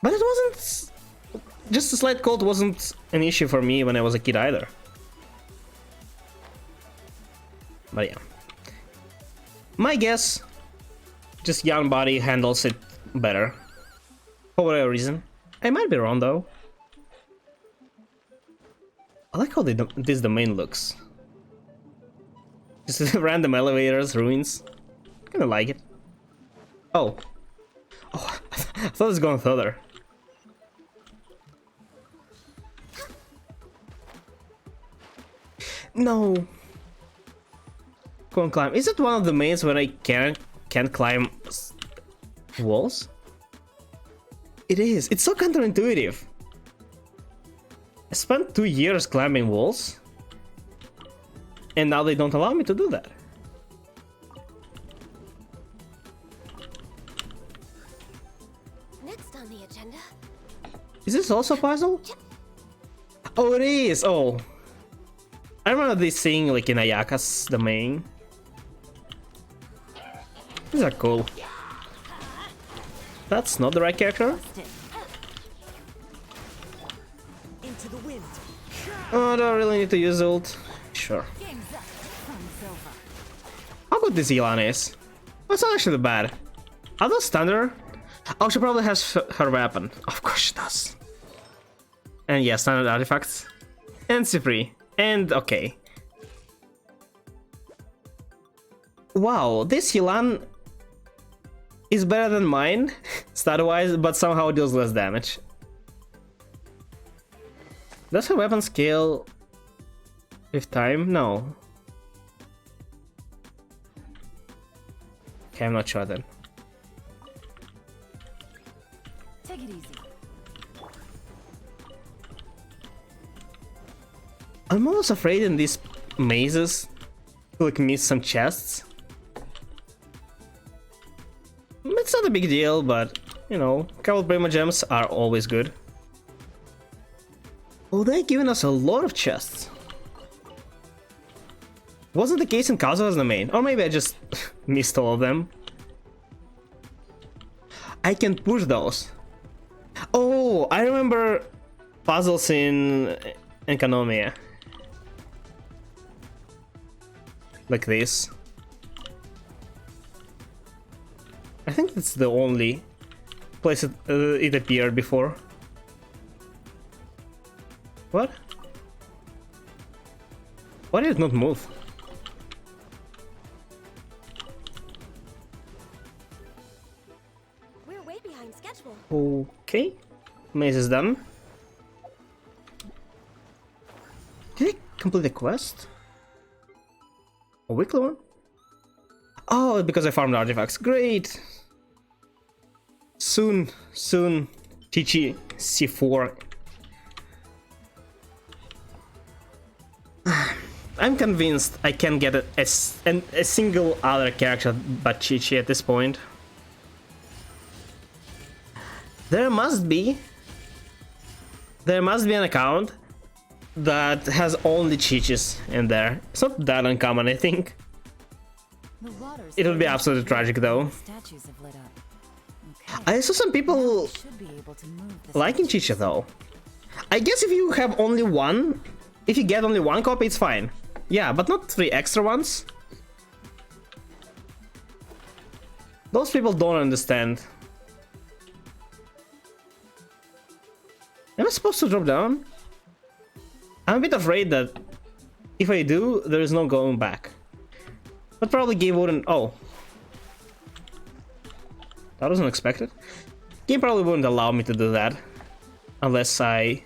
But it wasn't... Just a slight cold wasn't an issue for me when I was a kid either. But yeah. My guess, just young body handles it better. For whatever reason. I might be wrong though. I like how this domain looks. Just random elevators, ruins. Kinda like it. Oh. Oh, I thought it was going further. No. Can't climb. Is it one of the mains where I can't climb walls? It is. It's so counterintuitive. I spent 2 years climbing walls, and now they don't allow me to do that. Is this also a puzzle? Oh, it is! Oh. I remember this thing like in Ayaka's domain. These are cool. That's not the right character. Into the wind. Oh, do I really need to use ult? Sure. How good this Elan is? Oh, it's not actually bad. Are those standard? Oh, she probably has her weapon. Of course she does. And yeah, standard artifacts. And C3. And okay. Wow, this Elan is better than mine, stat-wise, but somehow deals less damage. Does her weapon scale with time? No. Okay, I'm not sure then. Take it easy. I'm almost afraid in these mazes to like miss some chests. It's not a big deal, but you know, couple Prima gems are always good. Oh, they're giving us a lot of chests. Wasn't the case in Kazuha's domain, or maybe I just missed all of them. I can push those. Oh, I remember puzzles in Naomore. Like this. I think that's the only place it appeared before. What? Why did it not move? We're way behind schedule. Okay. Maze is done. Did I complete the quest? A weekly one? Oh, because I farmed artifacts. Great! Soon, TG C4. I'm convinced I can get a single other character but Chi-Chi at this point. There must be an account that has only Chi-Chis in there. It's not that uncommon, I think. It would be absolutely tragic though. Statues have lit up. I saw some people liking Chi-Chi though. I guess if you have only one, if you get only one copy, it's fine. Yeah, but not 3 extra ones. Those people don't understand. Am I supposed to drop down? I'm a bit afraid that if I do, there is no going back. But probably game wouldn't... Oh. That wasn't expected. Game probably wouldn't allow me to do that. Unless I...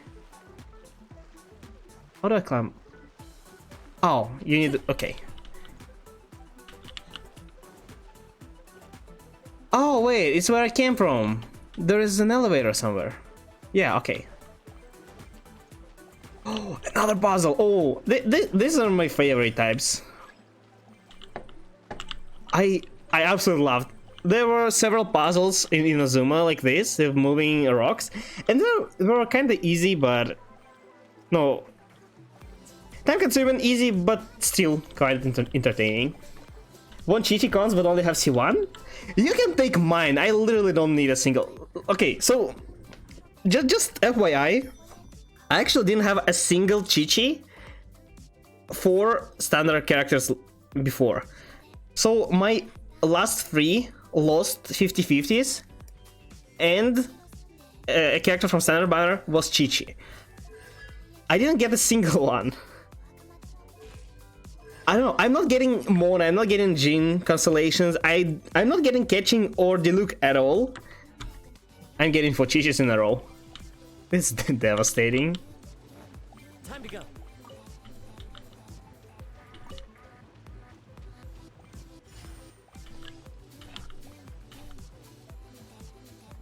How do I climb? Oh, you need... Okay. Oh, wait, it's where I came from. There is an elevator somewhere. Yeah, okay. Oh, another puzzle. Oh, these are my favorite types. I absolutely loved. There were several puzzles in Inazuma like this, with moving rocks, and they were kind of easy, but no, time-consuming, easy, but still quite entertaining. One Chi-Chi cons, but only have C1. You can take mine. I literally don't need a single. Okay, so just FYI, I actually didn't have a single Chi-Chi for standard characters before. So my last 3 lost 50/50s, and a character from standard banner was Chi-Chi. I didn't get a single one. I don't know, I'm not getting Mona, I'm not getting Jin constellations, I'm not getting Catching or Diluc at all. I'm getting 4 Chi-Chis in a row. It's devastating. Time to go.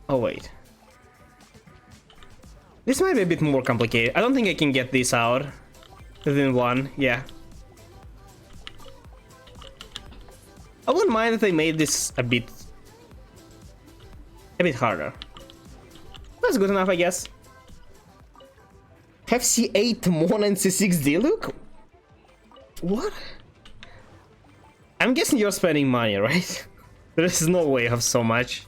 Oh wait. This might be a bit more complicated. I don't think I can get this out within one, yeah. I wouldn't mind if they made this a bit harder. That's good enough, I guess. have C8 Mon and C6 Diluc? What? I'm guessing you're spending money, right? There is no way you have so much.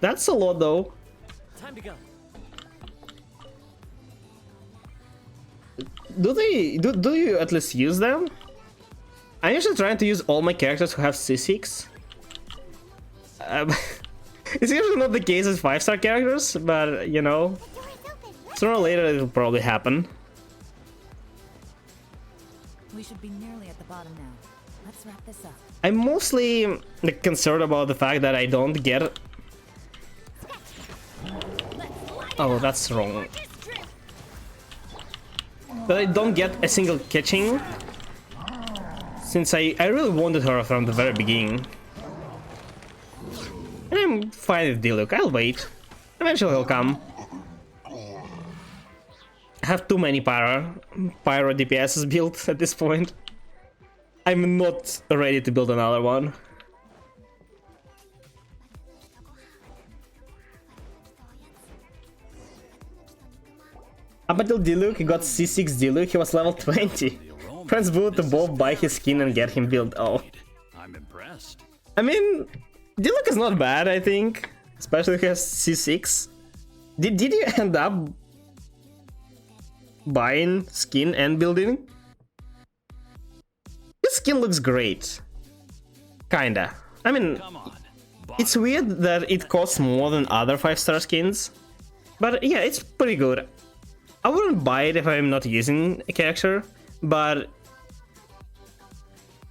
That's a lot though. Time to go. Do you at least use them? I'm usually trying to use all my characters who have C6. It's usually not the case with 5-star characters, but you know, sooner or later it will probably happen. We should be nearly at the bottom now. Let's wrap this up. I'm mostly concerned about the fact that I don't get... Oh, that's wrong. That I don't get a single catching, since I really wanted her from the very beginning. And I'm fine with Diluc, I'll wait. Eventually he'll come. I have too many pyro DPSs built at this point. I'm not ready to build another one. Up until Diluc, he got C6 Diluc, he was level 20. Friends booted to Bob buy his skin and get him built. Oh. I'm impressed. I mean, Diluc is not bad, I think. Especially if he has C6. Did you end up buying skin and building? This skin looks great. Kinda. I mean, it's weird that it costs more than other 5-star skins. But yeah, it's pretty good. I wouldn't buy it if I'm not using a character, but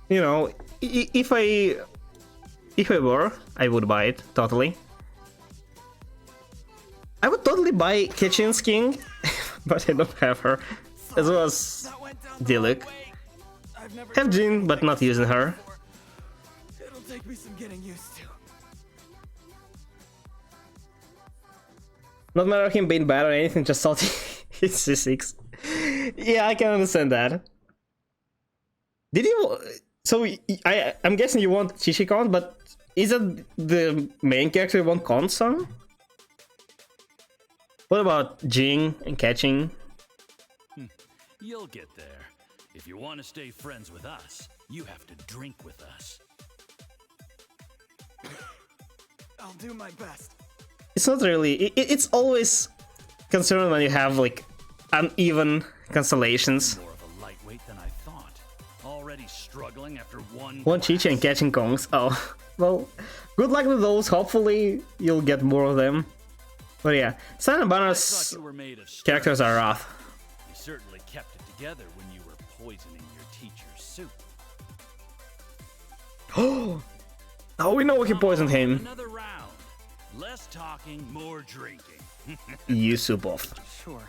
you know, if I were, I would buy it totally. I would totally buy Kitchen skin, but I don't have her, as well as Diluc. Have Jin, but not using her. It'll take me some getting used to. Not matter him being bad or anything, just salty. It's C6. Yeah, I can understand that. Did you... So, I'm guessing you want Chichikon, but is it the main character you want Kon's on? What about Jing and catching? You'll get there. If you want to stay friends with us, you have to drink with us. I'll do my best. It's not really... It's always concerning when you have, like, uneven constellations. More of a lightweight than I thought. Already struggling after one Chichi and catching Kongs. Oh, well, good luck with those. Hopefully, you'll get more of them. But yeah, San and Banner's characters are rough. You certainly kept it together when you were poisoning your teacher's soup. Oh, we know he poisoned him. Another round. Less talking, more drinking. Yusupov. Sure.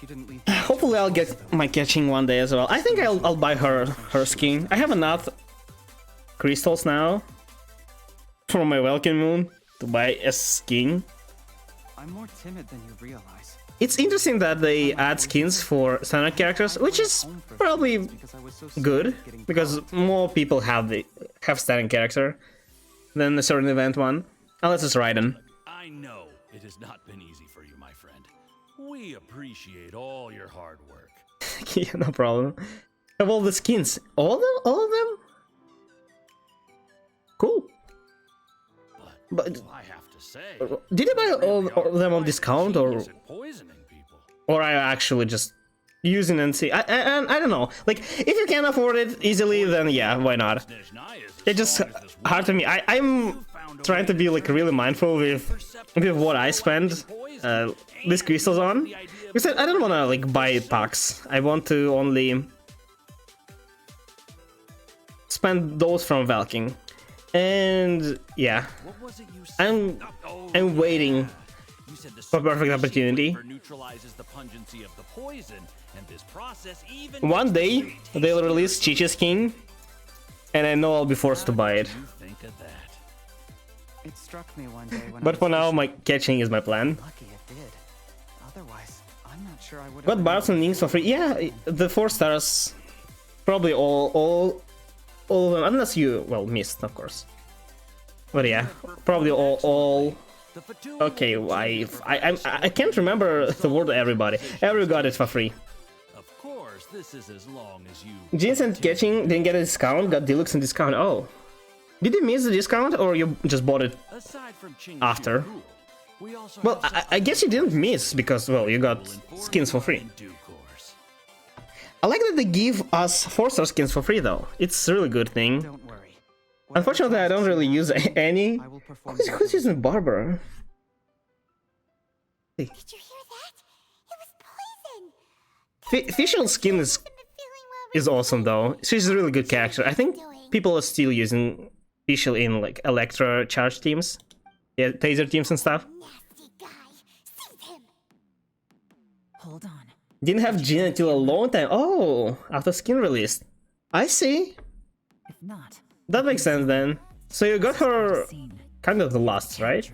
You didn't leave. Hopefully I'll get my catching one day as well. I think I'll buy her skin. I have enough crystals now for my welcome moon to buy a skin. I'm more timid than you realize. It's interesting that they add skins for standard characters, which is probably good because more people have standard character than a certain event one, unless it's Raiden. I know it has not been easy for you, my friend. We appreciate all your hard work. Yeah, no problem. Have all the skins, all of them? Cool. But I have to say, did you buy all of them on discount, or I actually just using and see? I don't know. Like, if you can afford it easily, then yeah, why not? It's just hard to me. I'm trying to be like really mindful with what I spend these crystals on, because I don't want to like buy packs. I want to only spend those from Valking. And yeah, I'm waiting for perfect opportunity. One day they'll release Chichi's skin, and I know I'll be forced to buy it. It struck me one day when But for now, my catching is my plan. Lucky it did. Otherwise, I'm not sure I would. Got battles and links for free. Yeah, the 4 stars, probably all of them, unless you missed, of course. But yeah, probably all Okay, I can't remember the word everybody. Everybody got it for free. Of course, this is as long as you. Jeans and Catching didn't get a discount, got deluxe and discount. Oh. Did you miss the discount or you just bought it after? Well, I guess you didn't miss because, well, you got skins for free. I like that they give us 4-star skins for free though. It's a really good thing. Unfortunately, I don't really use any. Who's using Barber? Hey. Did you hear that? It was poison. Fischl's skin is awesome though. She's a really good character. I think people are still using Fischl in like Electra charge teams, yeah, taser teams and stuff. Hold on. Didn't have Jean until a long time. Oh, after skin released. I see. If not, that makes sense then. So you got her kind of the last, right?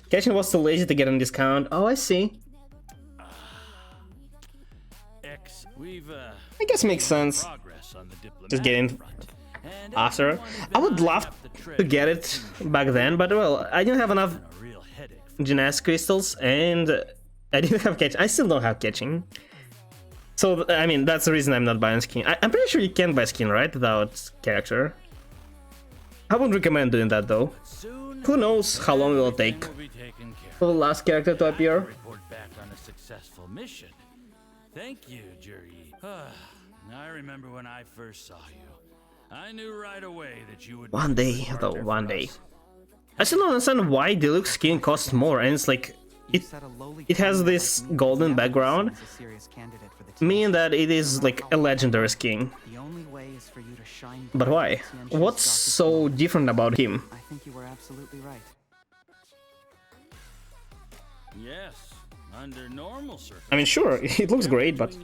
Catching was too lazy to get on discount. Oh, I see. I guess makes sense. Just getting after. I would love to get it back then, but well, I didn't have enough Genes crystals and I didn't have catching. I still don't have catching. So, I mean, that's the reason I'm not buying skin. I'm pretty sure you can buy skin, right? Without character. I wouldn't recommend doing that though. Who knows how long it will take for the last character to appear. Report back on a successful mission. Thank you, Jerry. I remember when I first saw you. I knew right away that you would. One day, though, one day. I still don't understand why deluxe skin costs more, and it's like it has this golden background, meaning that it is like a legendary skin. But why? What's so different about him? I think you were absolutely right. Yes, under normal circumstances. I mean, sure, it looks great, but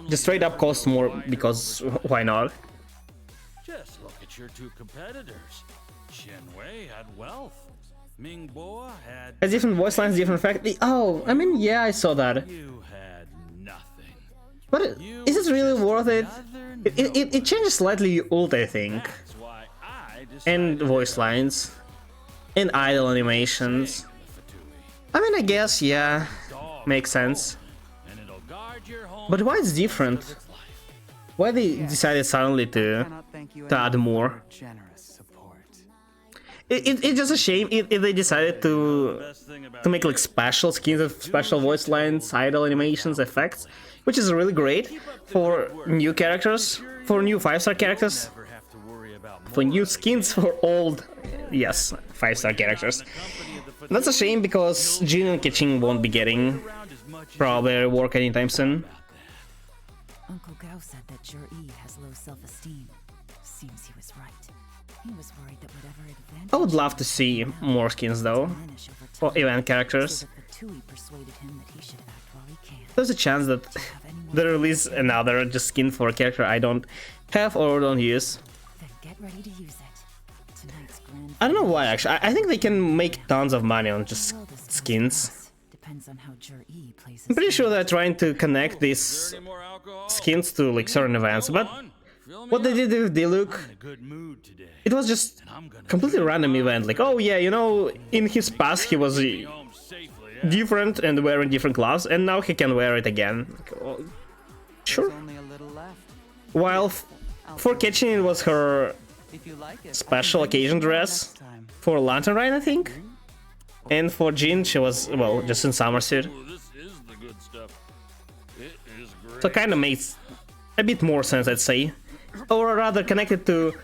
just straight up costs more because why not? Just look at your two competitors. Shenwei had wealth. Mingboa had. Has different voice lines, different effect. Oh, I mean, yeah, I saw that. You had nothing. But is it really worth it? It changes slightly ult, I think. And voice lines. And idle animations. I mean, I guess, yeah, makes sense. But why it's different? Why they decided suddenly to add more? It's just a shame if they decided to make like special skins of special voice lines, idle animations, effects, which is really great for new characters, for new 5-star characters, for new skins for old, yes, 5-star characters. That's a shame because Jin and Keqing won't be getting probably a rework anytime soon. Uncle Gao said that Jur-E has low self-esteem. Seems he was right. He was worried that whatever advantage I would love to see more skins though, for event characters. There's a chance that they release another just skin for a character I don't have or don't use. I don't know why actually. I think they can make tons of money on just skins. I'm pretty sure they're trying to connect these skins to like certain events, but what they did with Diluc, it was just completely random event. Like, oh yeah, you know, in his past he was different and wearing different gloves, and now he can wear it again. Like, oh, sure. While for Keqing it was her special occasion dress for Lantern Ride, I think. And for Jin, she was, well, just in summer suit. So it kind of makes a bit more sense, I'd say. Or rather connected to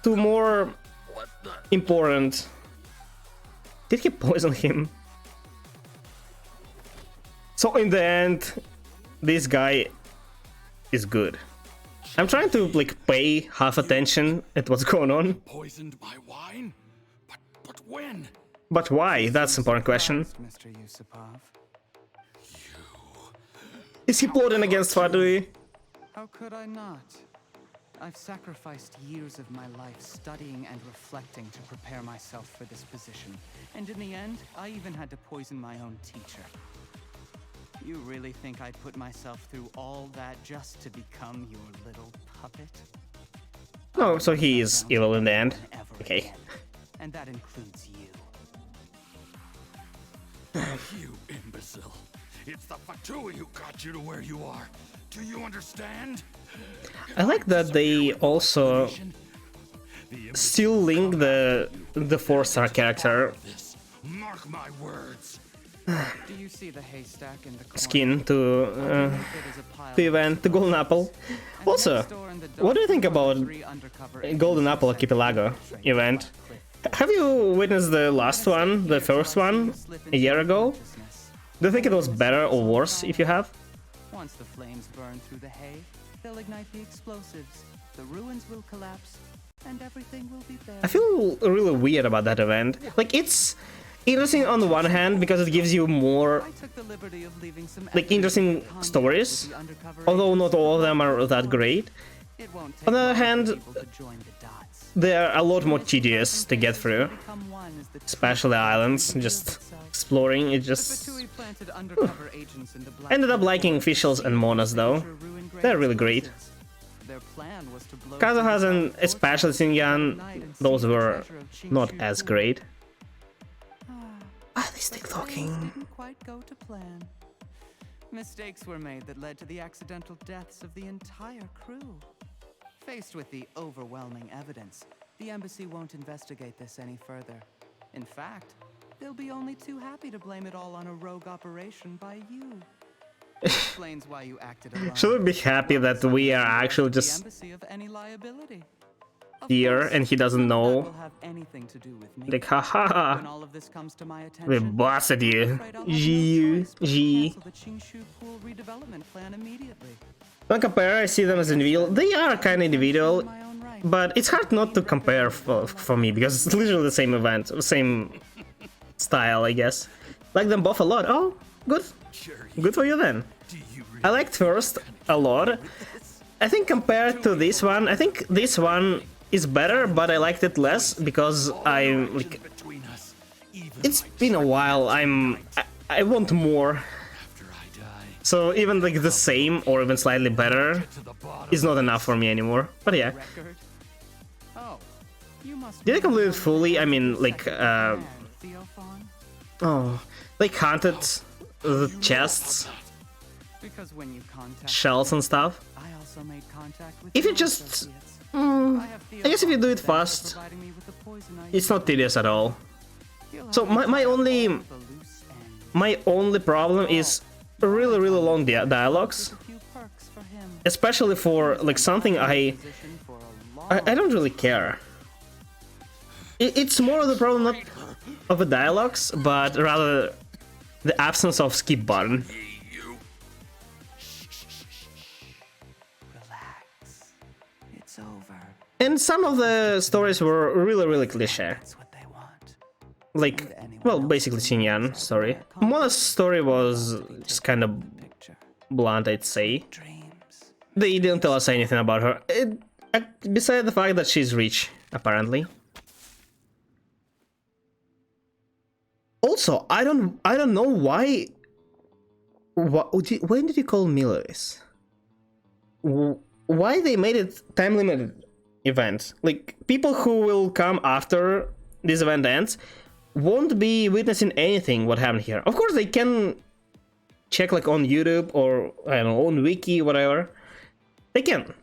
more important... Did he poison him? So in the end, this guy is good. I'm trying to like pay half attention at what's going on. Poisoned by wine? But when? But why? That's an important question. Mr. Yusupov. Is he plotting against Fadui? How could I not? I've sacrificed years of my life studying and reflecting to prepare myself for this position. And in the end, I even had to poison my own teacher. You really think I'd put myself through all that just to become your little puppet? No, so he is evil in the end. Okay. and that includes you. You imbecile. It's the Fatui who got you to where you are. Do you understand? I like that they also still link the 4-star character Mark my words. Do you see the haystack in the corner? skin to the event, the Golden Apple. Also, what do you think about Golden Apple Archipelago event? Have you witnessed the last one, the first one, a year ago? Do you think it was better or worse if you have? Once the flames burn through the hay, they'll ignite the explosives. The ruins will collapse, and everything will be bare. I feel really weird about that event. Like, it's interesting on the one hand because it gives you more like interesting stories, although not all of them are that great. On the other hand, they are a lot more tedious to get through, especially islands. Just exploring, it just ended up liking officials and monas though. They're really great. Kazuha's, especially Xinjiang, those were not as great. Are they still talking? Didn't quite go to plan. Mistakes were made that led to the accidental deaths of the entire crew. Faced with the overwhelming evidence, the embassy won't investigate this any further. In fact, they'll be only too happy to blame it all on a rogue operation by you. Explains why you acted alone. Should we be happy that we are actually just here and he doesn't know? Like, haha, we busted you. G. Don't compare, I see them as individual. They are kind of individual, but it's hard not to compare for me because it's literally the same event, same style, I guess. Like them both a lot. Oh, good. Good for you then. I liked first a lot. I think compared to this one, I think this one is better, but I liked it less because I'm like, it's been a while. I want more. So even like the same or even slightly better is not enough for me anymore. But yeah. Did I complete it fully? I mean, like, oh, like hunted the chests, shells and stuff. If you just, I guess if you do it fast, it's not tedious at all. So my only problem is really long dialogues, especially for like something I don't really care. It's more of the problem not of the dialogues, but rather the absence of skip button. Relax. It's over. And some of the stories were really cliche. Like, well, basically Xinjiang story. Mona's story was just kind of blunt, I'd say. They didn't tell us anything about her. Besides the fact that she's rich, apparently. Also, I don't know why. When did you call Mila this? Why they made it time limited event? Like, people who will come after this event ends won't be witnessing anything what happened here. Of course, they can check like on YouTube or I don't know, on Wiki, whatever. They can,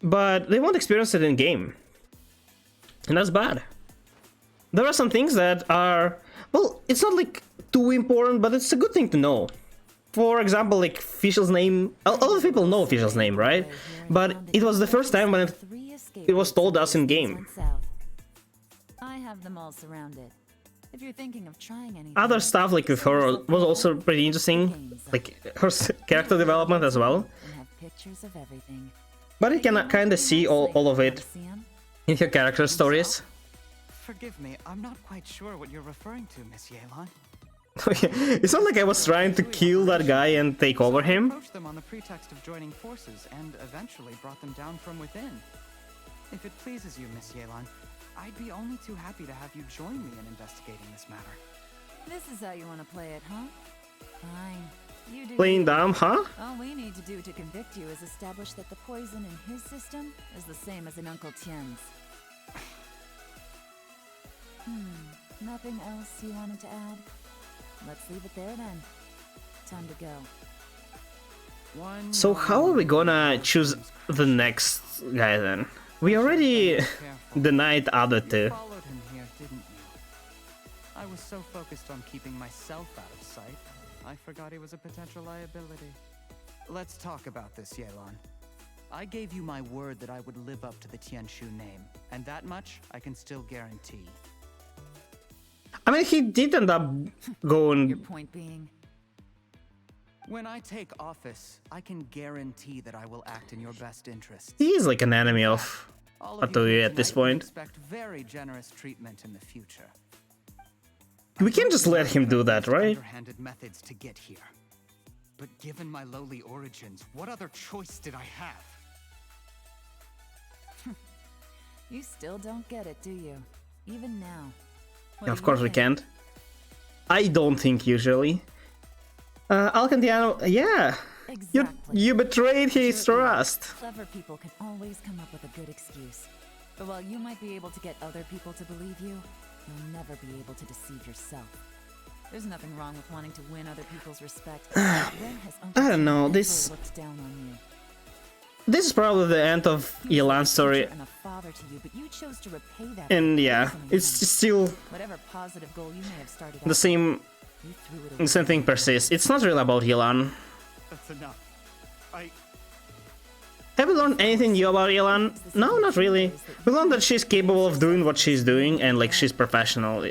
but they won't experience it in game, and that's bad. There are some things that are, well, it's not like too important, but it's a good thing to know. For example, like Fischl's name. A lot of people know Fischl's name, right? But it was the first time when it was told us in game. I have them all surrounded. If you're thinking of trying anything, Other stuff like with her was also pretty interesting, like her character development as well. But you can kind of see all of it in her character stories. Forgive me, I'm not quite sure what you're referring to, Miss Yelan. It's not like I was trying to kill that guy and take over him. I approached them on the pretext of joining forces and eventually brought them down from within. If it pleases you, Miss Yelan, I'd be only too happy to have you join me in investigating this matter. This is how you want to play it, huh? Fine. You do. Playing dumb, huh? All we need to do to convict you is establish that the poison in his system is the same as in Uncle Tien's. Nothing else you wanted to add? Let's leave it there then. Time to go. So how are we gonna choose the next guy then? We already denied other two. Followed him here, didn't you? I was so focused on keeping myself out of sight, I forgot he was a potential liability. Let's talk about this, Yelan. I gave you my word that I would live up to the Tianshu name, and that much I can still guarantee. I mean, he did end up going... Your point being? When I take office, I can guarantee that I will act in your best interest. He is like an enemy of Atoi at this point. Expect very generous treatment in the future. We can't just let him do that, right? Underhanded methods to get here. But given my lowly origins, what other choice did I have? You still don't get it, do you? Even now. Of course we can't. I don't think usually. Alcantiano, yeah. Exactly. You betrayed his trust. Clever people can always come up with a good excuse. But while you might be able to get other people to believe you, you'll never be able to deceive yourself. There's nothing wrong with wanting to win other people's respect. I don't know, this... Looked down on you? This is probably the end of Yelan's story. And a father to you, but you chose to repay that. And yeah, it's still whatever positive goal you may have started the same thing persists. It's not really about Yelan. That's enough. Have we learned anything new about Yelan? No, not really. We learned that she's capable of doing what she's doing and like she's professional.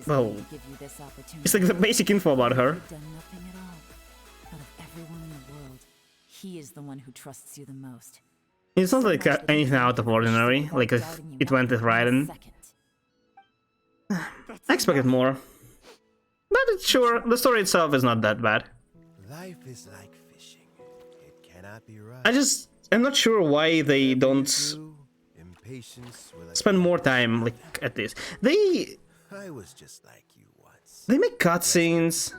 Well, it's like the basic info about her. He is the one who trusts you the most. It's not like anything out of ordinary, like if it went with Raiden. I expected more. But sure, the story itself is not that bad. Life is like fishing. It cannot be rushed. I'm not sure why they don't spend more time like at this. I was just like you once. They make cutscenes.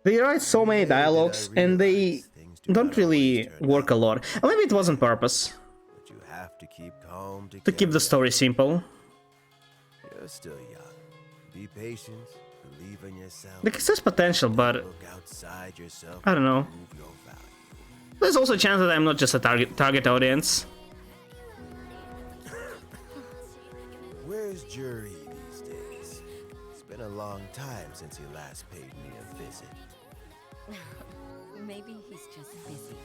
They write so many dialogues and they don't really work a lot. Or maybe it was on purpose. But you have to keep calm to keep the story simple. You're still young. Be patient. Believe in yourself. Like, it says potential, but I don't know. There's also a chance that I'm not just a target audience. Where's Jury these days? It's been a long time since he last paid me a visit. Maybe he's just busy.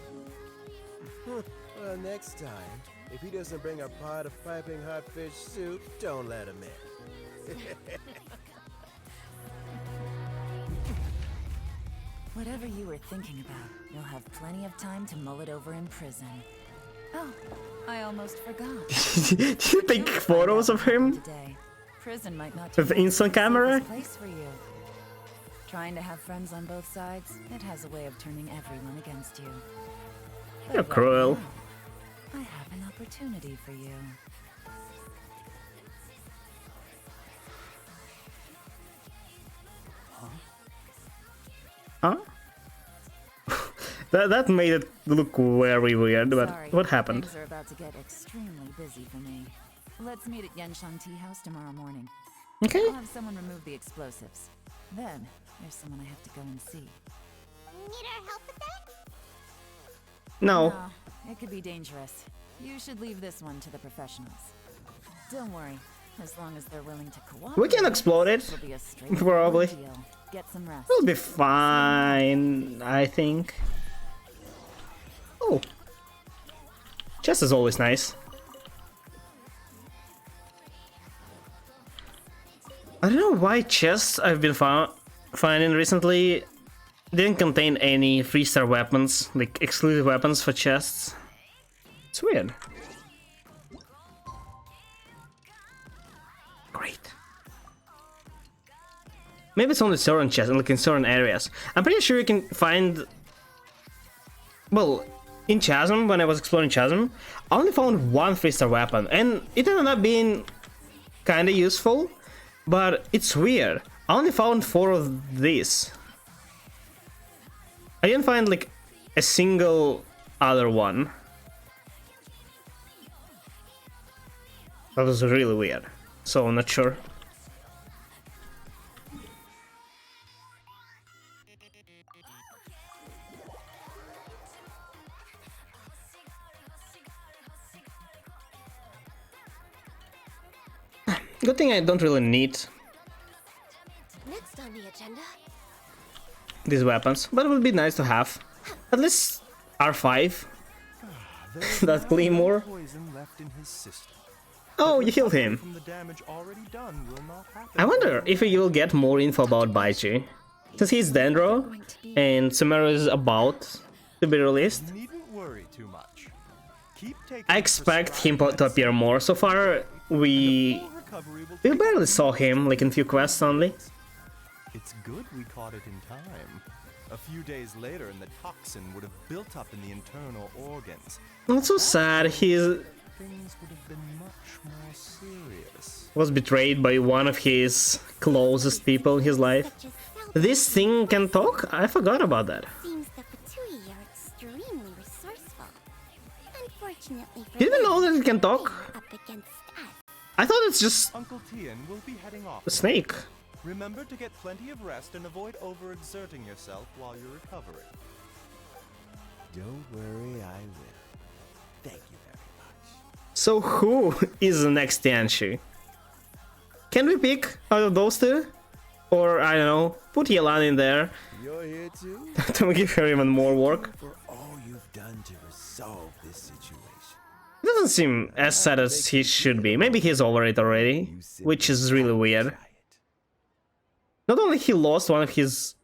Well, next time, if he doesn't bring a pot of piping hot fish soup, don't let him in. Whatever you were thinking about, you'll have plenty of time to mull it over in prison. Oh, I almost forgot. Did you take photos of him? Prison might not with the instant camera? Place for you. Trying to have friends on both sides, it has a way of turning everyone against you. But You're cruel. I have an opportunity for you. Huh? that made it look very weird, but Sorry, what happened? Things are about to get extremely busy for me. Let's meet at Genshin Tea House tomorrow morning. Okay. I'll have someone remove the explosives. Then, there's someone I have to go and see. Need our help with that? No. It could be dangerous. You should leave this one to the professionals. Don't worry, as long as they're willing to cooperate. We can explode it, It'll be a straightforward probably. deal. Get some rest. We'll be fine, I think. Oh. Chess is always nice. I don't know why chests I've been finding recently didn't contain any 3-star weapons, like exclusive weapons for chests. It's weird. Great. Maybe it's only certain chests, like in certain areas. I'm pretty sure you can find... Well, in Chasm, when I was exploring Chasm, I only found one 3-star weapon, and it ended up being kinda useful. But it's weird. I only found 4 of these. I didn't find like a single other one. That was really weird. So I'm not sure. Good thing I don't really need Next on the agenda. these weapons, but it would be nice to have. At least R5. That Claymore. Poison left in his system. Oh, you healed him. From the damage already done will not happen. I wonder if you'll get more info about Baiji. Since he's Dendro, and Sumeru is about to be released. Needn't worry too much. Keep taking I expect him to appear more. So far, we barely saw him, like in few quests only. It's good we caught it in time. A few days later, and the toxin would have built up in the internal organs. Not so sad. Things would have been much more serious. Was betrayed by one of his closest people in his life. This thing can talk? I forgot about that. Seems the Fatui are extremely resourceful. Unfortunately for Didn't know that it can talk. up against us. I thought it's just Uncle Tian will be heading off. a snake. Remember to get plenty of rest and avoid overexerting yourself while you're recovering. Don't worry, I will. Thank you very much. So who is the next Tianshu? Can we pick out of those two? Or, I don't know, put Yelan in there. You're here too? To give her even more work. For all you've done to resolve this situation. He doesn't seem as sad as he should be. Maybe he's over it already, which is really weird. Not only he lost one of his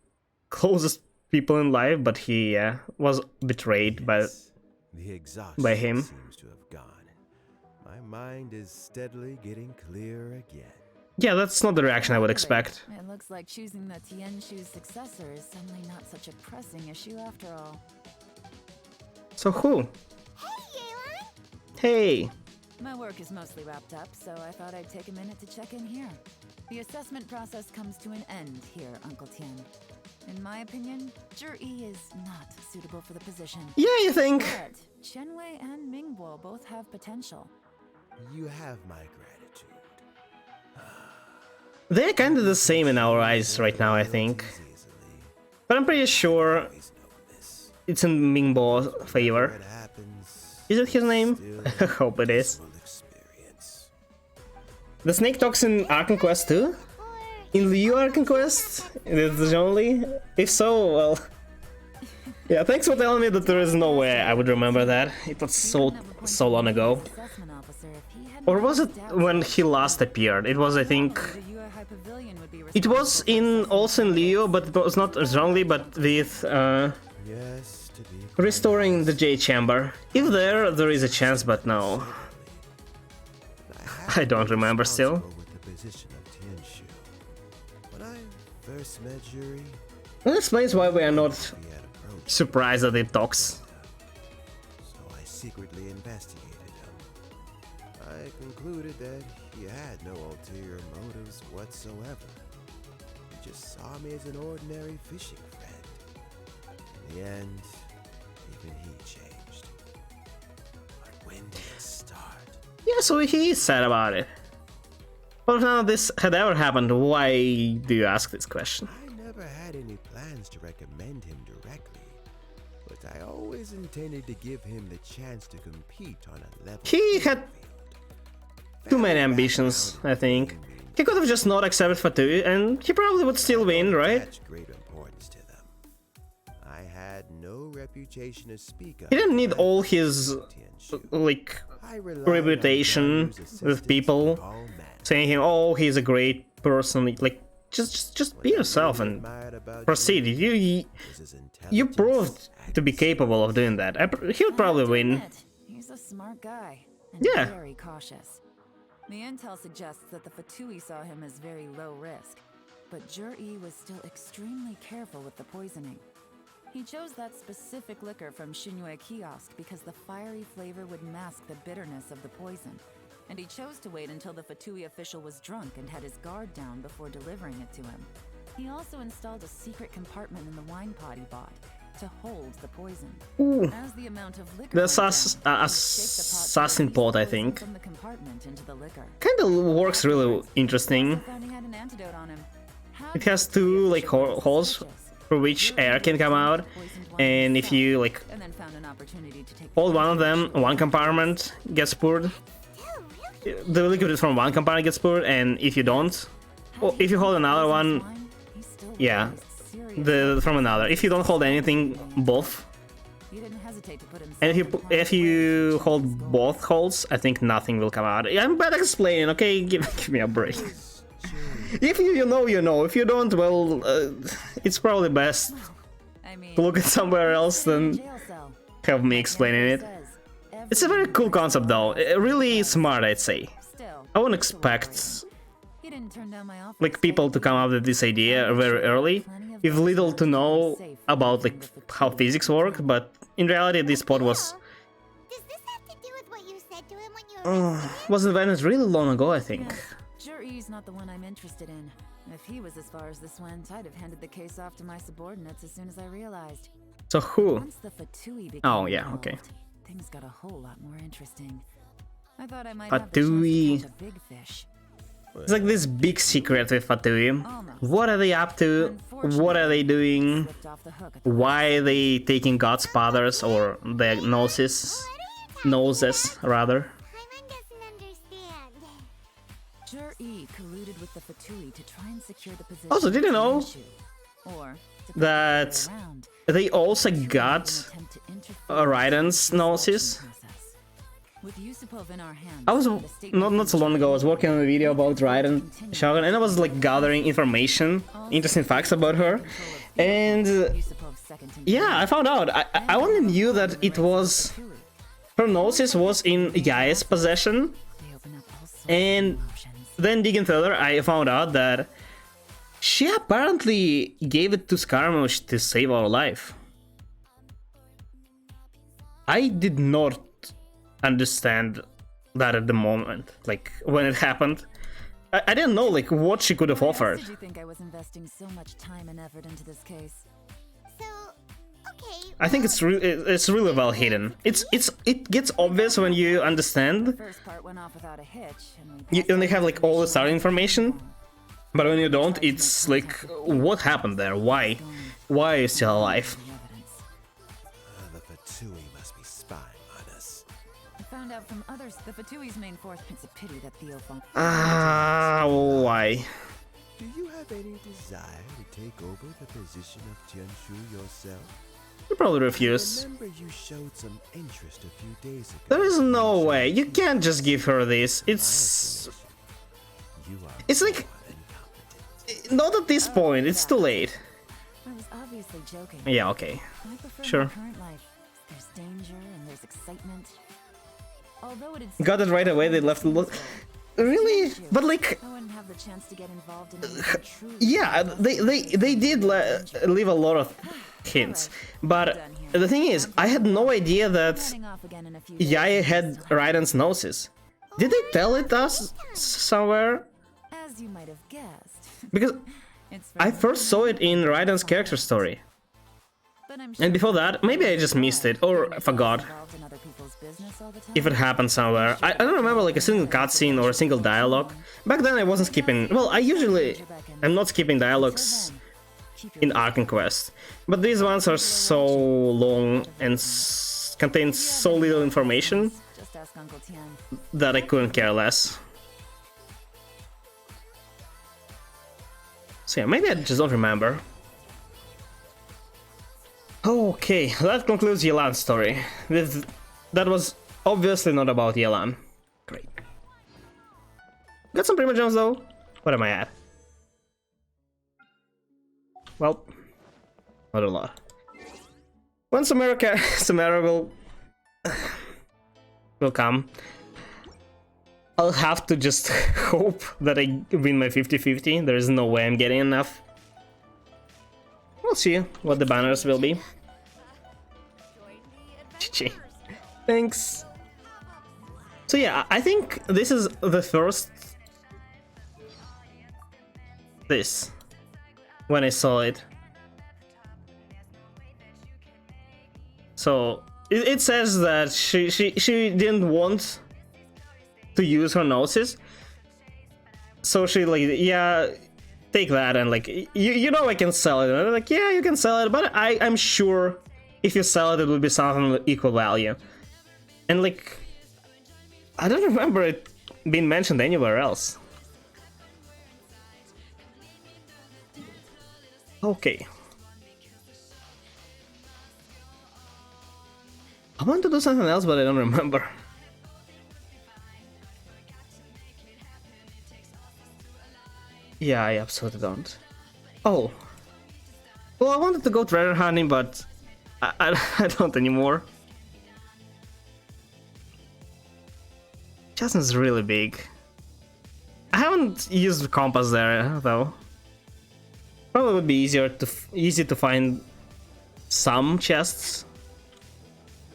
closest people in life, but he was betrayed by him. Seems to have gone. My mind is steadily getting clearer again. Yeah, that's not the reaction I would expect. It looks like choosing the Tianshu's successor is suddenly not such a pressing issue after all. So who? Hey! My work is mostly wrapped up, so I thought I'd take a minute to check in here. The assessment process comes to an end here, Uncle Tian. In my opinion, Zhi is not suitable for the position. Yeah, you think? But Chenwei and Mingbo both have potential. You have my gratitude. They're kind of the same in our eyes right now, I think. But I'm pretty sure it's in Mingbo's favor. Is it his name? I hope it is. The snake talks in Arkham Quest too? In the Arkham Quest? Is it only? If so, well... Yeah, thanks for telling me that there is no way I would remember that. It was so long ago. Or was it when he last appeared? It was, I think... It was also in Leo, but it was not strongly, but with restoring the J Chamber. If there is a chance, but no. I don't remember still. That explains why we are not surprised that it talks. So I secretly investigated him. I concluded that he had no ulterior motives whatsoever. He just saw me as an ordinary fishing friend. In the end, even he changed. But when did it start? Yeah, so he is sad about it. But if none of this had ever happened, why do you ask this question? I never had any plans to recommend him directly, but I always intended to give him the chance to compete on a level. He had too many ambitions, I think. He could have just not accepted Fatui, and he probably would still win, right? Attach great importance to them. I had no reputation to speak of. He didn't need all his, like, reputation with people saying him, oh, he's a great person. Like, just be yourself and proceed. You proved to be capable of doing that. He would probably win. He's a smart guy and Yeah. very cautious. The intel suggests that the Fatui saw him as very low risk, but Zhi was still extremely careful with the poisoning. He chose that specific liquor from Xinyue Kiosk because the fiery flavor would mask the bitterness of the poison, and he chose to wait until the Fatui official was drunk and had his guard down before delivering it to him. He also installed a secret compartment in the wine pot he bought, to hold the poison. Ooh. As the amount of liquor The went down, assassin pot, I think. from the compartment into the liquor. Kind of works really interesting. Found he had an antidote on him. How It has two like holes through which air can come out, and if you like and then found an opportunity to take hold one of them, one compartment gets poured. The liquid from one compartment gets poured, and if you don't, well, if you hold another one, yeah, the from another. If you don't hold anything, both. He didn't hesitate to put himself And if you hold both holes, I think nothing will come out. I'm bad at explaining. Okay, give me a break. If you know, you know. If you don't, well, it's probably best to look at somewhere else than have me explaining it. It's a very cool concept, though. Really smart, I'd say. I wouldn't expect like people to come up with this idea very early, with little to know about like how physics work. But in reality, this pod was was invented really long ago, I think. Jury's not the one I'm interested in. If he was as far as this went, I'd have handed the case off to my subordinates as soon as I realized. So who? Once the Fatui became Oh yeah, involved, okay. things got a whole lot more interesting. I thought I might Fatui. have the chance to catch a big fish. It's like this big secret with Fatui. What are they up to? What are they doing? Why are they taking God's powers or their noses rather? Jur-E colluded with the Fatui to try and secure the position. Also, did you know or that they also got Raiden's noses? With Yusupov in our hands, I was not so long ago. I was working on a video about Raiden Shogun, and I was like gathering information, interesting facts about her, and yeah, I found out. I only knew that it was her noses was in Yae's possession, and then digging further, I found out that she apparently gave it to Scaramouche to save our life. I did not understand that at the moment, like when it happened. I didn't know like what she could have offered. Did you think I was investing so much time and effort into this case? So, okay. I think it's really well hidden. It gets obvious when you understand. The first part went off without a hitch, and we You only have like all the starting information, but when you don't, it's like what happened there? Why are you still alive? The Fatui must be spying on us. I found out from others the Fatui's main force. It's a pity that Theo Funk. Why? Do you have any desire to take over the position of Tianshu yourself? You probably refuse. Remember you showed some interest a few days ago. There is no way. You can't just give her this. It's like not at this point. It's too late. I was obviously joking. Yeah, okay. I prefer Sure. my current life. There's danger and there's excitement. Although it Got it right away. They left. Really? But like, I wouldn't have the chance to get involved in anything truly. yeah, they did leave a lot of hints. But the thing is, I had no idea that Yae had Raiden's noses. Did they tell it us somewhere? As you might have guessed. Because I first saw it in Raiden's character story. And before that, maybe I just missed it or forgot if it happened somewhere. I don't remember like a single cutscene or a single dialogue. Back then I wasn't skipping. Well, I'm not skipping dialogues in Arcane Quest, but these ones are so long and contain so little information Just ask Uncle Tian. that I couldn't care less. So yeah, maybe I just don't remember. Okay, that concludes Yelan's story. That was obviously not about Yelan. Great. Got some Prima Gems though. What am I at? Well, not a lot. When Samara will come, I'll have to just hope that I win my 50-50. There is no way I'm getting enough. We'll see what the banners will be. GG. Thanks. So yeah, I think this is the first... when I saw it. So it says that she didn't want to use her gnosis. So she like, yeah, take that and like, you know I can sell it. And I'm like, yeah, you can sell it, but I'm sure if you sell it, it will be something with equal value. And like, I don't remember it being mentioned anywhere else. Okay. I want to do something else, but I don't remember. Yeah, I absolutely don't. Oh. Well, I wanted to go treasure hunting, but I don't anymore. Chestnut's really big. I haven't used the compass there, though. Probably would be easy to find some chests,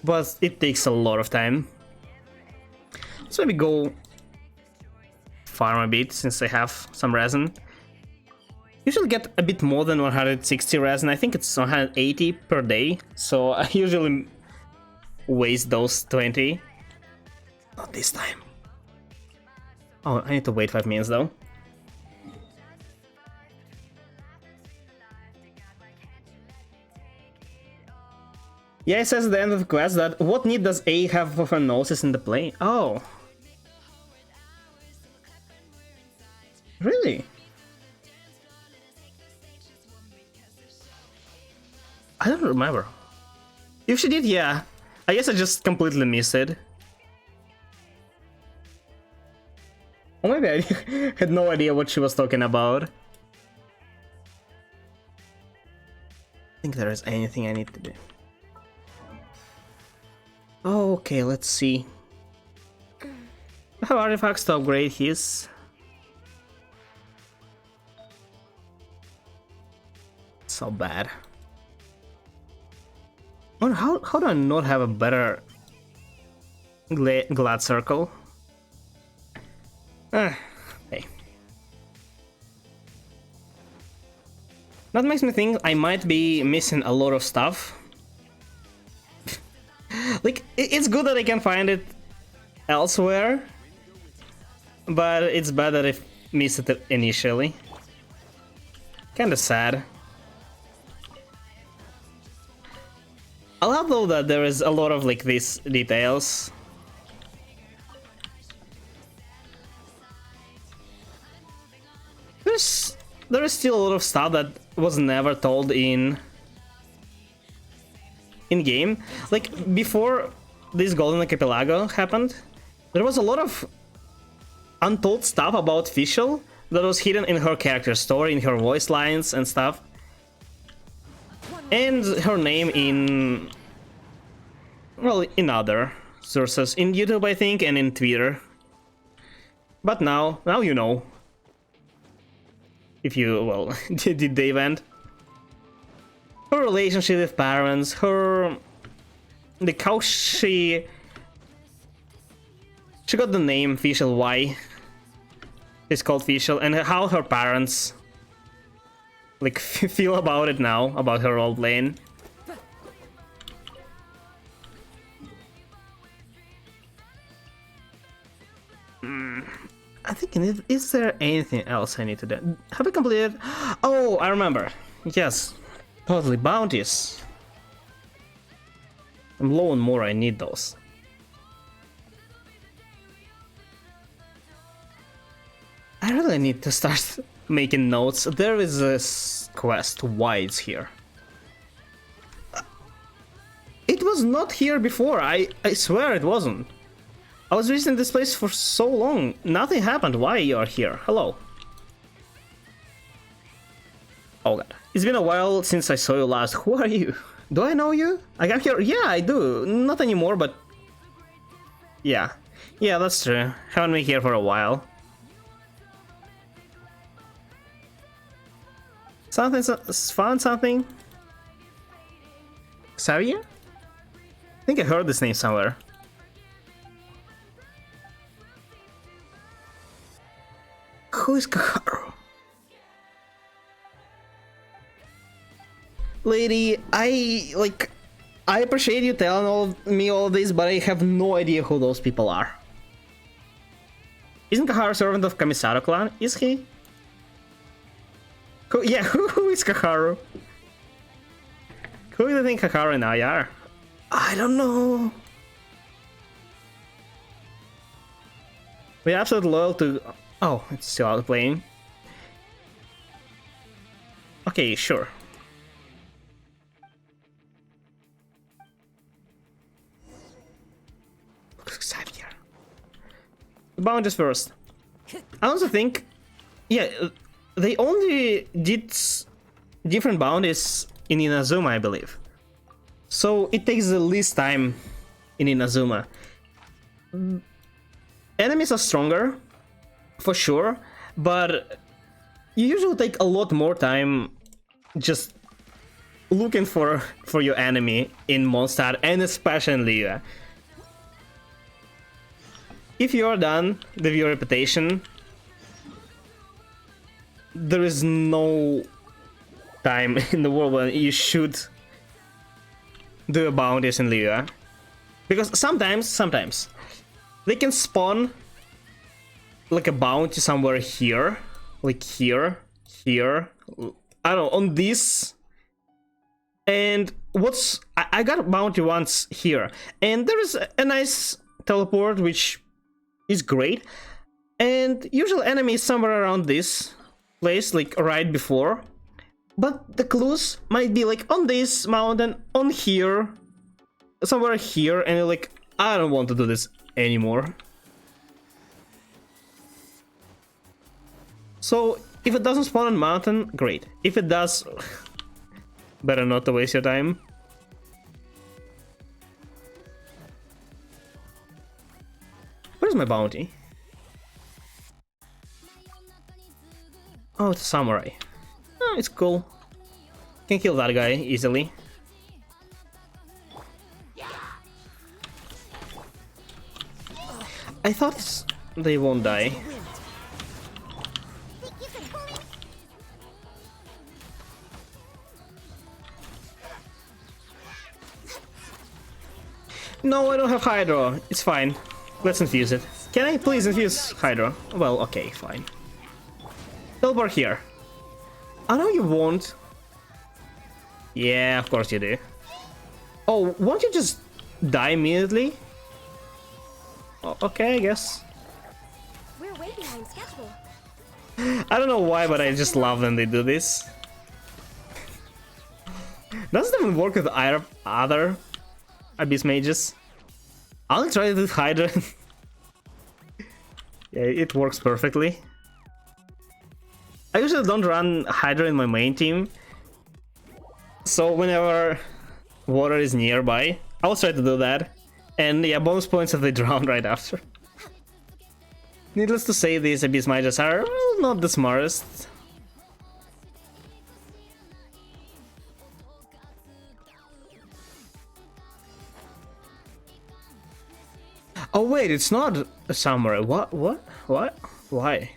but it takes a lot of time. Let's maybe go farm a bit since I have some resin. Usually get a bit more than 160 resin. I think it's 180 per day, so I usually waste those 20. Not this time. Oh, I need to wait 5 minutes though. Yeah, it says at the end of the quest that what need does A have of a gnosis in the play? Oh. Really? I don't remember. If she did, yeah. I guess I just completely missed it. Or maybe I had no idea what she was talking about. I think there is anything I need to do. Okay, let's see. I have artifacts to upgrade his. So bad. Or how do I not have a better glad circle? Hey. That makes me think I might be missing a lot of stuff. Like, it's good that I can find it elsewhere, but it's bad that I missed it initially. Kinda sad. I love though that there is a lot of like these details. There is still a lot of stuff that was never told in game. Like before this Golden Archipelago happened, there was a lot of untold stuff about Fischl that was hidden in her character story, in her voice lines and stuff. And her name in, well, in other sources, in YouTube I think, and in Twitter. But now you know. If you, well, did the event. Her relationship with parents, like how she got the name Fischl, why it's called Fischl, and how her parents like feel about it now, about her role playing. I think, is there anything else I need to do? Have I completed? Oh, I remember. Yes, totally, bounties. I'm low on more, I need those. I really need to start making notes. There is this quest, why it's here. It was not here before, I swear it wasn't. I was visiting this place for so long, nothing happened, why you are here? Hello. Oh god. It's been a while since I saw you last, who are you? Do I know you? I got here, yeah I do, not anymore but... Yeah, that's true, haven't been here for a while. Found something? Xavier? I think I heard this name somewhere. Who is Kakaru? Lady, I appreciate you telling me all this, but I have no idea who those people are. Isn't Kaharu servant of Kamisato clan? Is he? Yeah, who is Kaharu? Who do you think Kaharu and I are? I don't know. We're absolutely loyal to... Oh, it's still out of playing. Okay, sure. Xavier. The bounties first. I also think... Yeah, they only did different bounties in Inazuma, I believe. So it takes the least time in Inazuma. Enemies are stronger, for sure, but you usually take a lot more time just looking for your enemy in Mondstadt and especially in Liyue. If you're done with your reputation, there is no time in the world when you should do a bounties in Liyue. Because sometimes they can spawn like a bounty somewhere here, like here, I don't know, on this. And I got a bounty once here, and there is a nice teleport which is great, and usual enemy is somewhere around this place, like right before, but the clues might be like on this mountain, on here, somewhere here, and you're like, I don't want to do this anymore. So if it doesn't spawn on mountain, great. If it does, better not to waste your time. Where's my bounty? Oh, it's a samurai. Oh, it's cool. Can kill that guy easily. I thought they won't die. No, I don't have Hydro. It's fine. Let's infuse it. Can I please infuse Hydro? Well, okay, fine. Teleport here. I know you won't. Yeah, of course you do. Oh, won't you just die immediately? Oh, okay, I guess. We're way behind schedule. I don't know why, but I just love when they do this. Doesn't even work with other Abyss mages. I'll try it with Hydra. Yeah, it works perfectly. I usually don't run Hydra in my main team, so whenever water is nearby, I'll try to do that. And yeah, bonus points if they drown right after. Needless to say, these Abyss mages are well, not the smartest. Oh wait, it's not a samurai. What? Why?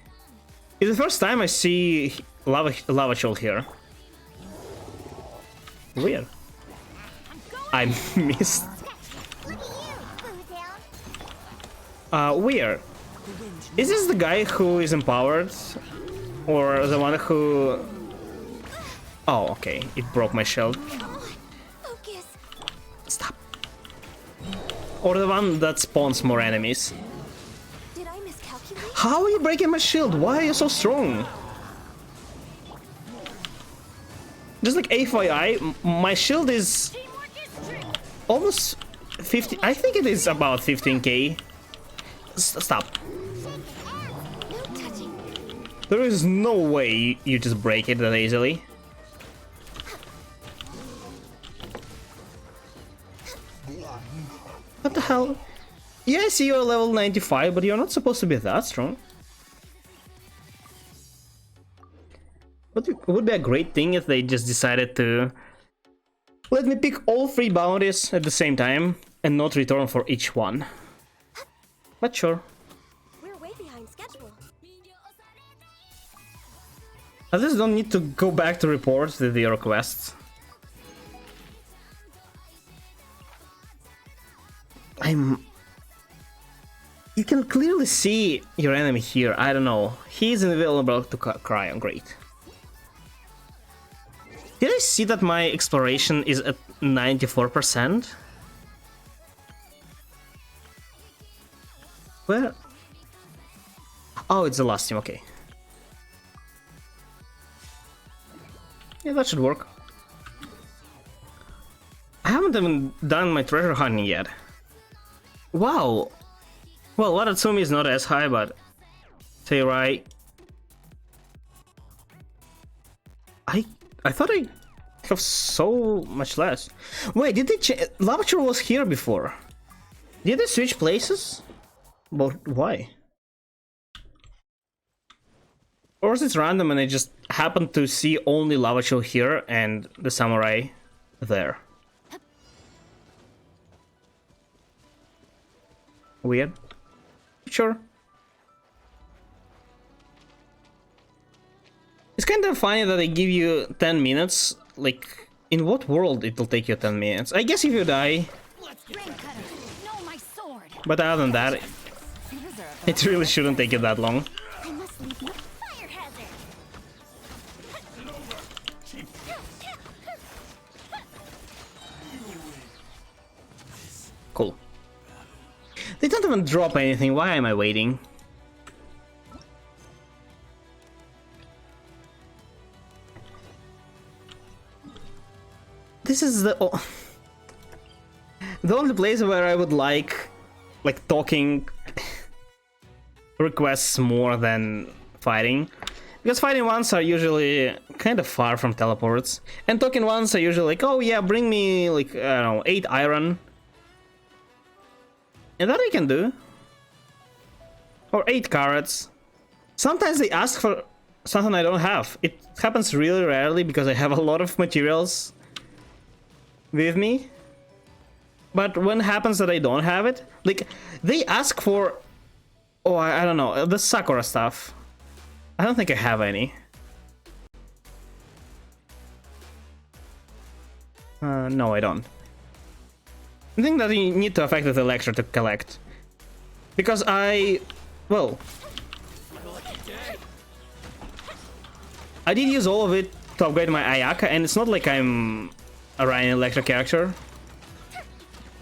It's the first time I see lava shoal here. Weird. I missed. Weird. Is this the guy who is empowered? Or the one who... Oh, okay. It broke my shield. Stop. Or the one that spawns more enemies. Did I miscalculate? How are you breaking my shield? Why are you so strong? Just like FYI, my shield is almost 50. I think it is about 15k. Stop. There is no way you just break it that easily. What the hell? Yeah, I see you're level 95, but you're not supposed to be that strong. But it would be a great thing if they just decided to let me pick all 3 bounties at the same time and not return for each one. But sure. We're way behind schedule. I just don't need to go back to report the requests. You can clearly see your enemy here. I don't know. He's invulnerable to cryo. Great. Did I see that my exploration is at 94%? Where? Oh, it's the last team. Okay. Yeah, that should work. I haven't even done my treasure hunting yet. Wow. Well, Watatsumi is not as high, but Teirai. I thought I have so much less. Wait, did they change? Lavature was here before. Did they switch places? But why? Or is it random and I just happened to see only Lavature here and the samurai there? Weird. Sure. It's kind of funny that they give you 10 minutes. Like, in what world it will take you 10 minutes? I guess if you die. But other than that, it really shouldn't take you that long. Cool. They don't even drop anything. Why am I waiting? This is the only place where I would like talking requests more than fighting, because fighting ones are usually kind of far from teleports, and talking ones are usually like, oh yeah, bring me like, I don't know, 8 iron, and that I can do, or 8 carrots. Sometimes they ask for something I don't have. It happens really rarely because I have a lot of materials with me. But when it happens that I don't have it, like, they ask for, oh, I don't know, the Sakura stuff. I don't think I have any. No, I don't. I think that you need to affect the lecture to collect. Because well, I did use all of it to upgrade my Ayaka, and it's not like I'm a Ryan Electra character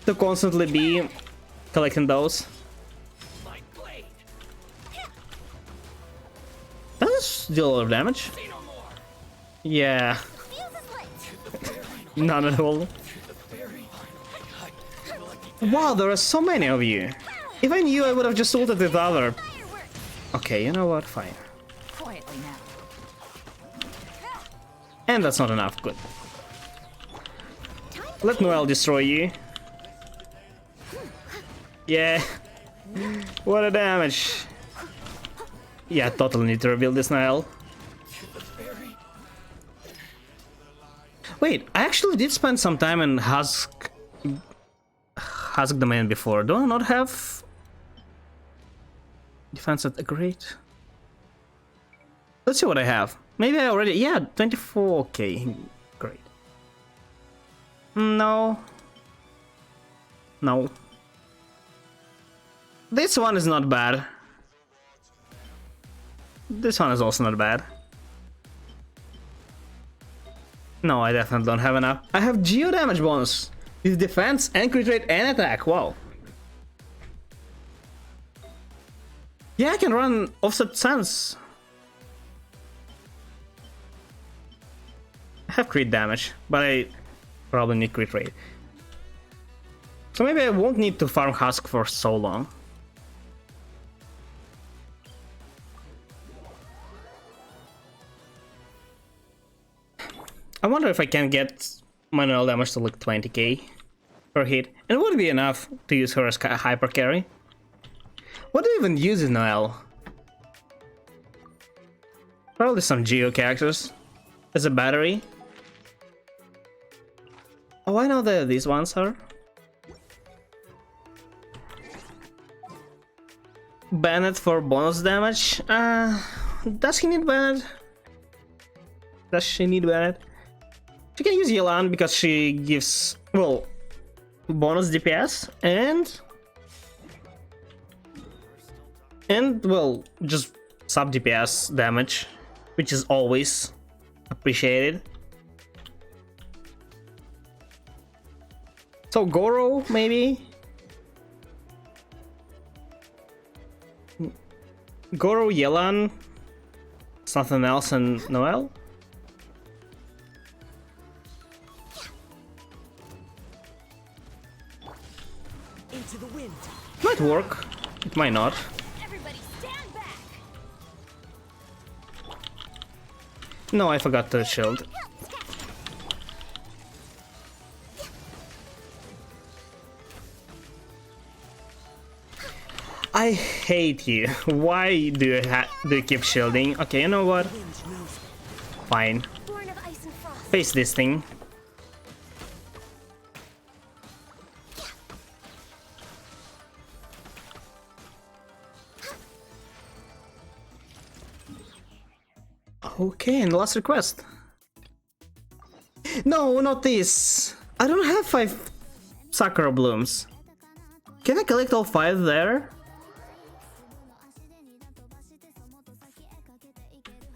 to constantly be collecting those. Does this deal a lot of damage? Yeah. None at all. Wow, there are so many of you. If I knew, I would have just ulted with other. Okay, you know what? Fine. And that's not enough. Good. Let Noel destroy you. Yeah. What a damage. Yeah, totally need to rebuild this Noel. Wait, I actually did spend some time in Husk domain before. Do I not have defense at a great? Let's see what I have. Maybe I already, yeah, 24. Okay, great. No. No. This one is not bad. This one is also not bad. No, I definitely don't have enough. I have geo damage bonus with defense and crit rate and attack. Wow. Yeah, I can run offset sense. I have crit damage, but I probably need crit rate. So maybe I won't need to farm Husk for so long. I wonder if I can get manual damage to like 20k per hit. And it would be enough to use her as hyper carry. What do you even use in Noelle? Probably some Geo characters as a battery. Oh, I know that these ones are. Bennett for bonus damage. Does he need Bennett? Does she need Bennett? She can use Yelan because she gives, well, bonus DPS and And, well, just sub DPS damage, which is always appreciated. So Goro, maybe? Goro, Yelan, something else, and Noel? Into the wind. Might work, it might not. Everybody stand back. No, I forgot the shield. I hate you. Why do you keep shielding? Okay, you know what? Fine. Born of ice and frost. Face this thing. Okay, and last request. No, not this. I don't have 5 Sakura blooms. Can I collect all 5 there?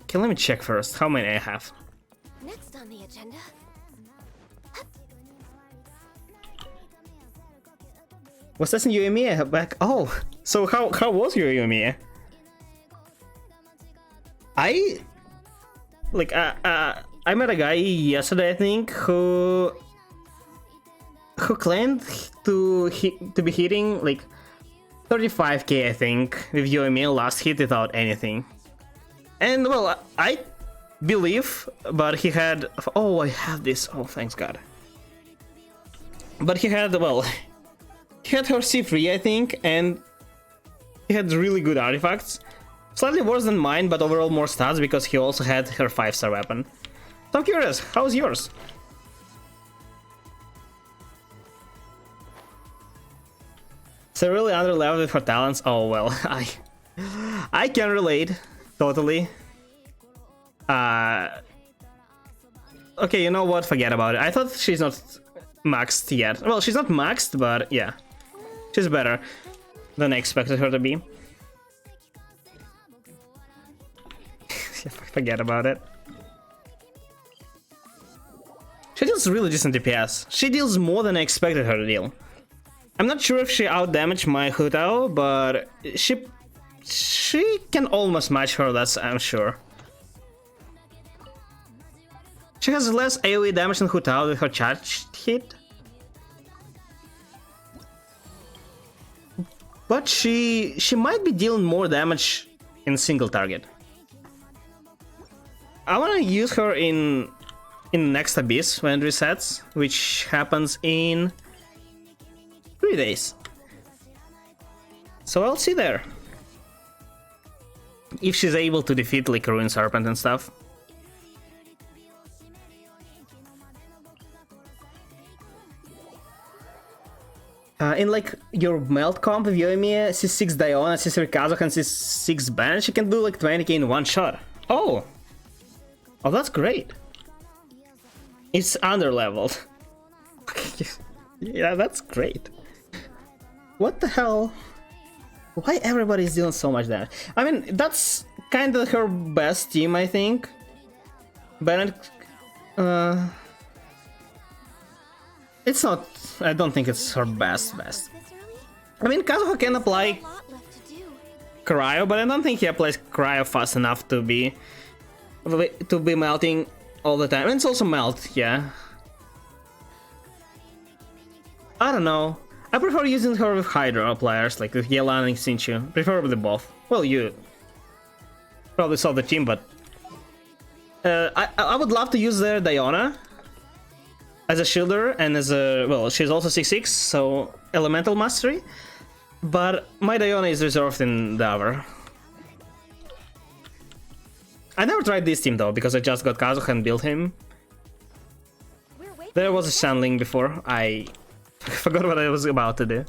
Okay, let me check first how many I have. Next on the agenda. Was this in Yumiya back? Oh, so how was your Yumiya? I met a guy yesterday, I think, who claimed to be hitting like 35k, I think, with Yumiya last hit without anything. And well, I believe, but he had. Oh, I have this. Oh, thanks God. But he had, well, he had her C3, I think, and he had really good artifacts. Slightly worse than mine, but overall more stats because he also had her 5-star weapon. So I'm curious, how's yours? So really underleveled with her talents? Oh well, I can relate, totally. Okay, you know what? Forget about it. I thought she's not maxed yet. Well, she's not maxed, but yeah, she's better than I expected her to be. Forget about it. She deals really decent DPS. She deals more than I expected her to deal. I'm not sure if she outdamaged my Hu Tao, but she can almost match her, that's I'm sure. She has less AoE damage than Hu Tao with her charged hit. But she might be dealing more damage in single target. I want to use her in next Abyss when it resets, which happens in 3 days. So I'll see there. If she's able to defeat like Ruin Serpent and stuff. In like your melt comp with Yoimiya, C6 Diona, C3 Kazuha, and C6 Bench, you can do like 20k in one shot. Oh! Oh, that's great. It's underleveled. Yeah, that's great. What the hell? Why everybody's dealing so much damage? I mean, that's kind of her best team, I think. Bennett, it's not. I don't think it's her best. I mean, Kazuha can apply cryo, but I don't think he applies cryo fast enough to be melting all the time. And it's also melt, yeah. I don't know. I prefer using her with Hydro appliers, like with Yelan and Xingqiu. Preferably both. Well, you probably saw the team, but I would love to use their Diona as a shielder and as a, well, she's also 6/6, so elemental mastery. But my Diona is reserved in the other. I never tried this team though, because I just got Kazuha and built him. There was a Shanling before. I forgot what I was about to do.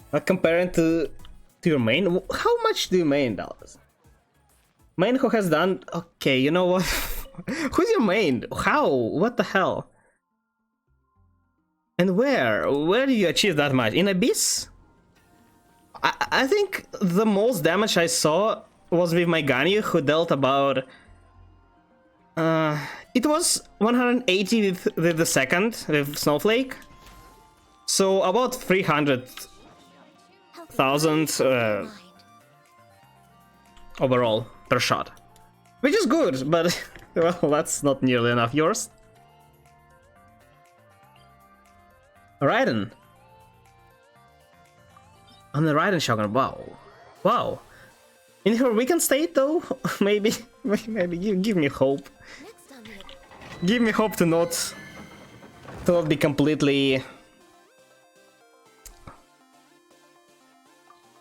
But comparing to your main, how much do you main, Dallas? Main who has done... Okay, you know what? Who's your main? How? What the hell? And where? Where do you achieve that much? In Abyss? I think the most damage I saw was with my Ganyu, who dealt about... it was 180 with the second, with Snowflake. So about 300,000 overall per shot. Which is good, but well, that's not nearly enough. Yours? Raiden. On the Raiden Shogun, wow. Wow. In her weakened state though, maybe give me hope. Give me hope to not be completely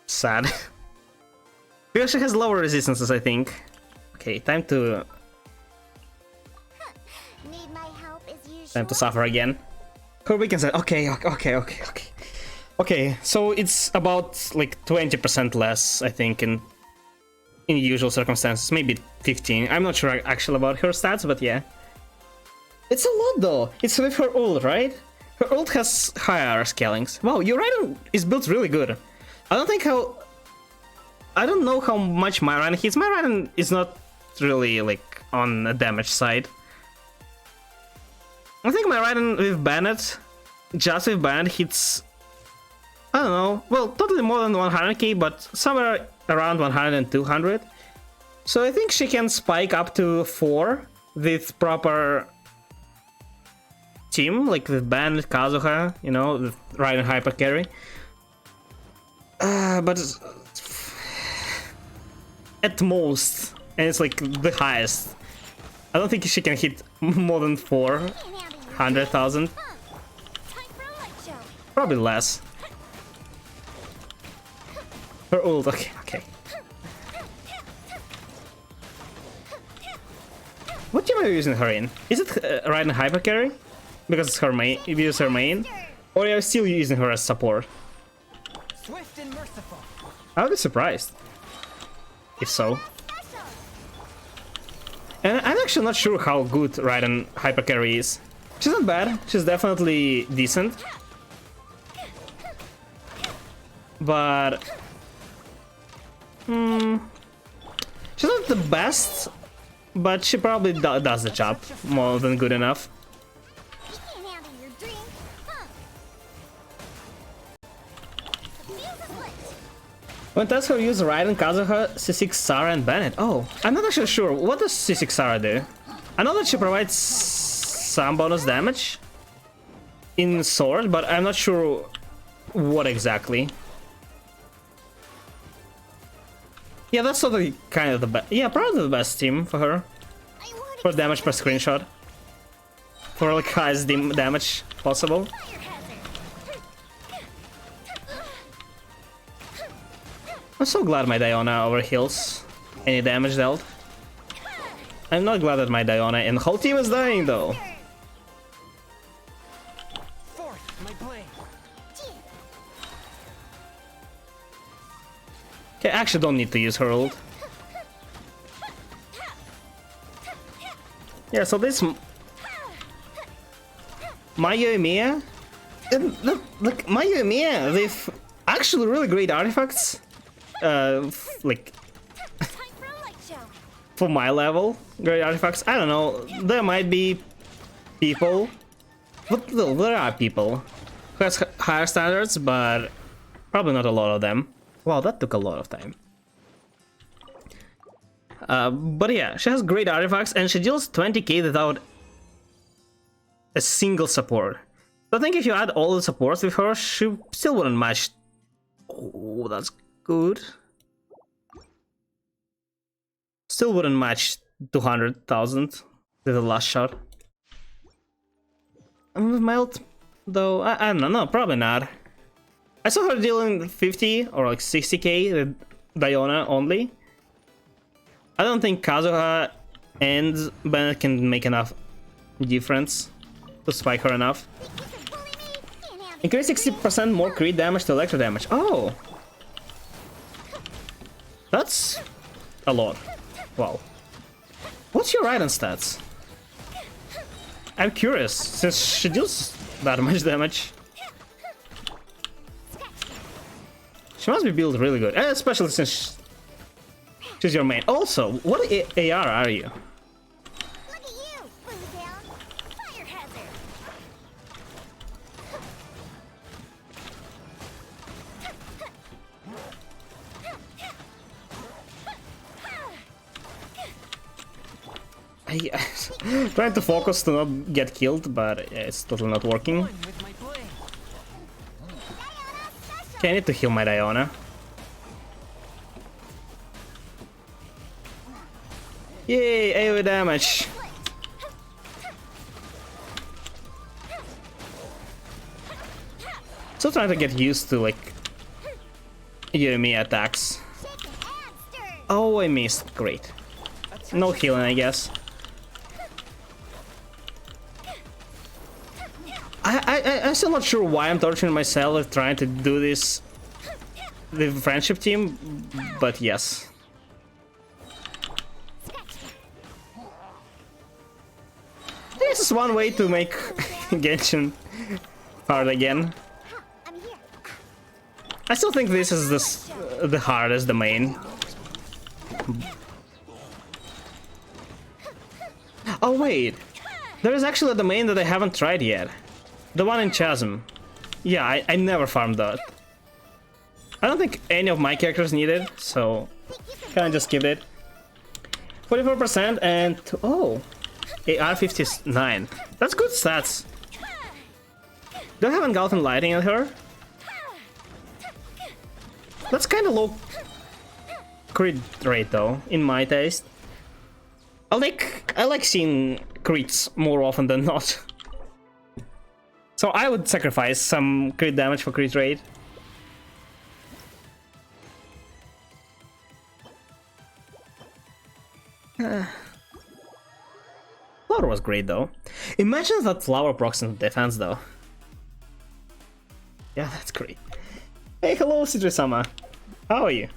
sad. Because she has lower resistances, I think. Okay, time to Need my help as usual. time to suffer again. Her weakened state. Okay. Okay, so it's about like 20% less, I think, in usual circumstances, maybe 15. I'm not sure actually about her stats, but yeah. It's a lot though. It's with her ult, right? Her ult has higher scalings. Wow, your Raiden is built really good. I don't know how much my Raiden hits. My Raiden is not really like on the damage side. I think my Raiden with Bennett, just with Bennett, hits, I don't know, well, totally more than 100k, but somewhere around 100 and 200. So I think she can spike up to 4 with proper team, like with Bennett, Kazuha, you know, with Raiden hyper carry. But at most, and it's like the highest, I don't think she can hit more than 400,000. Probably less. Her ult, okay. What team are you using her in? Is it Raiden hyper carry? Because it's her main, you use her main? Or are you still using her as support? Swift and merciful. I would be surprised if so. And I'm actually not sure how good Raiden hyper carry is. She's not bad, she's definitely decent. But she's not the best, but she probably does the job more than good enough. When that's her use Raiden, Kazuha, C6 Sarah, and Bennett. Oh, I'm not actually sure. What does C6 Sarah do? I know that she provides some bonus damage in Sword, but I'm not sure what exactly. Yeah, that's sort of kind of the best. Yeah, probably the best team for her. For damage per screenshot. For like highest damage possible. I'm so glad my Diona overheals any damage dealt. I'm not glad that my Diona and the whole team is dying though. Okay, I actually don't need to use her ult. Yeah, so this Mayu and Mia, look, Mayu and Mia, they've actually really great artifacts. Like for my level, great artifacts. I don't know. There might be people, but there are people who has higher standards, but probably not a lot of them. Wow, that took a lot of time. But yeah, she has great artifacts and she deals 20k without a single support. So I think if you add all the supports with her, she still wouldn't match. Oh, that's good. Still wouldn't match 200,000 with the last shot. And with my ult, though, I don't know, probably not. I saw her dealing 50 or like 60k with Diona only. I don't think Kazuha and Bennett can make enough difference to spike her enough. Increase 60% more crit damage to electro damage. Oh! That's a lot. Wow. What's your Raiden stats? I'm curious, since she deals that much damage. She must be built really good, especially since she's your main. Also, what AR are you? Look at you, Blue Down. Fire hazard. I trying to focus to not get killed, but it's totally not working. Okay, I need to heal my Diona. Yay, AoE damage. Still trying to get used to like Yumi attacks. Oh, I missed. Great. No healing, I guess. I'm still not sure why I'm torturing myself trying to do this with friendship team, but yes. This is one way to make Genshin hard again. I still think this is the hardest, the main. Oh wait, there is actually a domain that I haven't tried yet. The one in Chasm. Yeah, I never farmed that. I don't think any of my characters need it, so kinda just skip it. 44% and oh, AR-59. That's good stats. Do I have Engulfing Lighting at her? That's kinda low crit rate though, in my taste. I like seeing crits more often than not. So I would sacrifice some crit damage for crit rate. Flower was great though. Imagine that flower procs in defense though. Yeah, that's great. Hey, hello Citrusama. How are you?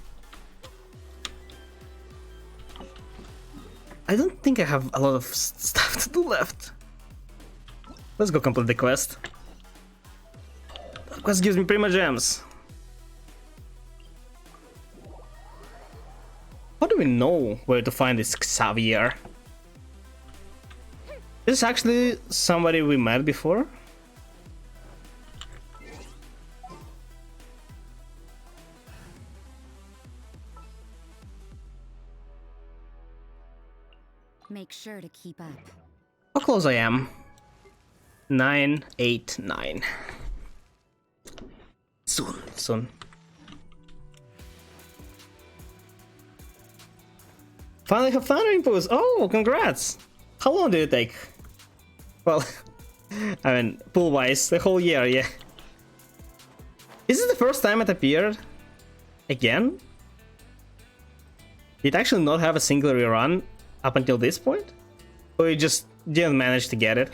I don't think I have a lot of stuff to do left. Let's go complete the quest. That quest gives me Prima Gems. How do we know where to find this Xavier? Is this actually somebody we met before? Make sure to keep up. How close I am? 9, 8, 9. Soon. Finally have Thundering Pools! Oh, congrats! How long did it take? Well, I mean, pool-wise, the whole year, yeah. Is this the first time it appeared? Again? Did it actually not have a single rerun up until this point? Or you just didn't manage to get it?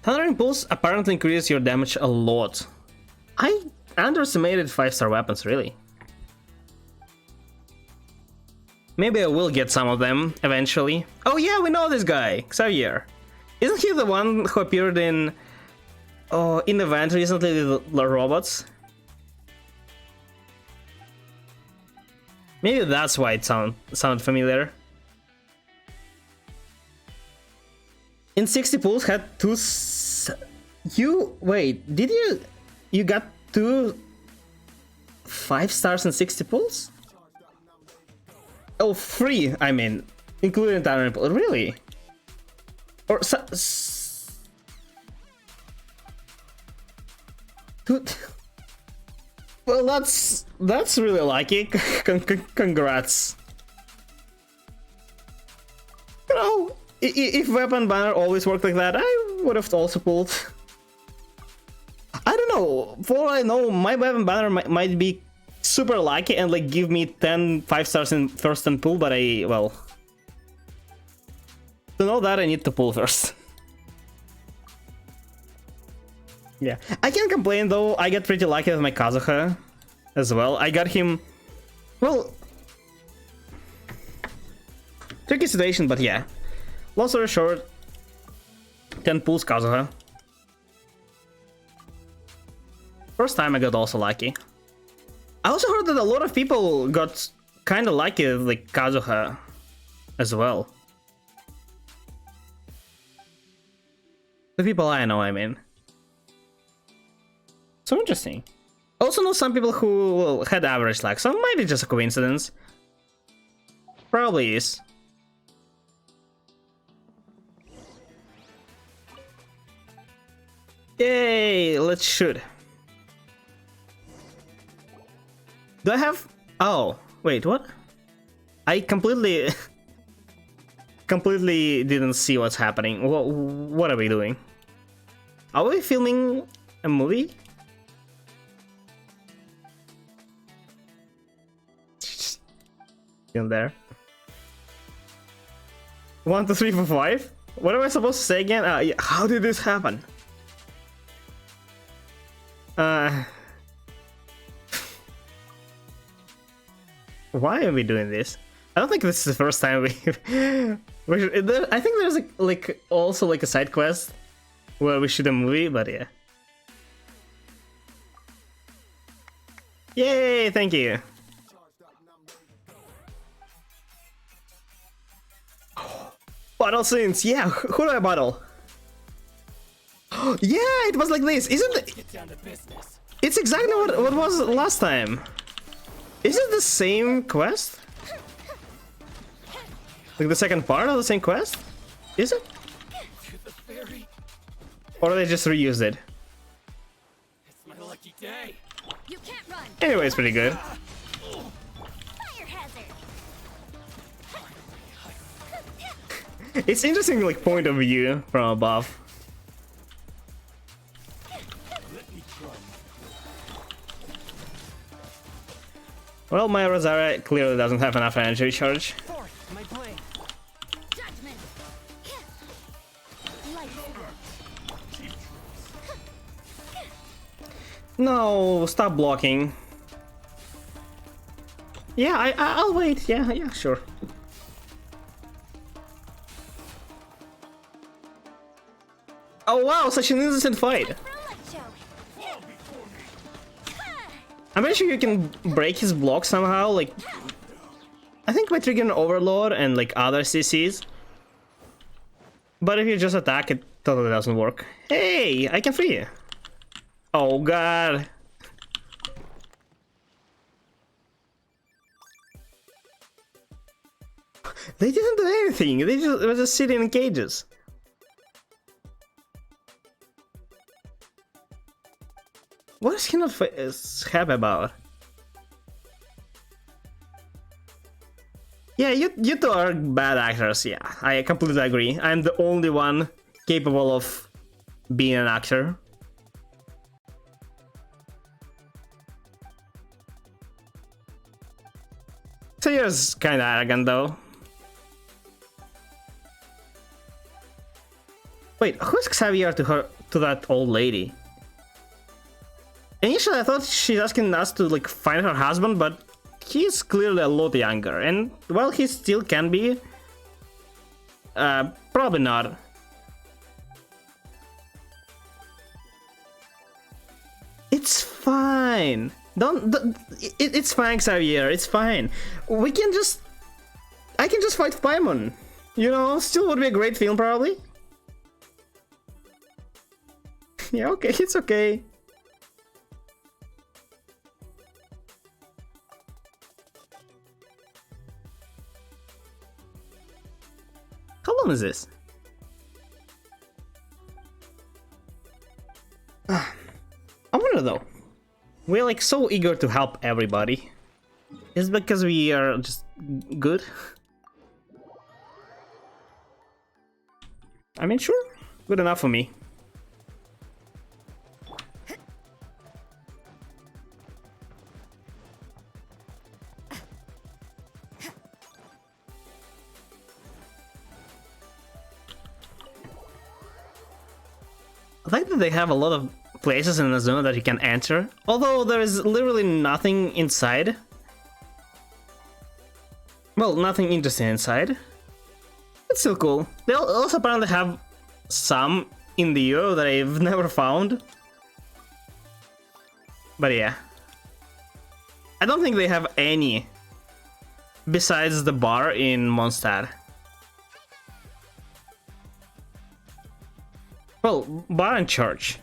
Thundering Pulse apparently increases your damage a lot. I underestimated 5-star weapons, really. Maybe I will get some of them eventually. Oh yeah, we know this guy, Xavier. Isn't he the one who appeared in in event recently with the robots? Maybe that's why it sounded familiar. In 60 pools had two. Wait, did you got 2 5 stars in 60 pools? Oh, 3, I mean, including Thundering Pool. Really? Or Dude. Well, that's really lucky. Congrats. You know, if weapon banner always worked like that, I would have also pulled. I don't know. For all I know, my weapon banner might be super lucky and like give me 10 5 stars in first and pull, but well, to know that I need to pull first. Yeah, I can't complain though. I got pretty lucky with my Kazuha as well. I got him. Well, Tricky situation, but yeah. Long story short, 10 pulls Kazuha. First time I got also lucky. I also heard that a lot of people got kind of lucky with like Kazuha as well. The people I know, I mean. So interesting. I also know some people who had average luck, so it might be just a coincidence. Probably is. Yay, let's shoot. Do I have... Oh, wait, what? I completely... completely didn't see what's happening. What are we doing? Are we filming a movie? In there. 1, 2, 3, 4, 5? What am I supposed to say again? Yeah. How did this happen? Why are we doing this? I don't think this is the first time we. I think there's like also like a side quest where we shoot a movie, but yeah. Yay! Thank you. Battle scenes, yeah. Who do I battle? Yeah, it was like this, isn't it? It's exactly what was last time. Is it the same quest? Like the second part of the same quest? Is it? Or they just reused it? It's my lucky day. You can't run. Anyway, it's pretty good. Fire hazard. It's interesting, like point of view from above. Well, my Rosaria clearly doesn't have enough energy recharge. No, stop blocking. Yeah, I'll wait. Yeah, sure. Oh wow, such an innocent fight. I'm pretty sure you can break his block somehow, like... I think by triggering Overlord and like other CCs. But if you just attack, it totally doesn't work. Hey, I can free you. Oh god. They didn't do anything, they were just sitting in cages. What is he not happy about? Yeah, you two are bad actors, yeah, I completely agree. I'm the only one capable of being an actor. Sayori's kinda arrogant though. Wait, who's Xavier to that old lady? Initially I thought she's asking us to like find her husband, but he's clearly a lot younger, and while he still can be, probably not. It's fine. It's fine, Xavier. It's fine. I can just fight Paimon. You know, still would be a great film, probably. Yeah, okay, it's okay. How long is this? I wonder though. We're like so eager to help everybody. Is it because we are just good? I mean, sure, good enough for me. I like that they have a lot of places in the zone that you can enter, although there is literally nothing inside. Well, nothing interesting inside. it's still cool. They also apparently have some in the UO that I've never found. But yeah. I don't think they have any besides the bar in Mondstadt. Well, bar and church.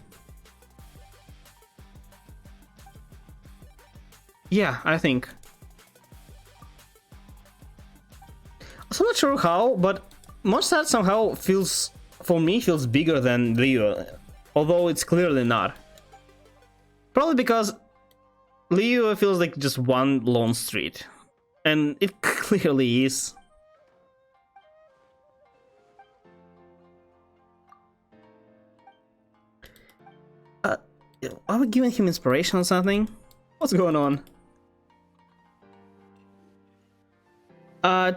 Yeah, I think. So I'm not sure how, but Mondstadt somehow feels, for me, feels bigger than Leo, although it's clearly not. Probably because Leo feels like just one lone street, and it clearly is. Are we giving him inspiration or something? What's going on?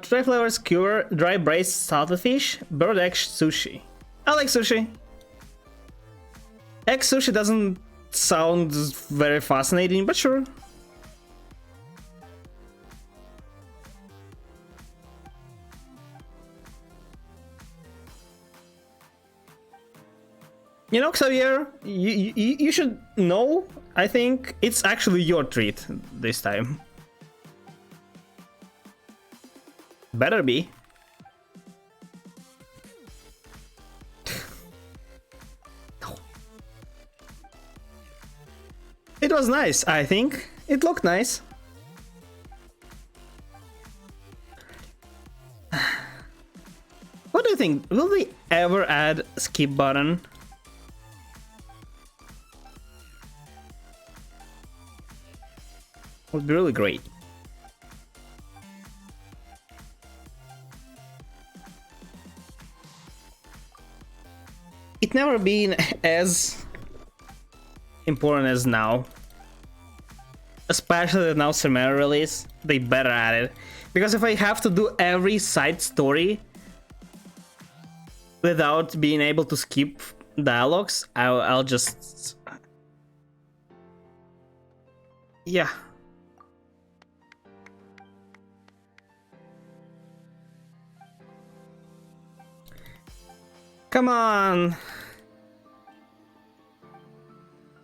Try flavors cure, dry braised salted fish, bird egg sushi. I like sushi. Egg sushi doesn't sound very fascinating, but sure. You know, Xavier, you should know, I think, it's actually your treat this time. Better be. No. It was nice, I think. It looked nice. What do you think? Will they ever add skip button? Would be really great. It never been as important as now. Especially the now Semana release, they better add it. Because if I have to do every side story without being able to skip dialogues, I'll just... Yeah. Come on!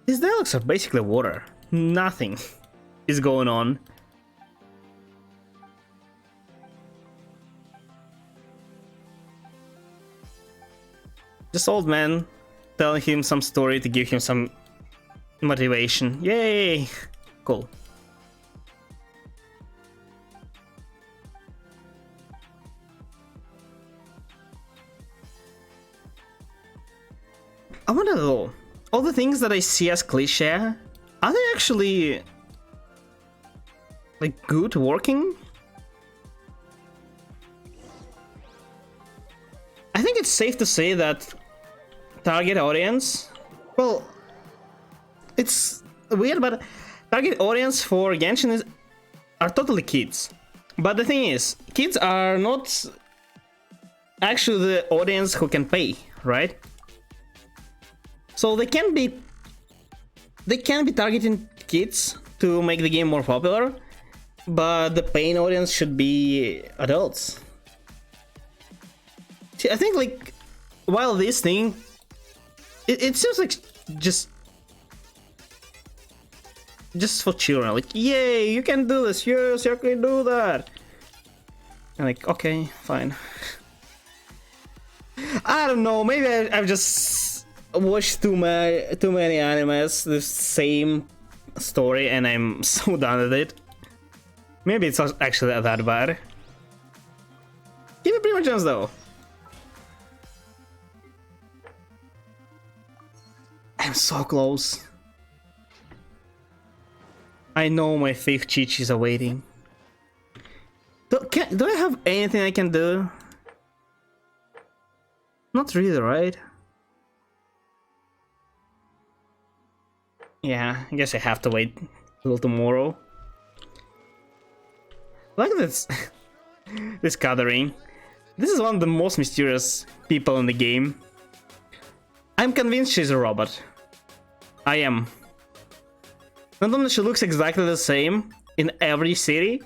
These dialogues are basically water. Nothing is going on. Just old man telling him some story to give him some motivation. Yay! Cool. I wonder though, all the things that I see as cliche, are they actually like good working? I think it's safe to say that target audience, well, it's weird, but target audience for Genshin are totally kids. But the thing is, kids are not actually the audience who can pay, right? So they can be targeting kids to make the game more popular, but the paying audience should be adults. See, I think like while this thing, it seems like just for children, like yay, you can do this, yes, you can do that. And like okay, fine. I don't know, maybe I've just watched too many animes, the same story, and I'm so done with it. Maybe it's not actually that bad. Give me Prima Gems though. I'm so close. I know my 5th Chi-Chi is awaiting. Do I have anything I can do? Not really, right? Yeah, I guess I have to wait till tomorrow. Look at this, this gathering. This is one of the most mysterious people in the game. I'm convinced she's a robot. I am. Not only she looks exactly the same in every city,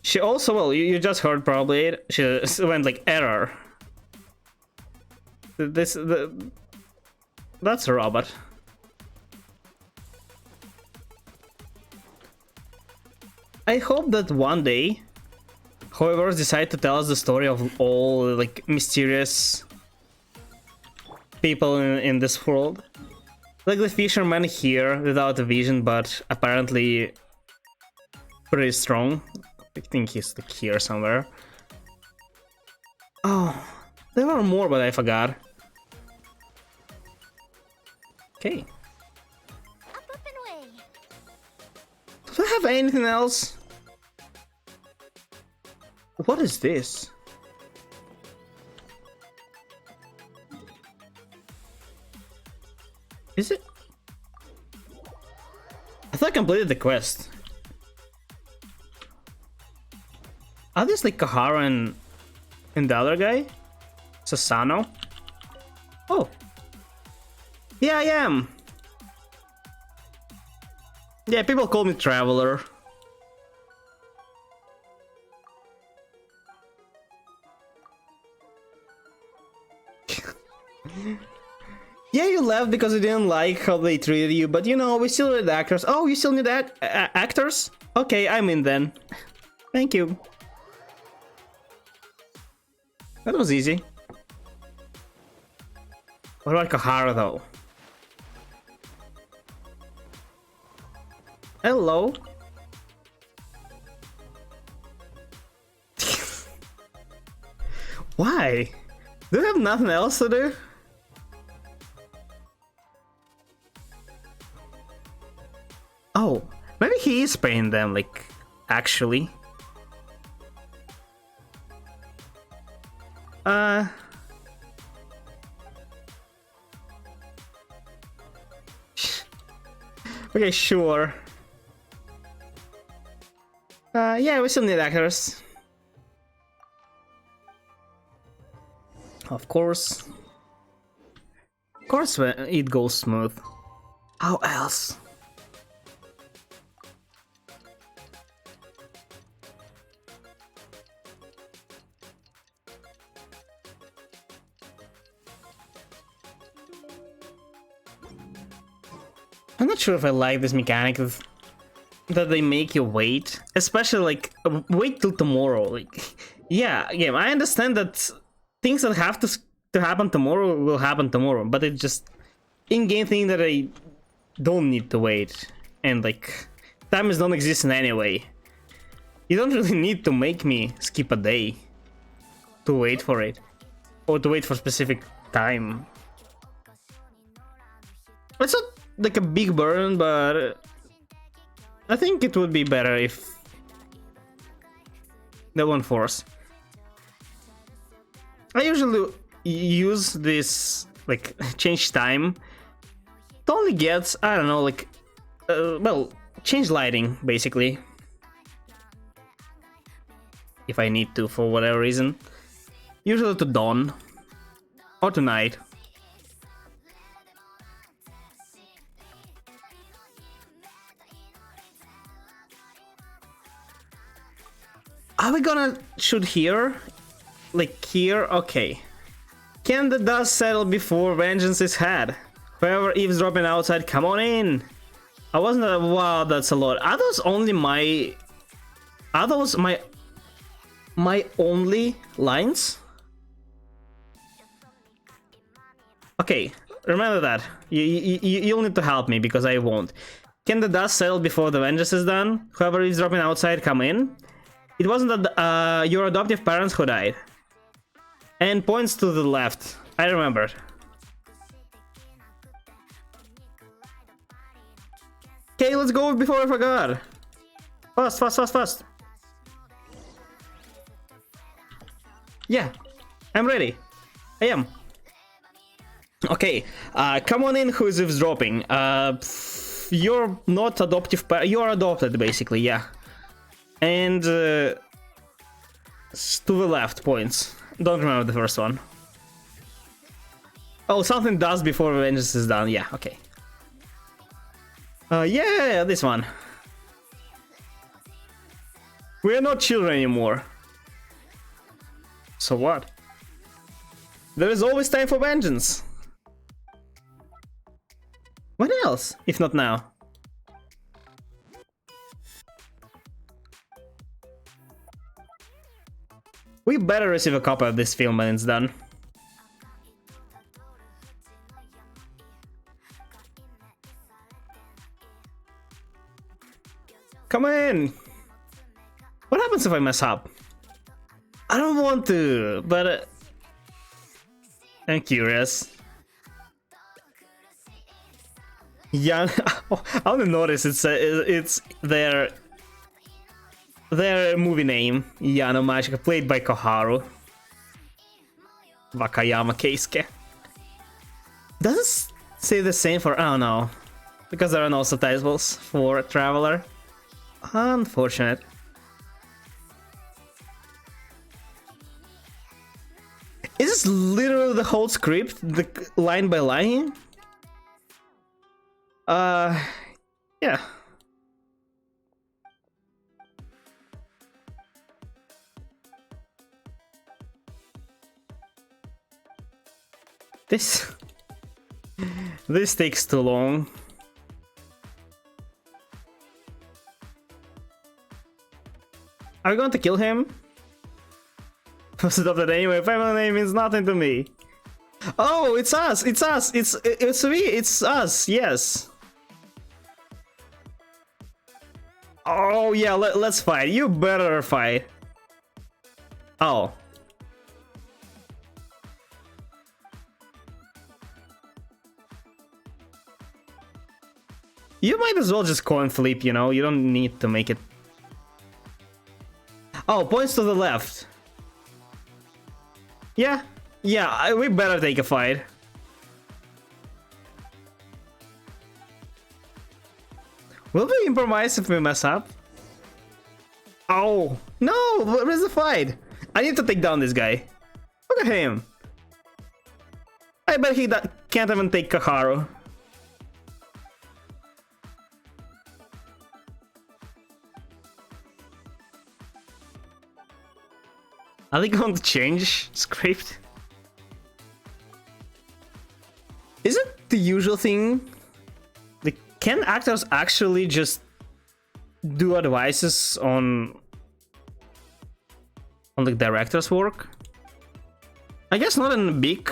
She also, well, you just heard probably it. She went like error. That's a robot. I hope that one day, whoever decide to tell us the story of all like mysterious people in this world, like the fisherman here without a vision, but apparently pretty strong. I think he's like here somewhere. Oh, there were more, but I forgot. Okay. Up and away. Do I have anything else? What is this? Is it? I thought I completed the quest. Are these like Kahara and the other guy? Sasano? Oh. Yeah, I am. Yeah, people call me Traveler. Yeah, you left because you didn't like how they treated you, but you know, we still need actors. Oh, you still need actors? Okay, I'm in then. Thank you. That was easy. What about Kahara though? Hello? Why? Do you have nothing else to do? Oh, maybe he is paying them, like, actually. Okay, sure. Yeah, we still need actors. Of course. Of course, when it goes smooth. How else? I'm not sure if I like this mechanic of that they make you wait, especially like wait till tomorrow. Like, yeah, I understand that things that have to happen tomorrow will happen tomorrow, but it's just in-game thing that I don't need to wait, and like time is non-existent anyway. You don't really need to make me skip a day to wait for it, or to wait for specific time. It's not like a big burden, but I think it would be better if they won't force. I usually use this like change time to only get, I don't know, like well, change lighting basically if I need to for whatever reason, usually to dawn or to night. Are we gonna shoot here? Like here? Okay. Can the dust settle before vengeance is had? Whoever eavesdropping outside, come on in! I wasn't that. Wow, that's a lot. Are those only my... Are those my only lines? Okay, remember that. You'll need to help me because I won't. Can the dust settle before the vengeance is done? Whoever eavesdropping outside, come in. It wasn't that your adoptive parents who died. And points to the left. I remembered. Okay, let's go before I forgot. Fast, fast, fast, fast. Yeah, I'm ready. I am. Okay, come on in, who is eavesdropping. You're not adoptive, you're adopted basically, yeah. And to the left points. Don't remember the first one. Oh, something does before vengeance is done. Yeah, okay. Yeah, this one. We are not children anymore. So what? There is always time for vengeance. When else, if not now? We better receive a copy of this film when it's done. Come in! What happens if I mess up? I don't want to, but I'm curious. Yeah, I only noticed it's their movie name, Yano Magica, played by Koharu Wakayama Keisuke. Does it say the same for... oh no, because there are no subtitles for Traveler. Unfortunate. Is this literally the whole script, the line by line? Yeah. This takes too long. Are we going to kill him? Stop that anyway. Family name means nothing to me. Oh, it's us! It's us! It's we! It's us! Yes. Oh yeah, let's fight. You better fight. Oh. You might as well just coin flip, you know? You don't need to make it. Oh, points to the left. Yeah, yeah, we better take a fight. Will we improvise if we mess up? Oh, no, where's the fight? I need to take down this guy. Look at him. I bet he can't even take Koharu. Are they going to change script? Is it the usual thing? Like, can actors actually just do advices on the director's work? I guess not in big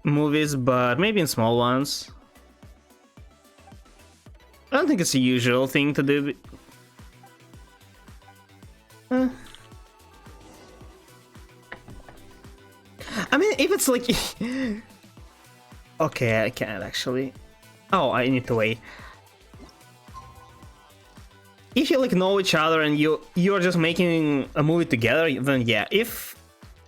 movies, but maybe in small ones. I don't think it's a usual thing to do. I mean, if it's like... okay, I can't actually. Oh, I need to wait. If you like know each other and you're just making a movie together, then yeah. If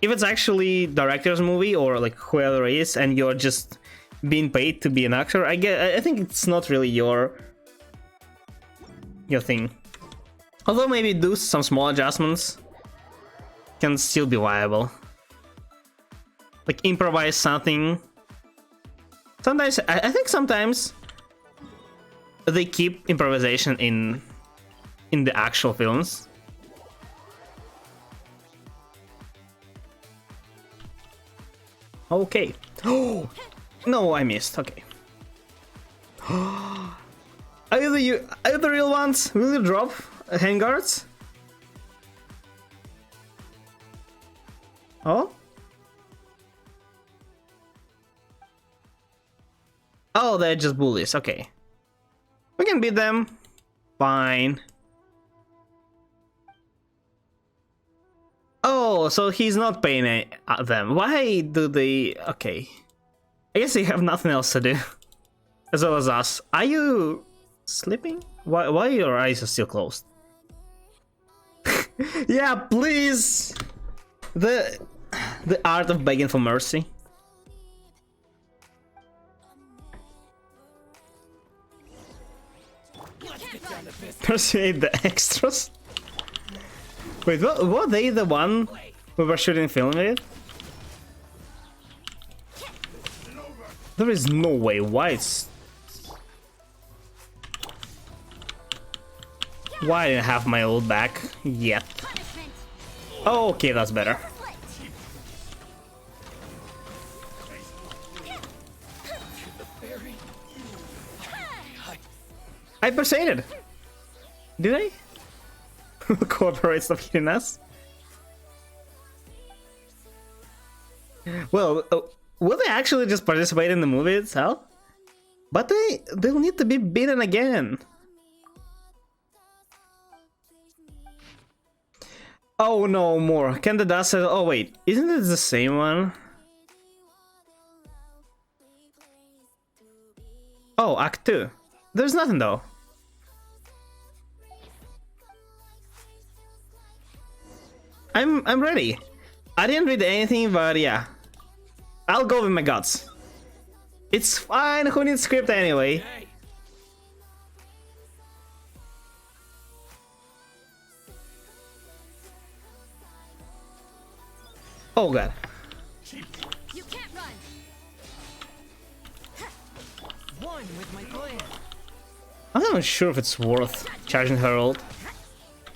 it's actually director's movie or like whoever it is, and you're just being paid to be an actor, I think it's not really your thing. Although maybe do some small adjustments can still be viable. Like improvise something. Sometimes I think sometimes they keep improvisation in the actual films. Okay. Oh no, I missed. Okay. Are you the real ones? Will you drop handguards? Oh. Oh, they're just bullies. Okay. We can beat them. Fine. Oh, so he's not paying them. Why do they... okay. I guess they have nothing else to do. As well as us. Are you sleeping? Why your eyes are still closed? Yeah, please! The art of begging for mercy. Persuade the extras? Wait, were they the one we were shooting film with? There is no way. Why it's... Why didn't I have my ult back yet? Oh, okay, that's better. I persuaded. Did I? Cooperate, stop hitting us. Well, will they actually just participate in the movie itself? But they'll need to be beaten again. Oh no, more. Can the dust? Oh wait, isn't it the same one? Oh, Act 2. There's nothing though. I'm ready. I didn't read anything, but yeah. I'll go with my guts. It's fine, who needs script anyway? Oh god. You can't run. One with my plan. I'm not even sure if it's worth charging her ult.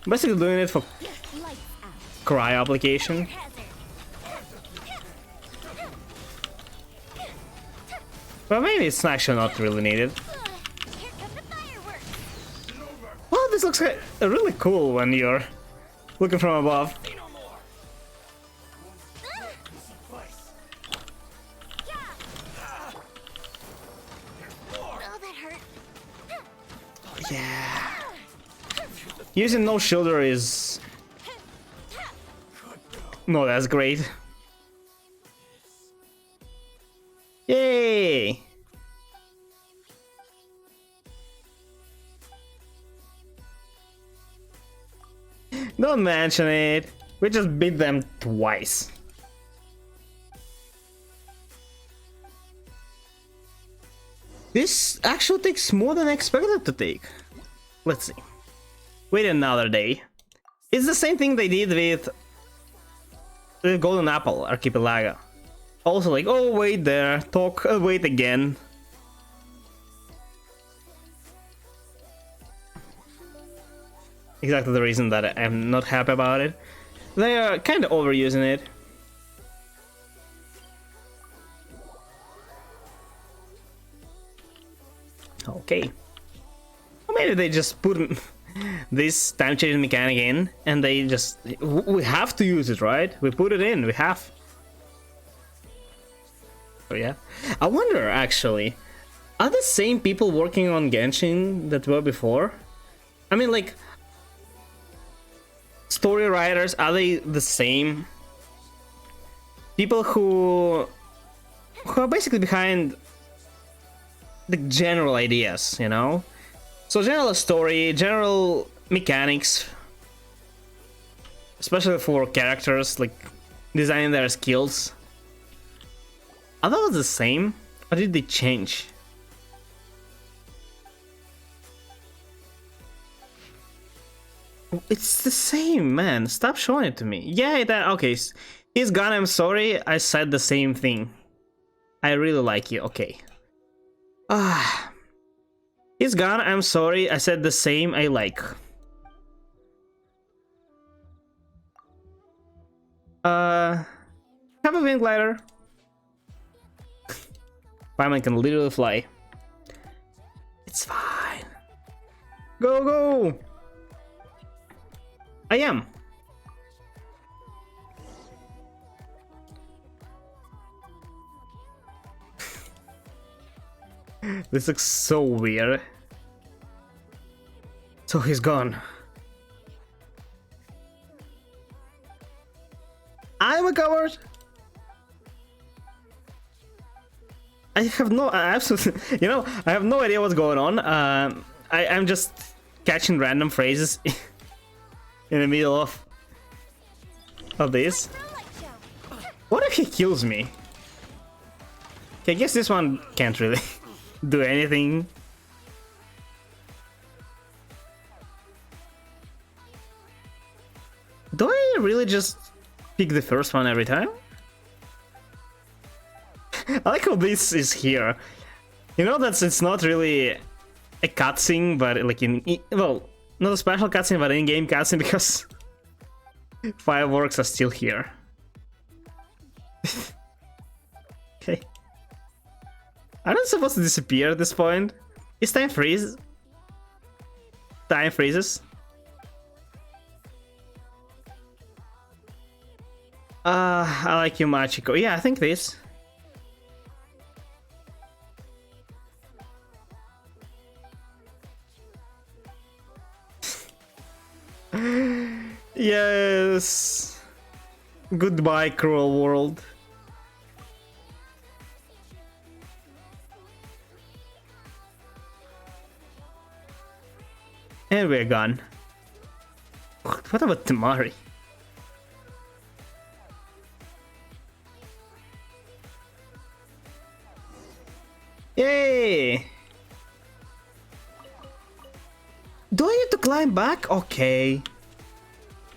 Basically doing it for cry application. But maybe it's actually not really needed. Well, this looks really cool when you're looking from above. Yeah. Using no shoulder is... No, that's great. Yay! Don't mention it. We just beat them twice. This actually takes more than I expected it to take. Let's see. Wait another day. It's the same thing they did with the Golden Apple Archipelago. Also like, oh wait there, talk, wait again. Exactly the reason that I'm not happy about it. They are kind of overusing it. Okay. Or maybe they just put this time changing mechanic in and they just... We have to use it, right? We put it in, we have. So yeah. I wonder, actually, are the same people working on Genshin that were before? I mean, like... Story writers, are they the same? People who are basically behind the general ideas, you know? So general story, general mechanics, especially for characters, like designing their skills. Are those the same? Or did they change? It's the same, man. Stop showing it to me. Yeah, okay. He's gone, I'm sorry. I said the same thing. I really like you. Okay. He's gone, I'm sorry. I said the same. I like. Have a wing glider. Fireman can literally fly. It's fine. Go, go! I am. This looks so weird. So he's gone. I'm a coward. I have no, absolutely, you know, I have no idea what's going on. I'm just catching random phrases in the middle of this. What if he kills me? Okay, I guess this one can't really do anything. Do I really just pick the first one every time? I like how this is here. You know, it's not really a cutscene, but like well, not a special cutscene, but in-game cutscene because fireworks are still here. Okay. Are they supposed to disappear at this point? Is time freeze? Time freezes? I like you, Machiko. Yeah, I think this. Yes. Goodbye, cruel world. And we're gone. What about Tamari? Yay! Do I need to climb back? Okay.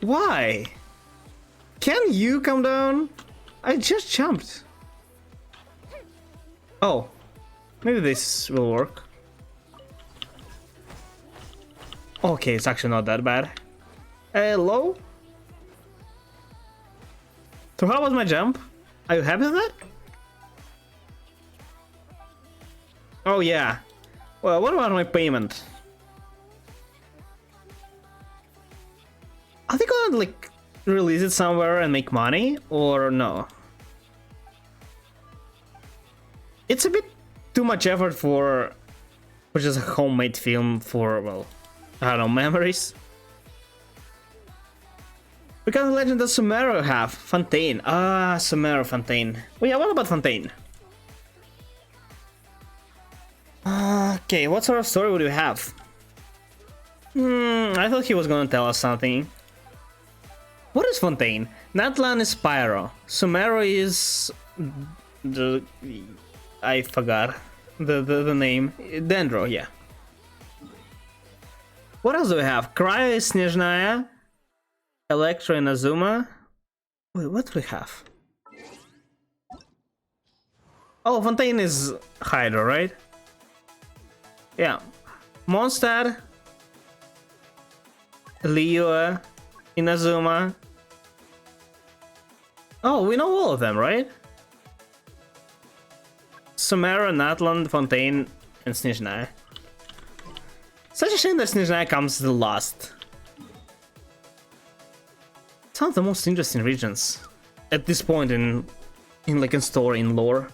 Why? Can you come down? I just jumped. Oh. Maybe this will work. Okay, it's actually not that bad. Hello? So how was my jump? Are you happy with that? Oh yeah. Well, what about my payment? Are they gonna like release it somewhere and make money or no? It's a bit too much effort for just a homemade film for, well, I don't know, memories. What kind of legend does Sumero have? Fontaine. Ah, Sumero Fontaine. Oh yeah, what about Fontaine? Okay, what sort of story would you have? I thought he was gonna tell us something. What is Fontaine? Natlan is Pyro. Sumero is the... I forgot the name. Dendro, yeah. What else do we have? Cryo is Snezhnaya. Electro and Azuma. Wait, what do we have? Oh, Fontaine is Hydro, right? Yeah. Mondstadt, Liyue, Inazuma. Oh, we know all of them, right? Sumero, Natlan, Fontaine, and Snezhnaya. Such a shame that Snezhnaya comes the last. It's one of the most interesting regions at this point in story, in lore.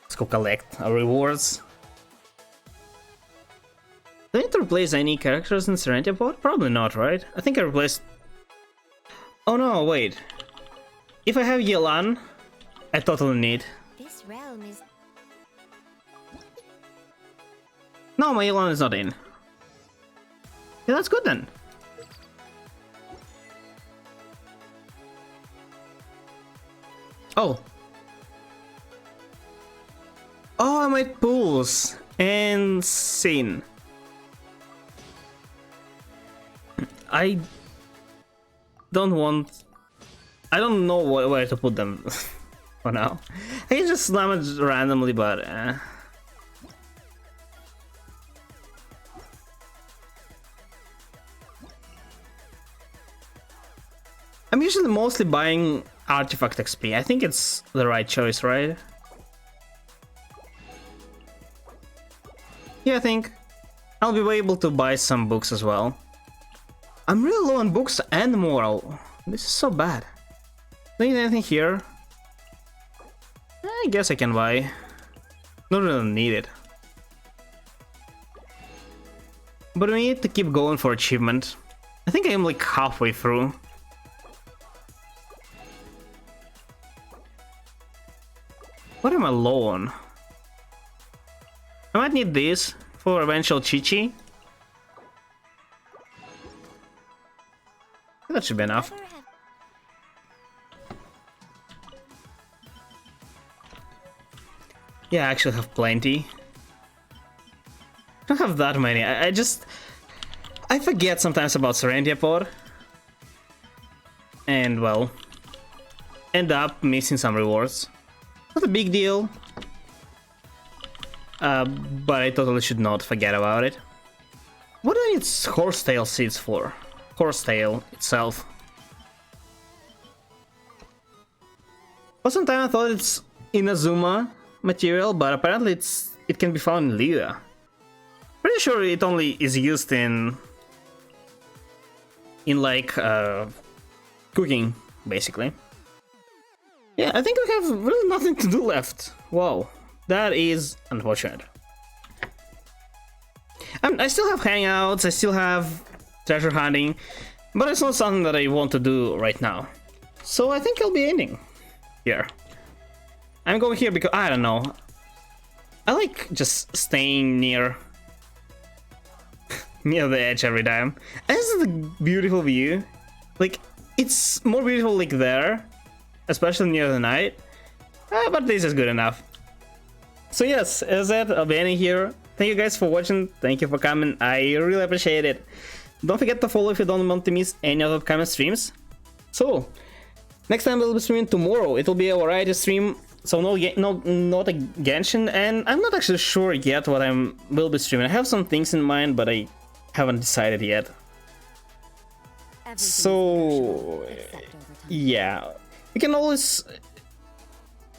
Let's go collect our rewards. Do I need to replace any characters in Serenity Pod? Probably not, right? I think I replaced... Oh no, wait. If I have Yelan, I totally need. This realm is... No, my Yelan is not in. Yeah, that's good then. Oh. Oh, I made pools. Insane. I don't want... I don't know where to put them for now. I can just slam it randomly, but... I'm usually mostly buying artifact XP. I think it's the right choice, right? Yeah, I think I'll be able to buy some books as well. I'm really low on books and moral. This is so bad. Don't need anything here. I guess I can buy. Don't really need it. But we need to keep going for achievement. I think I am like halfway through. What am I low on? I might need this for eventual Chi-Chi. That should be enough. Yeah, I actually have plenty. I don't have that many. I forget sometimes about Serenity Pod. And, well, end up missing some rewards. Not a big deal. but I totally should not forget about it. What do I need horsetail seeds for? Horsetail itself. For some time I thought it's Inazuma material, but apparently it can be found in Liyue. Pretty sure it only is used in like cooking, basically. Yeah, I think we have really nothing to do left. Wow, that is unfortunate. I still have hangouts, I still have treasure hunting, but it's not something that I want to do right now. So I think I'll be ending here. I'm going here because, I don't know, I like just staying near the edge every time. And this is a beautiful view. Like, it's more beautiful like there, especially near the night, but this is good enough. So yes, as I said, I'll be ending here. Thank you guys for watching, thank you for coming, I really appreciate it. Don't forget to follow if you don't want to miss any of the upcoming streams. So, next time we'll be streaming tomorrow. It will be a variety stream, so not a Genshin, and I'm not actually sure yet what I will be streaming. I have some things in mind, but I haven't decided yet. So, yeah, you can always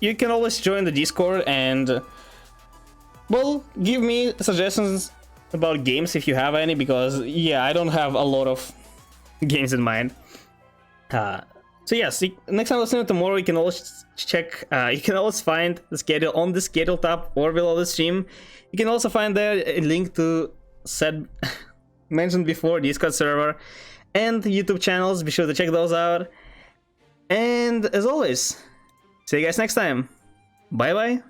join the Discord and, well, give me suggestions about games if you have any, because yeah, I don't have a lot of games in mind. So yes, next time we'll see you tomorrow. You can always check, you can always find the schedule on the schedule tab or below the stream. You can also find there a link to said mentioned before Discord server and YouTube channels. Be sure to check those out. And as always, see you guys next time. Bye bye.